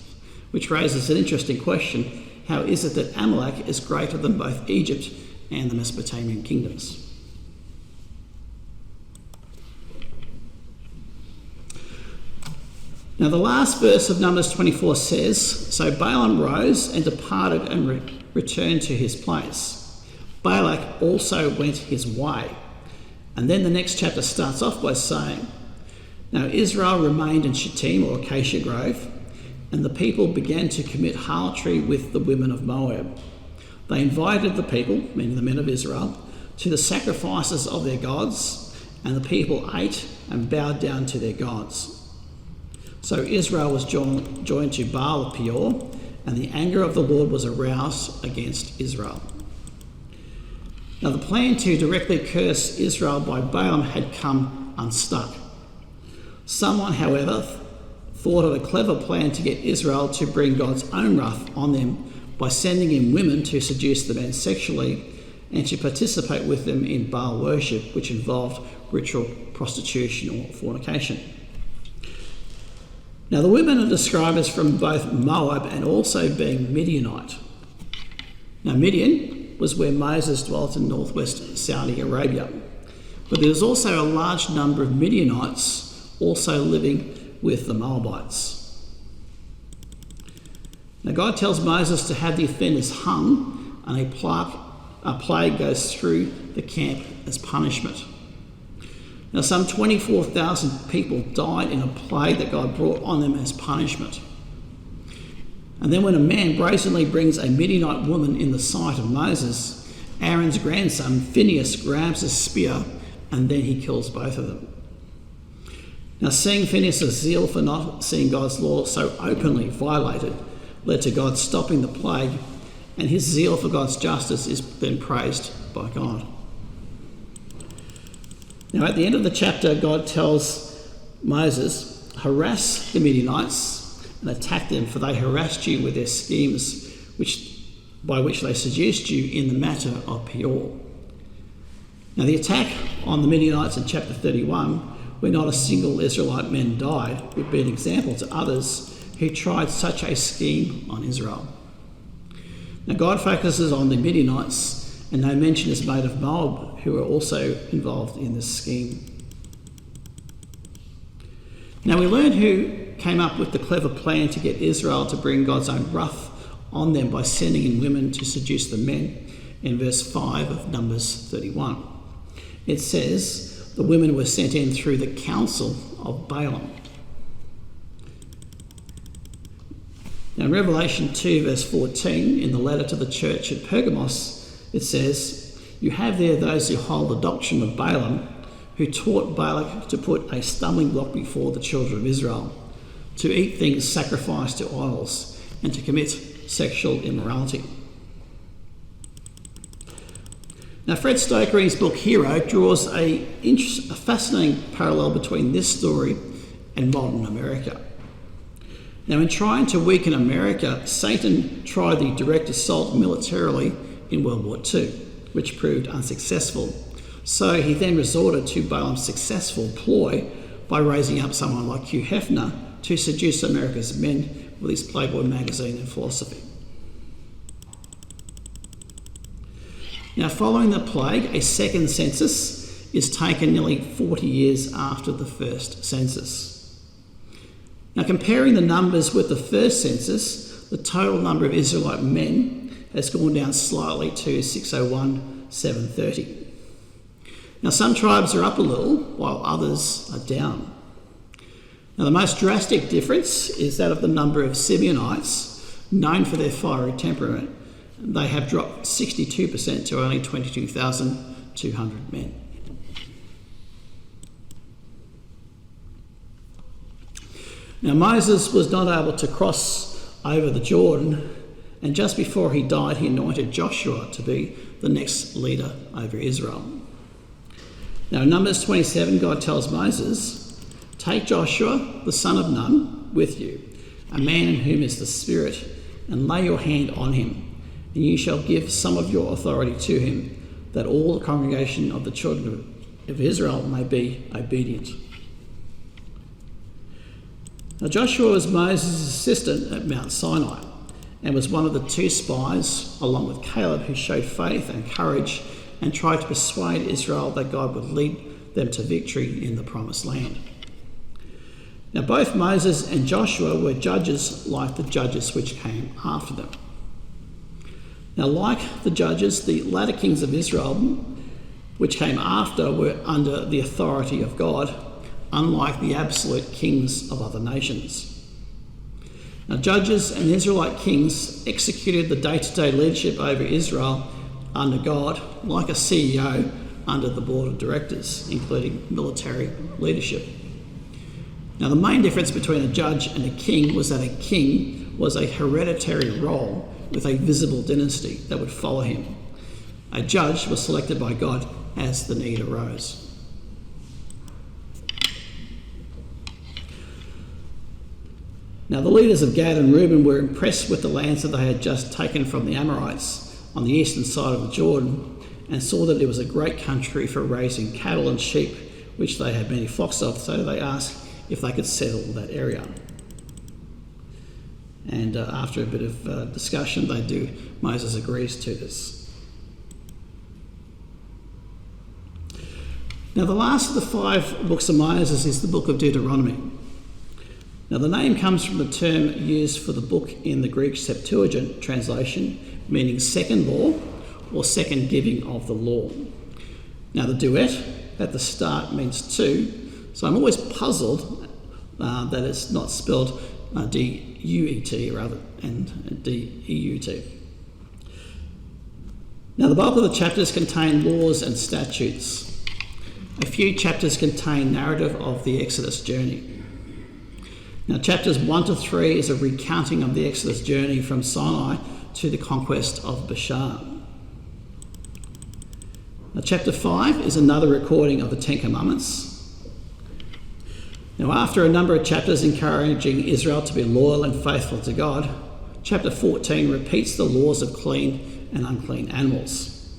which raises an interesting question. How is it that Amalek is greater than both Egypt and the Mesopotamian kingdoms? Now, the last verse of Numbers 24 says, "So Balaam rose and departed and returned to his place. Balak also went his way." And then the next chapter starts off by saying, "Now Israel remained in Shittim, or Acacia Grove, and the people began to commit harlotry with the women of Moab. They invited the people, meaning the men of Israel, to the sacrifices of their gods, and the people ate and bowed down to their gods. So Israel was joined to Baal of Peor, and the anger of the Lord was aroused against Israel." Now, the plan to directly curse Israel by Balaam had come unstuck. Someone, however, thought of a clever plan to get Israel to bring God's own wrath on them by sending in women to seduce the men sexually and to participate with them in Baal worship, which involved ritual prostitution or fornication. Now, the women are described as from both Moab and also being Midianite. Now, Midian was where Moses dwelt in northwest Saudi Arabia. But there was also a large number of Midianites also living with the Moabites. Now, God tells Moses to have the offenders hung, and a plague goes through the camp as punishment. Now, some 24,000 people died in a plague that God brought on them as punishment. And then when a man brazenly brings a Midianite woman in the sight of Moses, Aaron's grandson Phinehas grabs a spear and then he kills both of them. Now, seeing Phinehas' zeal for not seeing God's law so openly violated led to God stopping the plague, and his zeal for God's justice is then praised by God. Now, at the end of the chapter, God tells Moses, "Harass the Midianites and attack them, for they harassed you with their schemes, by which they seduced you in the matter of Peor." Now, the attack on the Midianites in chapter 31, where not a single Israelite man died, would be an example to others who tried such a scheme on Israel. Now, God focuses on the Midianites, and no mention is made of Moab, who are also involved in this scheme. Now, we learn who came up with the clever plan to get Israel to bring God's own wrath on them by sending in women to seduce the men in verse 5 of Numbers 31. It says, the women were sent in through the counsel of Balaam. Now, in Revelation 2 verse 14, in the letter to the church at Pergamos, it says, "You have there those who hold the doctrine of Balaam, who taught Balak to put a stumbling block before the children of Israel, to eat things sacrificed to idols, and to commit sexual immorality." Now, Fred Stoker in his book Hero draws a fascinating parallel between this story and modern America. Now, in trying to weaken America, Satan tried the direct assault militarily in World War II, which proved unsuccessful. So he then resorted to Balaam's successful ploy by raising up someone like Hugh Hefner to seduce America's men with his Playboy magazine and philosophy. Now, following the plague, a second census is taken nearly 40 years after the first census. Now, comparing the numbers with the first census, the total number of Israelite men has gone down slightly to 601,730. Now, some tribes are up a little, while others are down. Now, the most drastic difference is that of the number of Simeonites, known for their fiery temperament, they have dropped 62% to only 22,200 men. Now Moses was not able to cross over the Jordan, and just before he died, he anointed Joshua to be the next leader over Israel. Now in Numbers 27, God tells Moses, "Take Joshua, the son of Nun, with you, a man in whom is the Spirit, and lay your hand on him, and you shall give some of your authority to him, that all the congregation of the children of Israel may be obedient." Now Joshua was Moses' assistant at Mount Sinai and was one of the two spies, along with Caleb, who showed faith and courage and tried to persuade Israel that God would lead them to victory in the promised land. Now both Moses and Joshua were judges like the judges which came after them. Now like the judges, the latter kings of Israel, which came after, were under the authority of God, unlike the absolute kings of other nations. Now judges and Israelite kings executed the day-to-day leadership over Israel under God, like a CEO under the board of directors, including military leadership. Now the main difference between a judge and a king was that a king was a hereditary role with a visible dynasty that would follow him. A judge was selected by God as the need arose. Now the leaders of Gad and Reuben were impressed with the lands that they had just taken from the Amorites on the eastern side of the Jordan, and saw that it was a great country for raising cattle and sheep, which they had many flocks of, so they asked if they could settle that area. And after a bit of discussion, Moses agrees to this. Now the last of the 5 books of Moses is the book of Deuteronomy. Now the name comes from the term used for the book in the Greek Septuagint translation, meaning second law or second giving of the law. Now the duet at the start means two, so I'm always puzzled that it's not spelled D-U-E-T rather than D-E-U-T. Now the bulk of the chapters contain laws and statutes. A few chapters contain narrative of the Exodus journey. Now chapters 1 to 3 is a recounting of the Exodus journey from Sinai to the conquest of Bashan. Now chapter 5 is another recording of the Ten Commandments. Now after a number of chapters encouraging Israel to be loyal and faithful to God, chapter 14 repeats the laws of clean and unclean animals.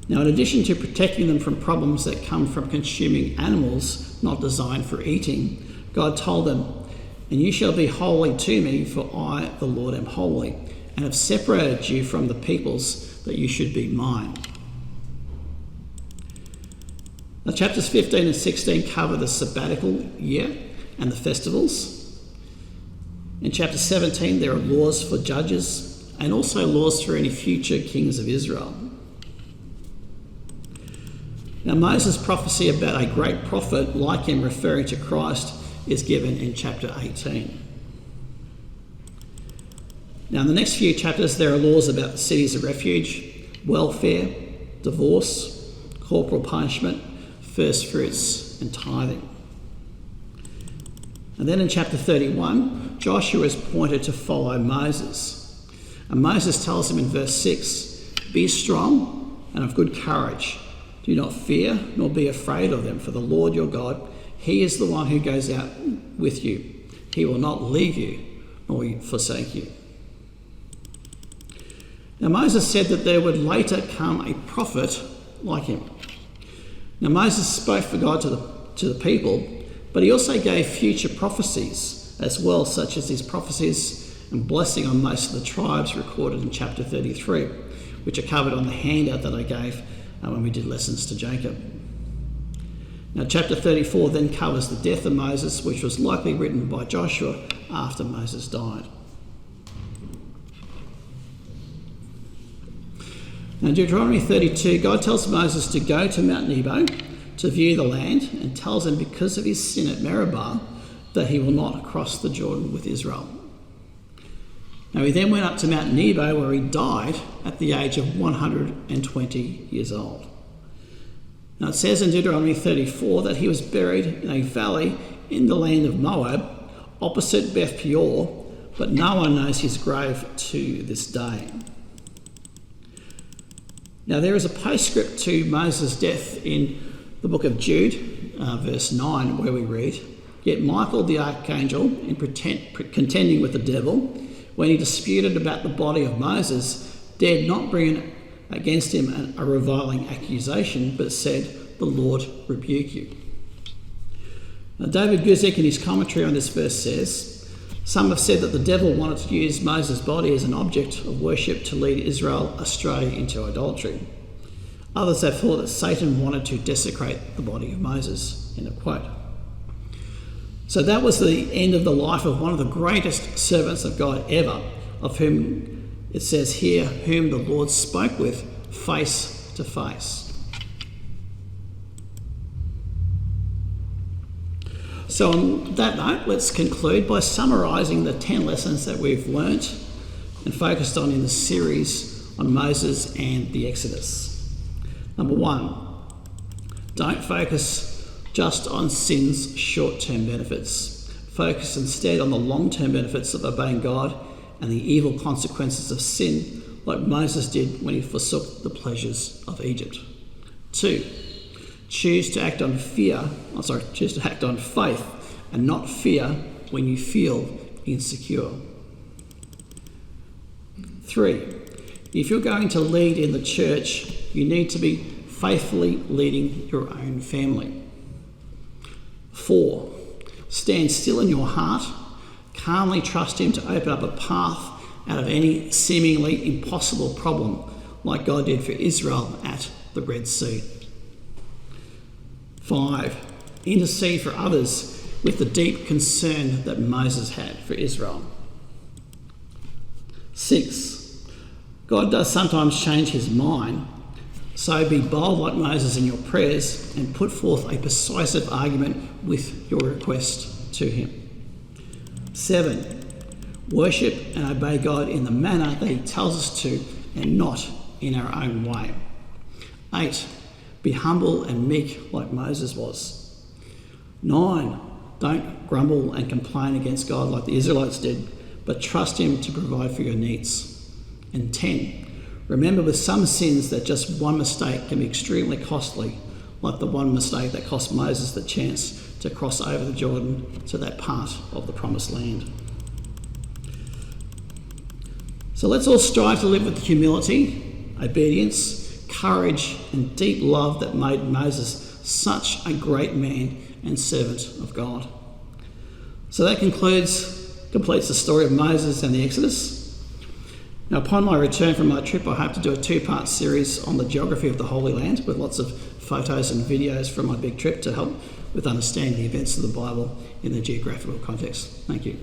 Now in addition to protecting them from problems that come from consuming animals not designed for eating, God told them, "And you shall be holy to me, for I, the Lord, am holy, and have separated you from the peoples, that you should be mine." Now chapters 15 and 16 cover the sabbatical year and the festivals. In chapter 17 there are laws for judges and also laws for any future kings of Israel. Now Moses' prophecy about a great prophet like him, referring to Christ, is given in chapter 18. Now in the next few chapters there are laws about the cities of refuge, welfare, divorce, corporal punishment, first fruits and tithing. And then in chapter 31, Joshua is appointed to follow Moses. And Moses tells him in verse 6, "Be strong and of good courage. Do not fear nor be afraid of them, for the Lord your God, he is the one who goes out with you. He will not leave you nor forsake you." Now Moses said that there would later come a prophet like him. Now Moses spoke for God to the people, but he also gave future prophecies as well, such as his prophecies and blessing on most of the tribes recorded in chapter 33, which are covered on the handout that I gave when we did lessons to Jacob. Now chapter 34 then covers the death of Moses, which was likely written by Joshua after Moses died. Now in Deuteronomy 32, God tells Moses to go to Mount Nebo to view the land, and tells him because of his sin at Meribah that he will not cross the Jordan with Israel. Now he then went up to Mount Nebo, where he died at the age of 120 years old. Now it says in Deuteronomy 34 that he was buried in a valley in the land of Moab, opposite Beth Peor, but no one knows his grave to this day. Now there is a postscript to Moses' death in the book of Jude, verse 9, where we read, "Yet Michael the archangel, in contending with the devil, when he disputed about the body of Moses, dared not bring against him a reviling accusation, but said, 'The Lord rebuke you.'" Now, David Guzik in his commentary on this verse says, "Some have said that the devil wanted to use Moses' body as an object of worship to lead Israel astray into idolatry. Others have thought that Satan wanted to desecrate the body of Moses." End of quote. So that was the end of the life of one of the greatest servants of God ever, of whom it says here, whom the Lord spoke with face to face. So on that note, let's conclude by summarising the 10 lessons that we've learnt and focused on in the series on Moses and the Exodus. Number 1, don't focus just on sin's short-term benefits. Focus instead on the long-term benefits of obeying God and the evil consequences of sin, like Moses did when he forsook the pleasures of Egypt. 2, choose to act on faith and not fear when you feel insecure. 3, if you're going to lead in the church, you need to be faithfully leading your own family. 4, stand still in your heart, calmly trust him to open up a path out of any seemingly impossible problem, like God did for Israel at the Red Sea. 5, intercede for others with the deep concern that Moses had for Israel. 6, God does sometimes change his mind, so be bold like Moses in your prayers and put forth a persuasive argument with your request to him. 7, worship and obey God in the manner that he tells us to and not in our own way. 8, be humble and meek like Moses was. 9, don't grumble and complain against God like the Israelites did, but trust him to provide for your needs. And 10, remember with some sins that just one mistake can be extremely costly, like the one mistake that cost Moses the chance to cross over the Jordan to that part of the promised land. So let's all strive to live with humility, obedience, courage and deep love that made Moses such a great man and servant of God. So that completes the story of Moses and the Exodus. Now, upon my return from my trip, I hope to do a 2-part series on the geography of the Holy Land with lots of photos and videos from my big trip to help with understanding the events of the Bible in the geographical context. Thank you.